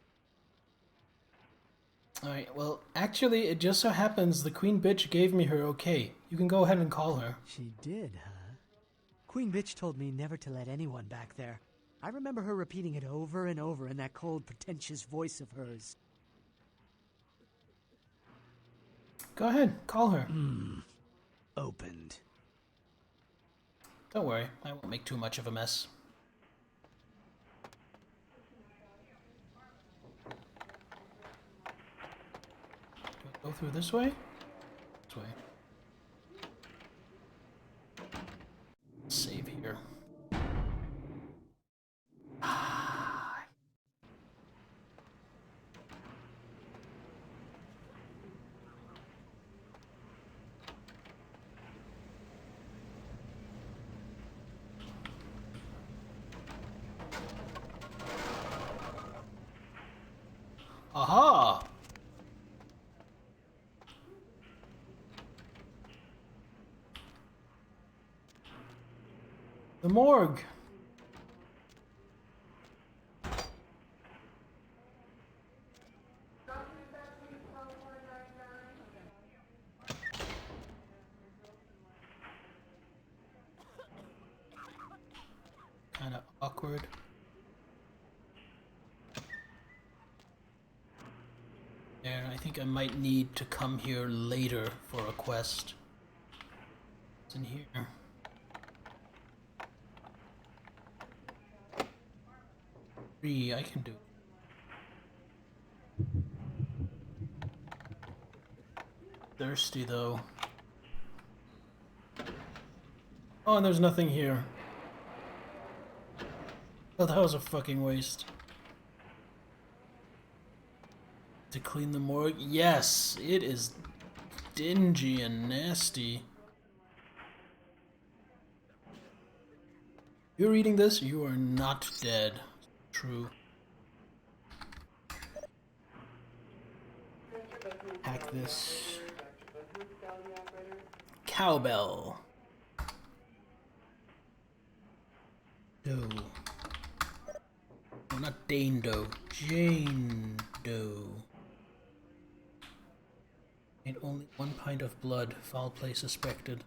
Alright, well, actually, it just so happens the queen bitch gave me her okay. You can go ahead and call her. She did, huh? Queen bitch told me never to let anyone back there. I remember her repeating it over and over in that cold, pretentious voice of hers. Go ahead, call her. Opened. Don't worry, I won't make too much of a mess. Do I go through this way? This way. Save here. Aha! The morgue. Kind of awkward. And I think I might need to come here later for a quest. What's in here? Three, I can do. Thirsty though. Oh, and there's nothing here. Oh, that was a fucking waste. To clean the morgue? Yes, it is dingy and nasty. You're reading this, you are not dead. True. Hack this. Cowbell. Doe. No, not Dane Doe. Jane Doe. And only 1 pint of blood. Foul play suspected.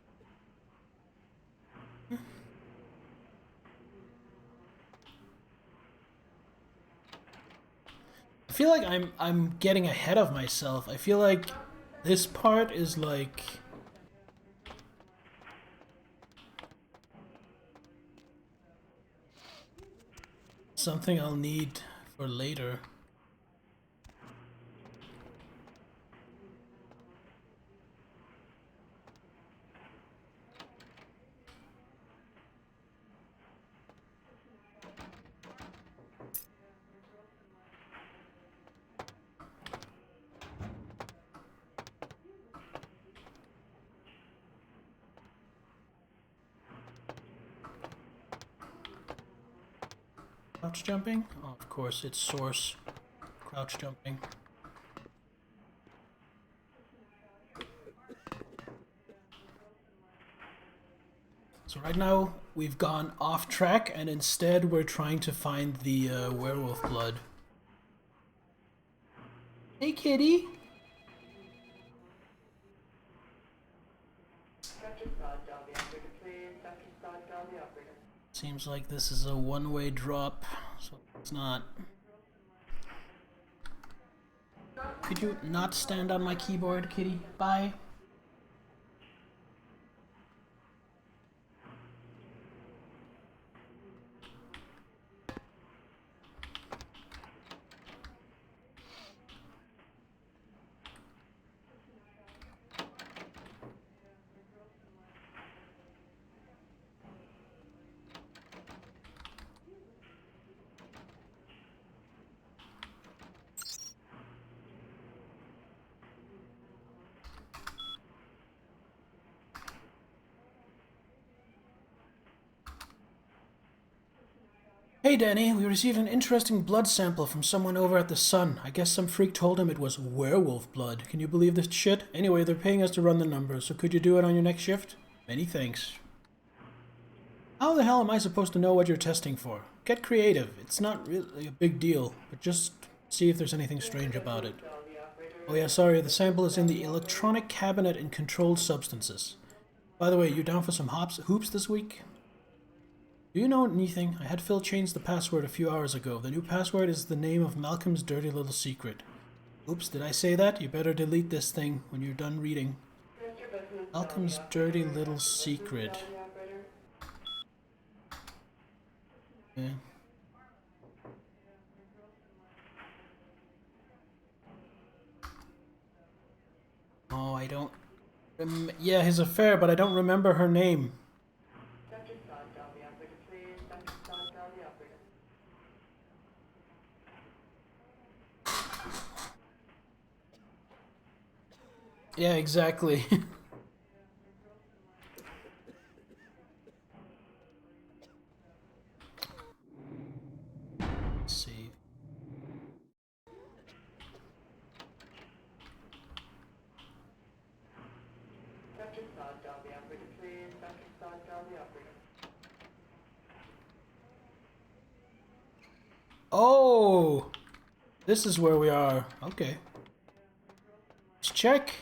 I feel like I'm getting ahead of myself. I feel like this part is like something I'll need for later. Crouch jumping? Oh, of course, it's source. Crouch jumping. So right now, we've gone off track, and instead we're trying to find the werewolf blood. Hey, kitty! Seems like this is a one-way drop, so it's not. Could you not stand on my keyboard, kitty? Bye. Hey Danny, we received an interesting blood sample from someone over at the Sun. I guess some freak told him it was werewolf blood. Can you believe this shit? Anyway, they're paying us to run the numbers, so could you do it on your next shift? Many thanks. How the hell am I supposed to know what you're testing for? Get creative. It's not really a big deal, but just see if there's anything strange about it. Oh yeah, sorry, the sample is in the electronic cabinet in controlled substances. By the way, you down for some hoops this week? Do you know anything? I had Phil change the password a few hours ago. The new password is the name of Malcolm's dirty little secret. Oops, did I say that? You better delete this thing when you're done reading. Malcolm's dirty little secret. Yeah. Oh, I don't... yeah, his affair, but I don't remember her name. Yeah, exactly. Save. Oh! This is where we are. Okay. Let's check.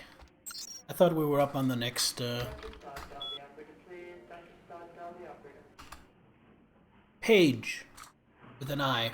I thought we were up on the next, page with an I.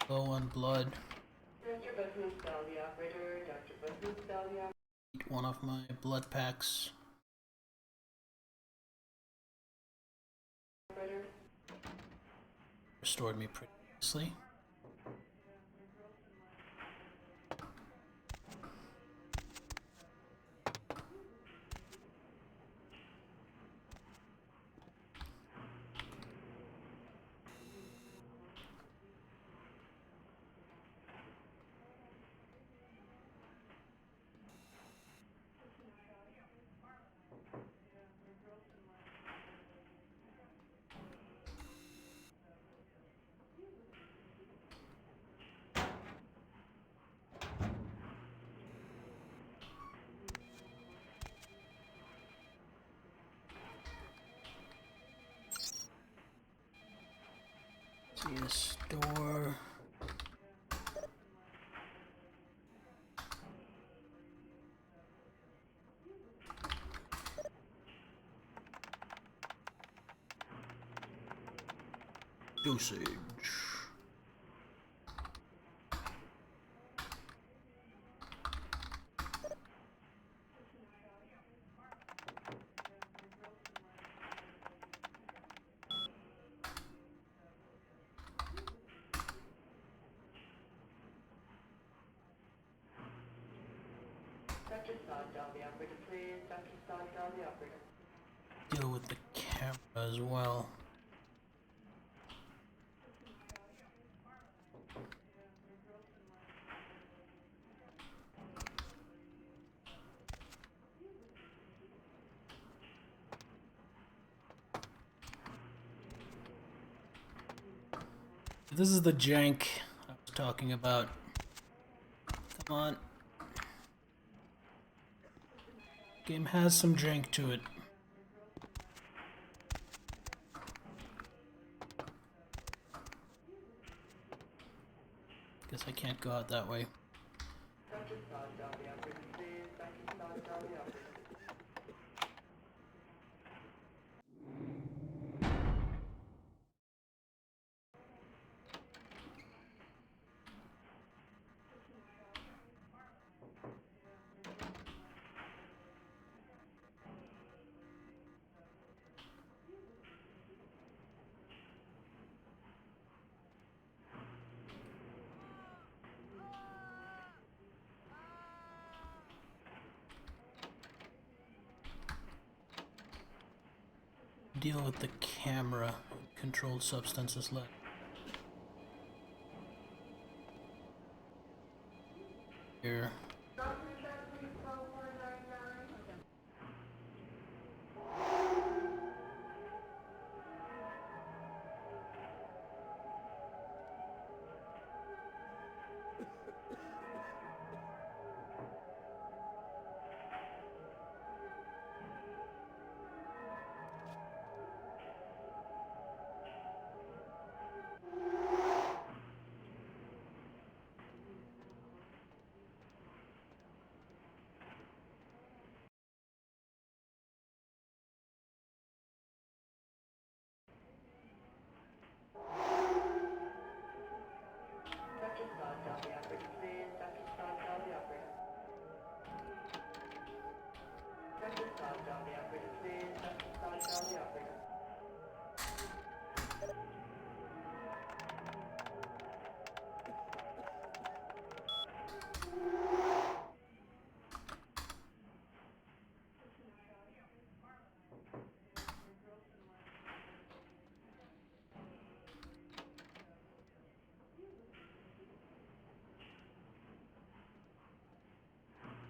Low on blood. Eat one of my blood packs. Restored me pretty nicely. See the store. Dosage. Deal with the camera as well. This is the jank I was talking about. Come on. Game has some jank to it. Guess I can't go out that way. Deal with the camera. Controlled substances left. Here.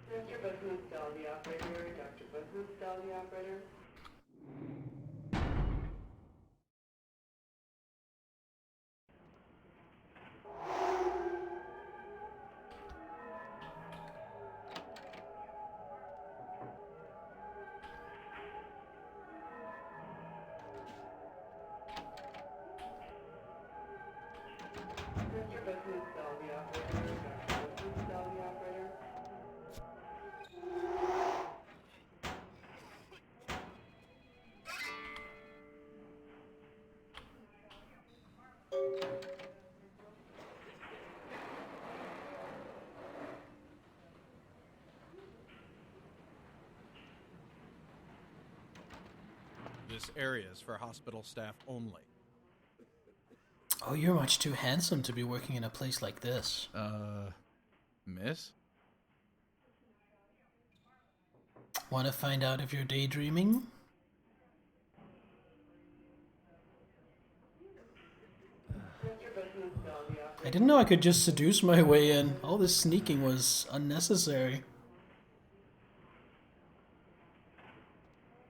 Mr. Bahusdal, the operator. Dr. Bahusdal, the operator. Mr. Bahusdal, the operator. Dr. Bahusdal, the operator. This area is for hospital staff only. Oh, you're much too handsome to be working in a place like this. Miss? Want to find out if you're daydreaming? I didn't know I could just seduce my way in. All this sneaking was unnecessary.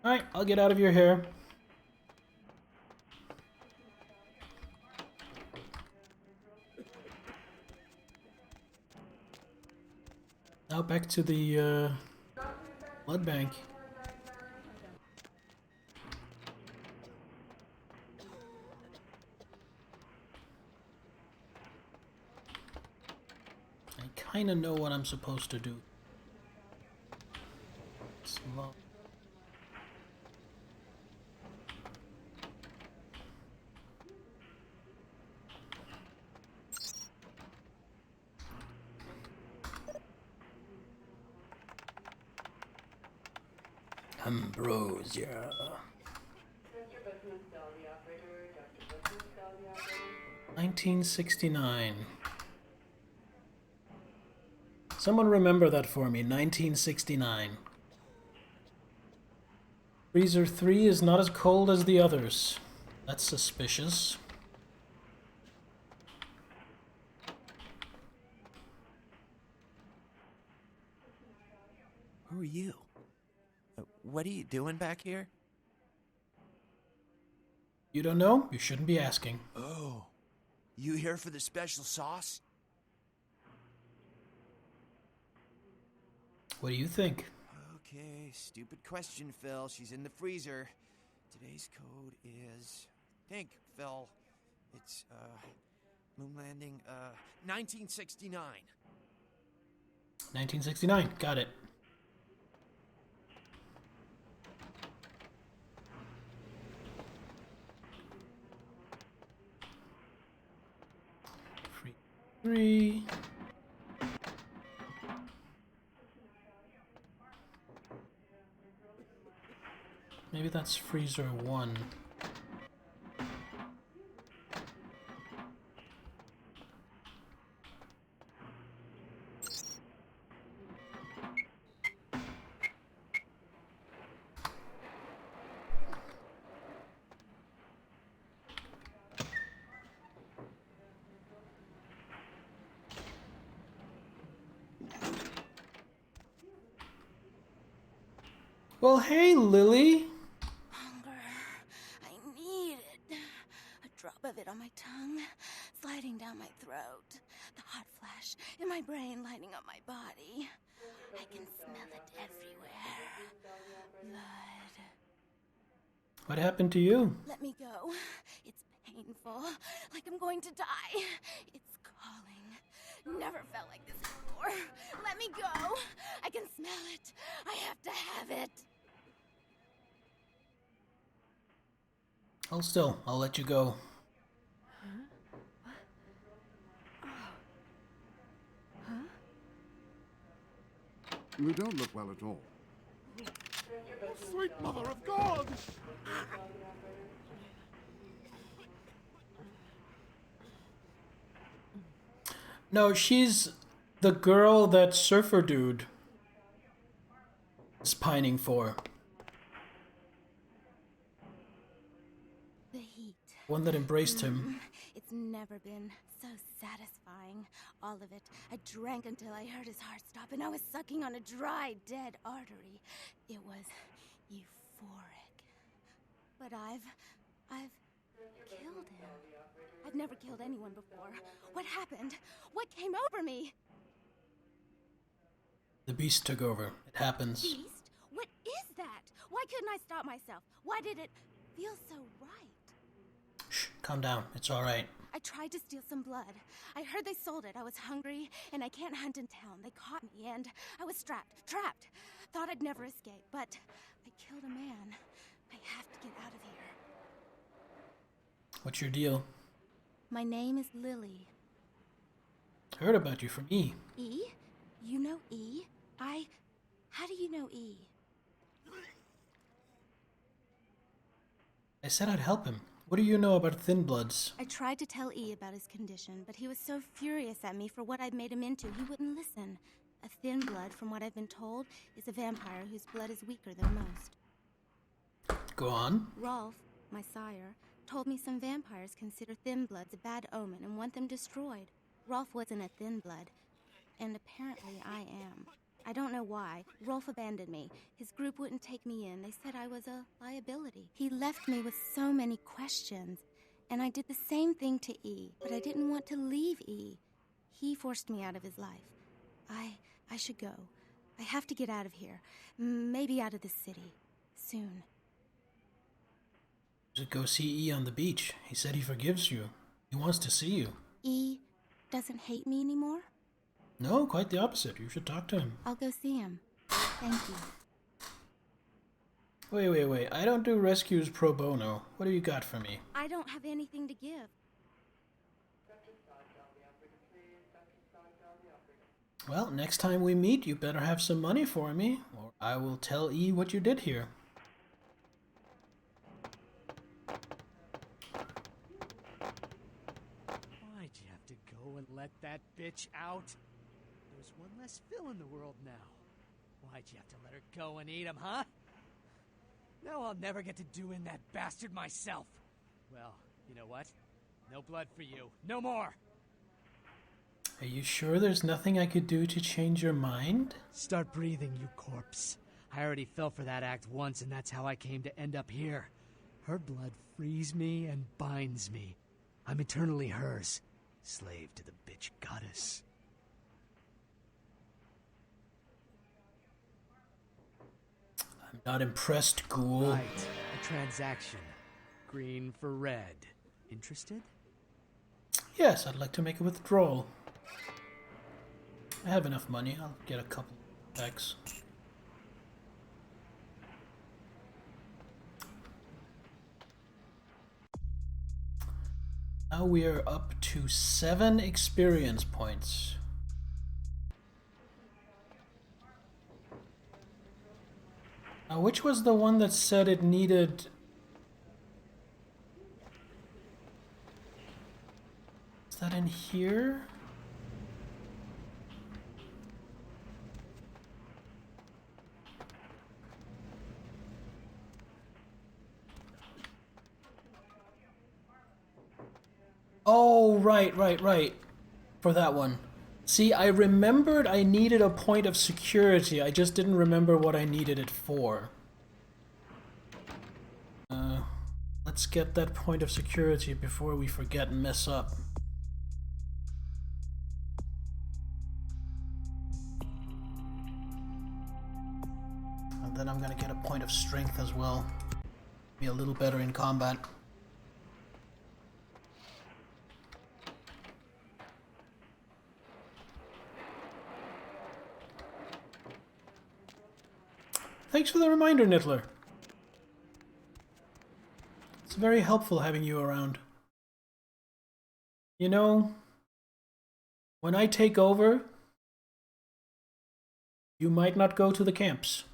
Alright, I'll get out of your hair. Now back to the blood bank. I kinda know what I'm supposed to do. Slow. Ambrosia. Mr. Business Cell, the operator. Dr. Business Cell, the operator. 1969. Someone remember that for me. 1969. Freezer 3 is not as cold as the others. That's suspicious. Who are you? What are you doing back here? You don't know? You shouldn't be asking. Oh. You here for the special sauce? What do you think? Okay, stupid question, Phil. She's in the freezer. Today's code is... Think, Phil. It's, moon landing, 1969. 1969. Got it. Three. Maybe that's freezer 1. Well, hey, Lily. Hunger. I need it. A drop of it on my tongue, sliding down my throat. The hot flash in my brain lighting up my body. I can smell it everywhere. Blood. What happened to you? Let me go. It's painful, like I'm going to die. It's calling. Never felt like this before. Let me go. I can smell it. I have to have it. Hold still. I'll let you go. You don't look well at all. Sweet mother of God! No, she's the girl that surfer dude is pining for. The heat. One that embraced him. It's never been so satisfying. All of it. I drank until I heard his heart stop, and I was sucking on a dry, dead artery. It was euphoric. But I've killed him. I've never killed anyone before. What happened? What came over me? The beast took over. It happens. Beast? What is that? Why couldn't I stop myself? Why did it feel so right? Shh, calm down. It's all right. I tried to steal some blood. I heard they sold it. I was hungry, and I can't hunt in town. They caught me, and I was trapped. Thought I'd never escape, but I killed a man. I have to get out of here. What's your deal? My name is Lily. Heard about you from E. E? You know E? How do you know E? I said I'd help him. What do you know about Thin Bloods? I tried to tell E about his condition, but he was so furious at me for what I'd made him into, he wouldn't listen. A thin blood, from what I've been told, is a vampire whose blood is weaker than most. Go on. Rolf, my sire, told me some vampires consider thin bloods a bad omen and want them destroyed. Rolf wasn't a thin blood, and apparently I am. I don't know why. Rolf abandoned me. His group wouldn't take me in. They said I was a liability. He left me with so many questions, and I did the same thing to E, but I didn't want to leave E. He forced me out of his life. I should go. I have to get out of here. Maybe out of the city. Soon. You should go see E on the beach. He said he forgives you. He wants to see you. E doesn't hate me anymore? No, quite the opposite. You should talk to him. I'll go see him. Thank you. Wait. I don't do rescues pro bono. What do you got for me? I don't have anything to give. Well, next time we meet, you better have some money for me, or I will tell E what you did here. Why'd you have to go and let that bitch out? There's one less Phil in the world now. Why'd you have to let her go and eat him, huh? Now I'll never get to do in that bastard myself. Well, you know what? No blood for you. No more! Are you sure there's nothing I could do to change your mind? Start breathing, you corpse. I already fell for that act once, and that's how I came to end up here. Her blood frees me and binds me. I'm eternally hers. Slave to the bitch goddess. I'm not impressed, ghoul. Right. A transaction. Green for red. Interested? Yes, I'd like to make a withdrawal. I have enough money. I'll get a couple packs. Now we are up to 7 experience points. Now, which was the one that said it needed... Is that in here? Oh, right. For that one. See, I remembered I needed a point of security. I just didn't remember what I needed it for. Let's get that point of security before we forget and mess up. And then I'm gonna get a point of strength as well. Be a little better in combat. Thanks for the reminder, Nittler. It's very helpful having you around. You know, when I take over, you might not go to the camps.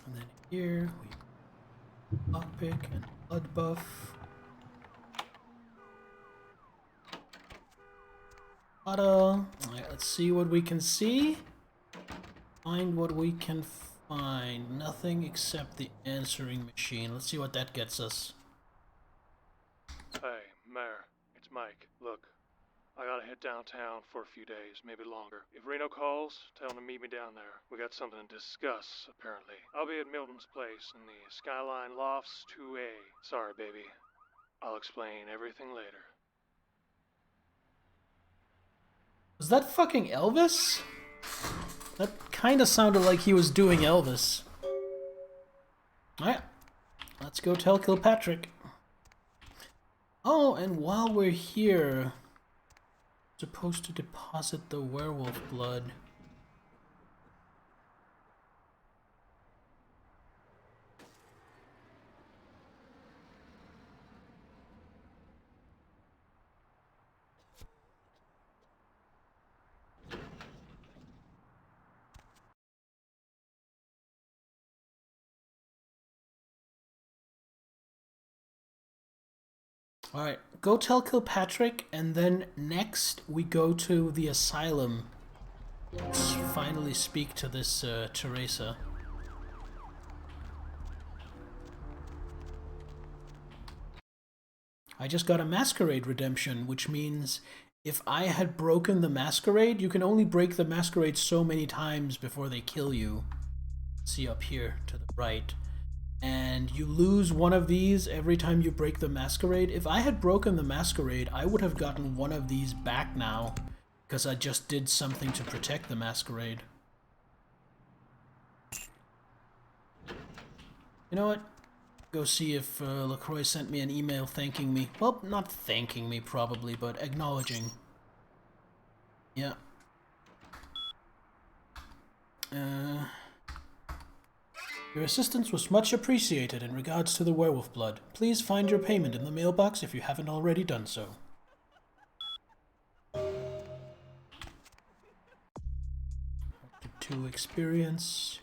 And then here we lockpick and blood buff. Alright, let's see what we can see. Find what we can find. Nothing except the answering machine. Let's see what that gets us. Hey, Mayor, it's Mike. Look, I gotta head downtown for a few days, maybe longer. If Reno calls, tell him to meet me down there. We got something to discuss, apparently. I'll be at Milton's place in the Skyline Lofts 2A. Sorry, baby. I'll explain everything later. Was that fucking Elvis? That kinda sounded like he was doing Elvis. Alright, let's go tell Kilpatrick. Oh, and while we're here, supposed to deposit the werewolf blood. Alright, go tell Kilpatrick, and then next we go to the asylum. Let's finally speak to this Teresa. I just got a Masquerade redemption, which means if I had broken the Masquerade, you can only break the Masquerade so many times before they kill you. See up here to the right. And you lose one of these every time you break the Masquerade. If I had broken the Masquerade, I would have gotten one of these back now, because I just did something to protect the Masquerade. You know what? Go see if LaCroix sent me an email thanking me. Well, not thanking me probably, but acknowledging. Yeah. Your assistance was much appreciated in regards to the werewolf blood. Please find your payment in the mailbox if you haven't already done so. Up to 2 experience.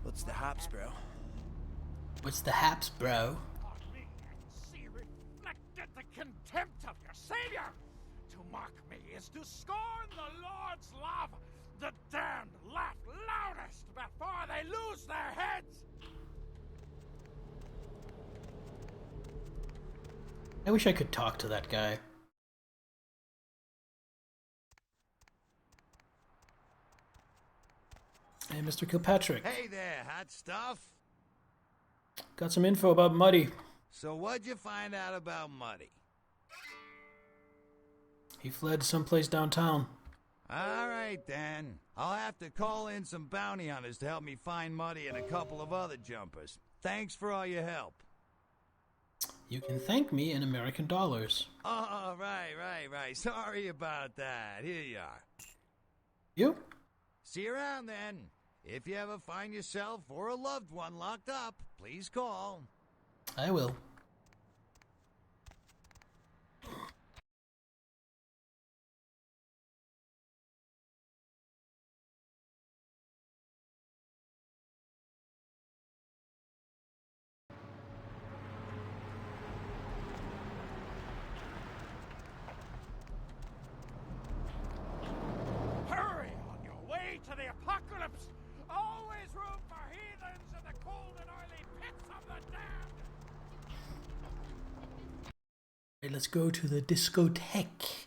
What's the hops, bro? What's the haps, bro? See reflected the contempt of your savior. To mock me is to scorn the Lord's love. The damned laugh loudest before they lose their heads. I wish I could talk to that guy. Hey, Mr. Kilpatrick. Hey there, hot stuff. Got some info about Muddy. So what'd you find out about Muddy? He fled someplace downtown. All right, then. I'll have to call in some bounty hunters to help me find Muddy and a couple of other jumpers. Thanks for all your help. You can thank me in American dollars. Oh, right. Sorry about that. Here you are. You? See you around, then. If you ever find yourself or a loved one locked up, please call. I will. Hurry on your way to the apocalypse. Always room for heathens in the cold and oily pits of the damned. Right, let's go to the discotheque.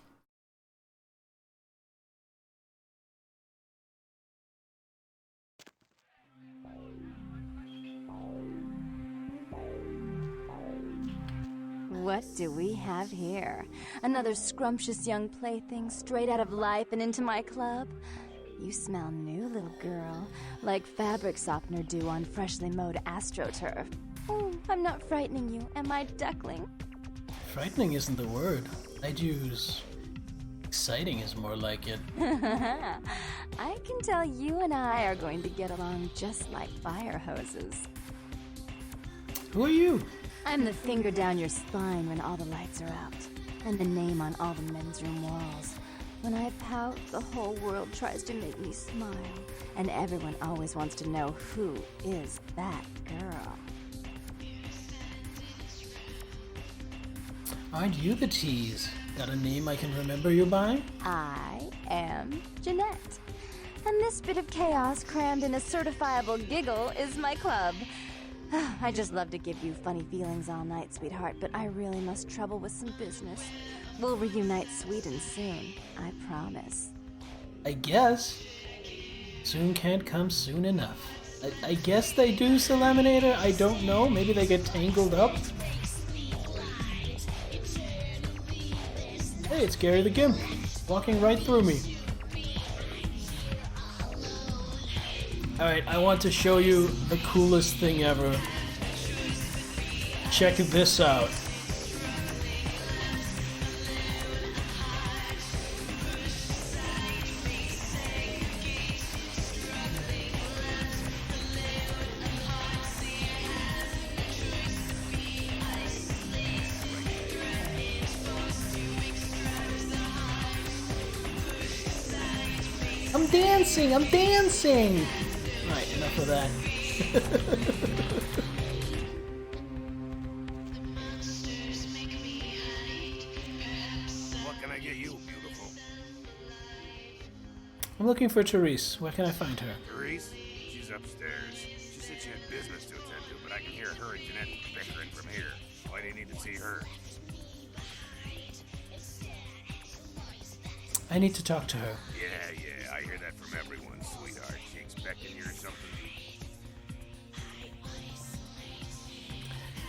What do we have here? Another scrumptious young plaything straight out of life and into my club? You smell new, little girl, like fabric softener dew on freshly mowed astroturf. Oh, I'm not frightening you, am I, duckling? Frightening isn't the word. I'd use... exciting is more like it. I can tell you and I are going to get along just like fire hoses. Who are you? I'm the finger down your spine when all the lights are out, and the name on all the men's room walls. When I pout, the whole world tries to make me smile, and everyone always wants to know who is that girl. Aren't you the tease? Got a name I can remember you by? I am Jeanette, and this bit of chaos crammed in a certifiable giggle is my club. I just love to give you funny feelings all night, sweetheart, but I really must trouble with some business. We'll reunite sweet and soon, I promise. I guess. Soon can't come soon enough. I guess they do, Salaminator. I don't know. Maybe they get tangled up. Hey, it's Gary the Gimp, walking right through me. Alright, I want to show you the coolest thing ever. Check this out. I'm dancing! Alright, enough of that. What can I get you, beautiful? I'm looking for Therese. Where can I find her? Therese? She's upstairs. She said she had business to attend to, but I can hear her and Jeanette bickering from here. Why do you need to see her? I need to talk to her. Yeah, I hear that from everyone, sweetheart. She expecting you or something?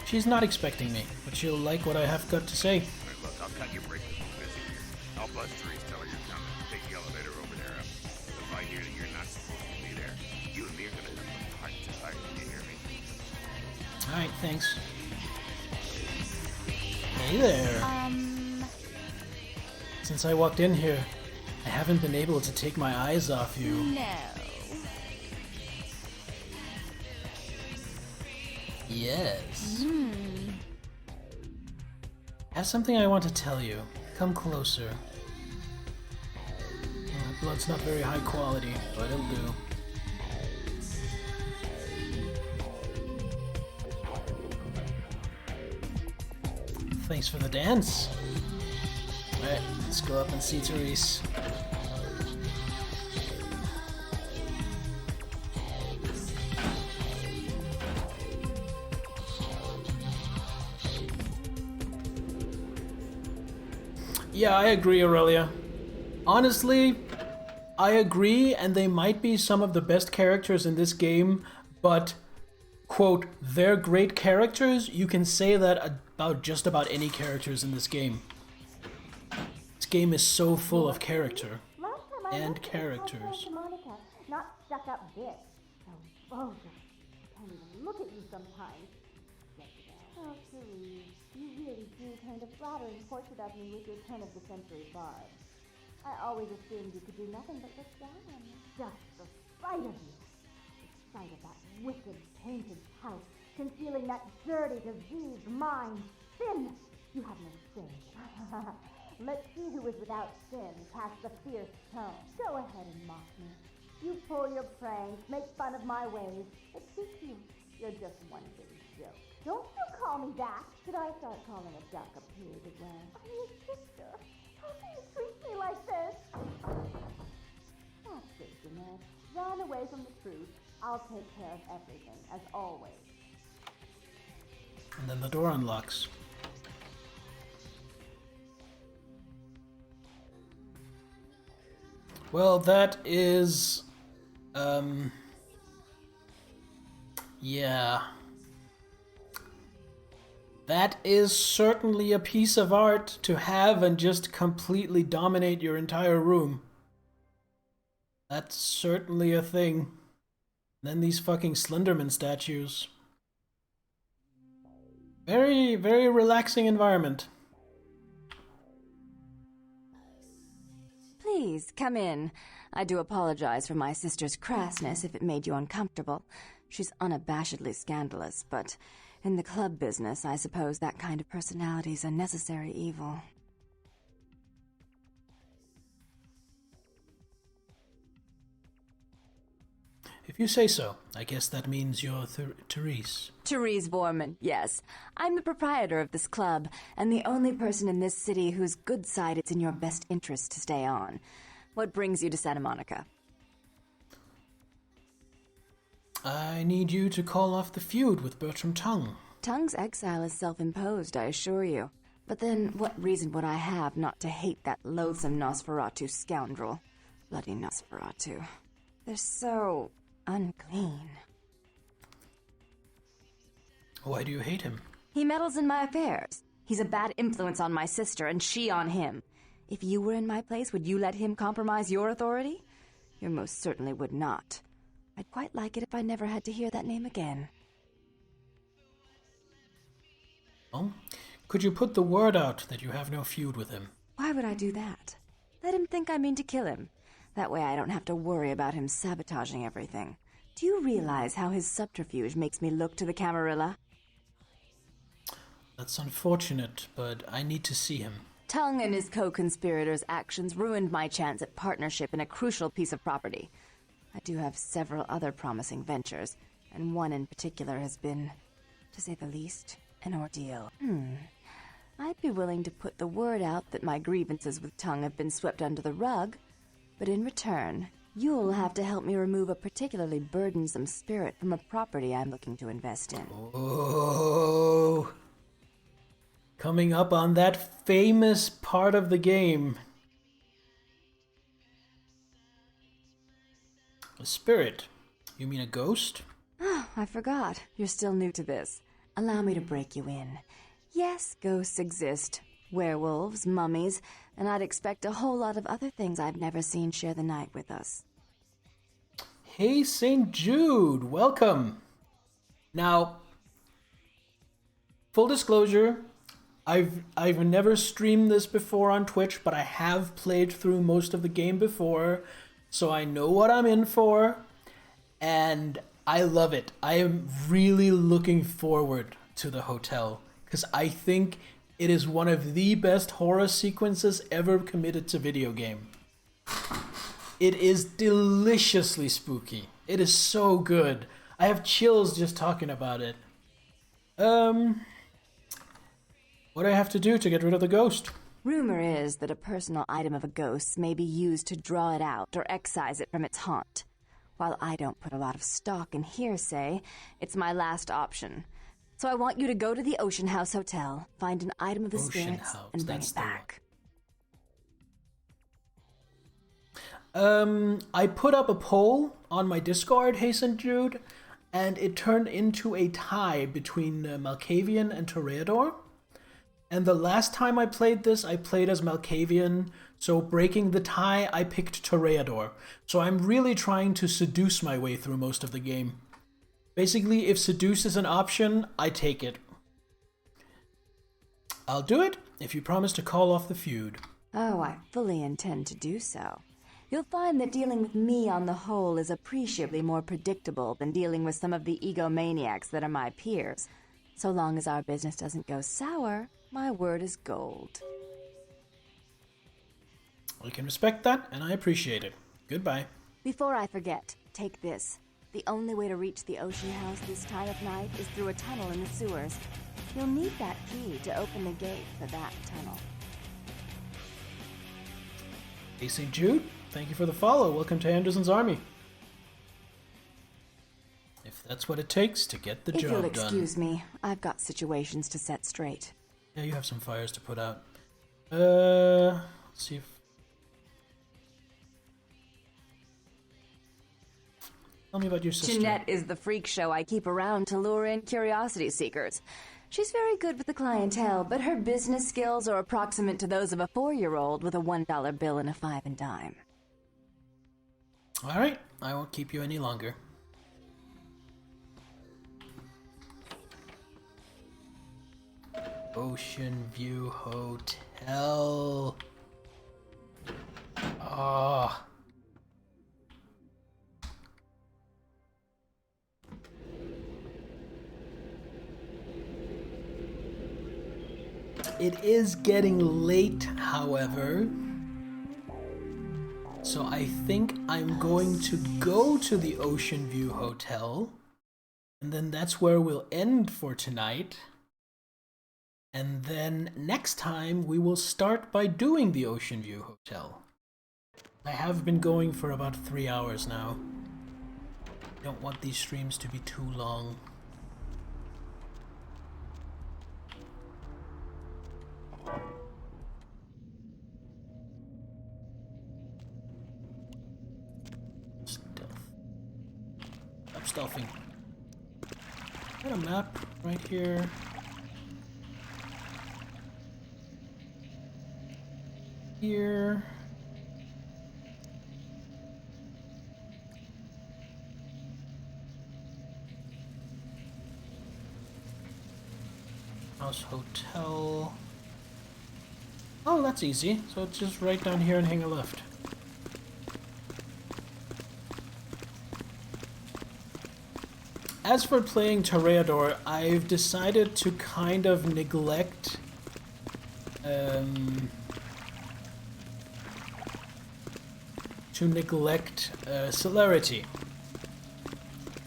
She's not expecting me, but she'll like what I have got to say. All right, look, I'll cut your break because I'm busy here. I'll buzz Therese, tell her you're coming. Take the elevator over there. If I hear that you're not supposed to be there, you and me are gonna have a heart to heart. You hear me? Alright, thanks. Hey there. Since I walked in here, I haven't been able to take my eyes off you. No. Yes. I have something I want to tell you. Come closer. Blood's not very high quality, but it'll do. Thanks for the dance. Alright, let's go up and see Therese. Yeah, I agree, Aurelia. Honestly, I agree, and they might be some of the best characters in this game, but, quote, they're great characters. You can say that about just about any characters in this game. This game is so full of character and characters. Monica, not stuck up bitch. So vulgar. Can't even look at you sometimes. Oh, Therese, you really do kind of flattering portrait of me with your turn-of-the-century vibe. I always assumed you could do nothing but look down on me. Just the sight of you. The sight of that wicked, painted house, concealing that dirty, diseased mind. Sin! You have no sin. Let's see who is without sin past the fierce tone. Go ahead and mock me. You pull your pranks, make fun of my ways. It suits you. You're just one big joke. Don't you call me that! Should I start calling a duck a pig again? I'm your sister. How can you treat me like this? That's it, Jeanette. Run away from the truth. I'll take care of everything, as always. And then the door unlocks. Well, that is... yeah. That is certainly a piece of art to have and just completely dominate your entire room. That's certainly a thing. Then these fucking Slenderman statues. Very, very relaxing environment. Please, come in. I do apologize for my sister's crassness if it made you uncomfortable. She's unabashedly scandalous, but in the club business, I suppose that kind of personality's a necessary evil. If you say so, I guess that means you're Therese. Therese Borman, yes. I'm the proprietor of this club, and the only person in this city whose good side it's in your best interest to stay on. What brings you to Santa Monica? I need you to call off the feud with Bertram Tongue. Tongue's exile is self-imposed, I assure you. But then, what reason would I have not to hate that loathsome Nosferatu scoundrel? Bloody Nosferatu. They're so unclean. Why do you hate him? He meddles in my affairs. He's a bad influence on my sister, and she on him. If you were in my place, would you let him compromise your authority? You most certainly would not. I'd quite like it if I never had to hear that name again. Well, could you put the word out that you have no feud with him? Why would I do that? Let him think I mean to kill him. That way I don't have to worry about him sabotaging everything. Do you realize how his subterfuge makes me look to the Camarilla? That's unfortunate, but I need to see him. Tongue and his co-conspirators' actions ruined my chance at partnership in a crucial piece of property. I do have several other promising ventures, and one in particular has been, to say the least, an ordeal. I'd be willing to put the word out that my grievances with Tongue have been swept under the rug, but in return, you'll have to help me remove a particularly burdensome spirit from a property I'm looking to invest in. Oh. Coming up on that famous part of the game. A spirit? You mean a ghost? I forgot. You're still new to this. Allow me to break you in. Yes, ghosts exist. Werewolves, mummies, and I'd expect a whole lot of other things I've never seen share the night with us. Hey, St. Jude, welcome. Now, full disclosure, I've never streamed this before on Twitch, but I have played through most of the game before, so I know what I'm in for, and I love it. I am really looking forward to the hotel, because I think it is one of the best horror sequences ever committed to video game. It is deliciously spooky. It is so good. I have chills just talking about it. What do I have to do to get rid of the ghost? Rumor is that a personal item of a ghost's may be used to draw it out or excise it from its haunt. While I don't put a lot of stock in hearsay, it's my last option. So I want you to go to the Ocean House Hotel, find an item of the spirits, and bring it back. I put up a poll on my Discord, Hey St. Jude, and it turned into a tie between Malkavian and Toreador. And the last time I played this, I played as Malkavian, so breaking the tie, I picked Toreador. So I'm really trying to seduce my way through most of the game. Basically, if seduce is an option, I take it. I'll do it if you promise to call off the feud. Oh, I fully intend to do so. You'll find that dealing with me on the whole is appreciably more predictable than dealing with some of the egomaniacs that are my peers. So long as our business doesn't go sour, my word is gold. I can respect that, and I appreciate it. Goodbye. Before I forget, take this. The only way to reach the Ocean House this time of night is through a tunnel in the sewers. You'll need that key to open the gate for that tunnel. Hey St. Jude, thank you for the follow. Welcome to Anderson's Army. If that's what it takes to get the If job you'll done. excuse me, I've got situations to set straight. Yeah, you have some fires to put out. Let's see if... Tell me about your sister. Jeanette is the freak show I keep around to lure in curiosity seekers. She's very good with the clientele, but her business skills are approximate to those of a 4-year-old with a $1 bill and a 5 and dime. Alright, I won't keep you any longer. Ocean View Hotel. Ah. It is getting late, however, so I think I'm going to go to the Ocean View Hotel, and then that's where we'll end for tonight. And then next time we will start by doing the Ocean View Hotel. I have been going for about 3 hours now. I don't want these streams to be too long. Stop stealthing. Got a map right here. Here. House Hotel. Oh, that's easy. So it's just right down here and hang a left. As for playing Toreador, I've decided to kind of neglect celerity.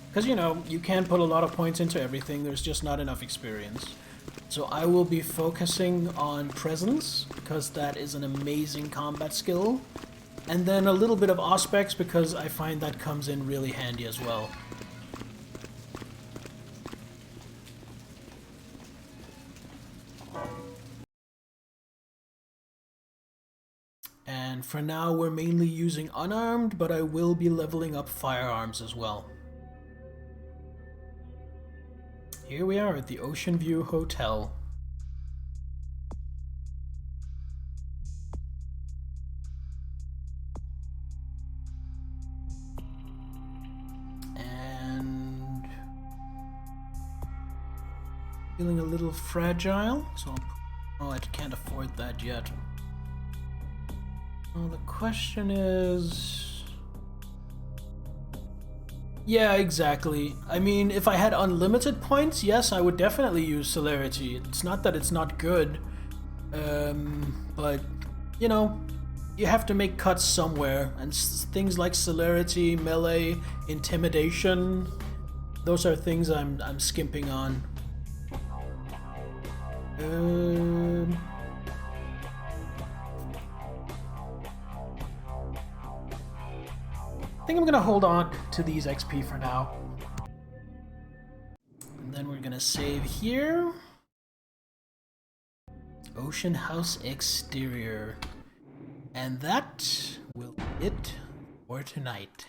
Because, you know, you can't put a lot of points into everything, there's just not enough experience. So I will be focusing on presence, because that is an amazing combat skill. And then a little bit of Auspex, because I find that comes in really handy as well. And for now, we're mainly using unarmed, but I will be leveling up firearms as well. Here we are at the Ocean View Hotel. And feeling a little fragile, so I can't afford that yet. Well, the question is... Yeah, exactly. I mean, if I had unlimited points, yes, I would definitely use Celerity. It's not that it's not good, but, you know, you have to make cuts somewhere, and things like Celerity, Melee, Intimidation, those are things I'm skimping on. I think I'm gonna hold on to these XP for now. And then we're gonna save here. Ocean House Exterior. And that will be it for tonight.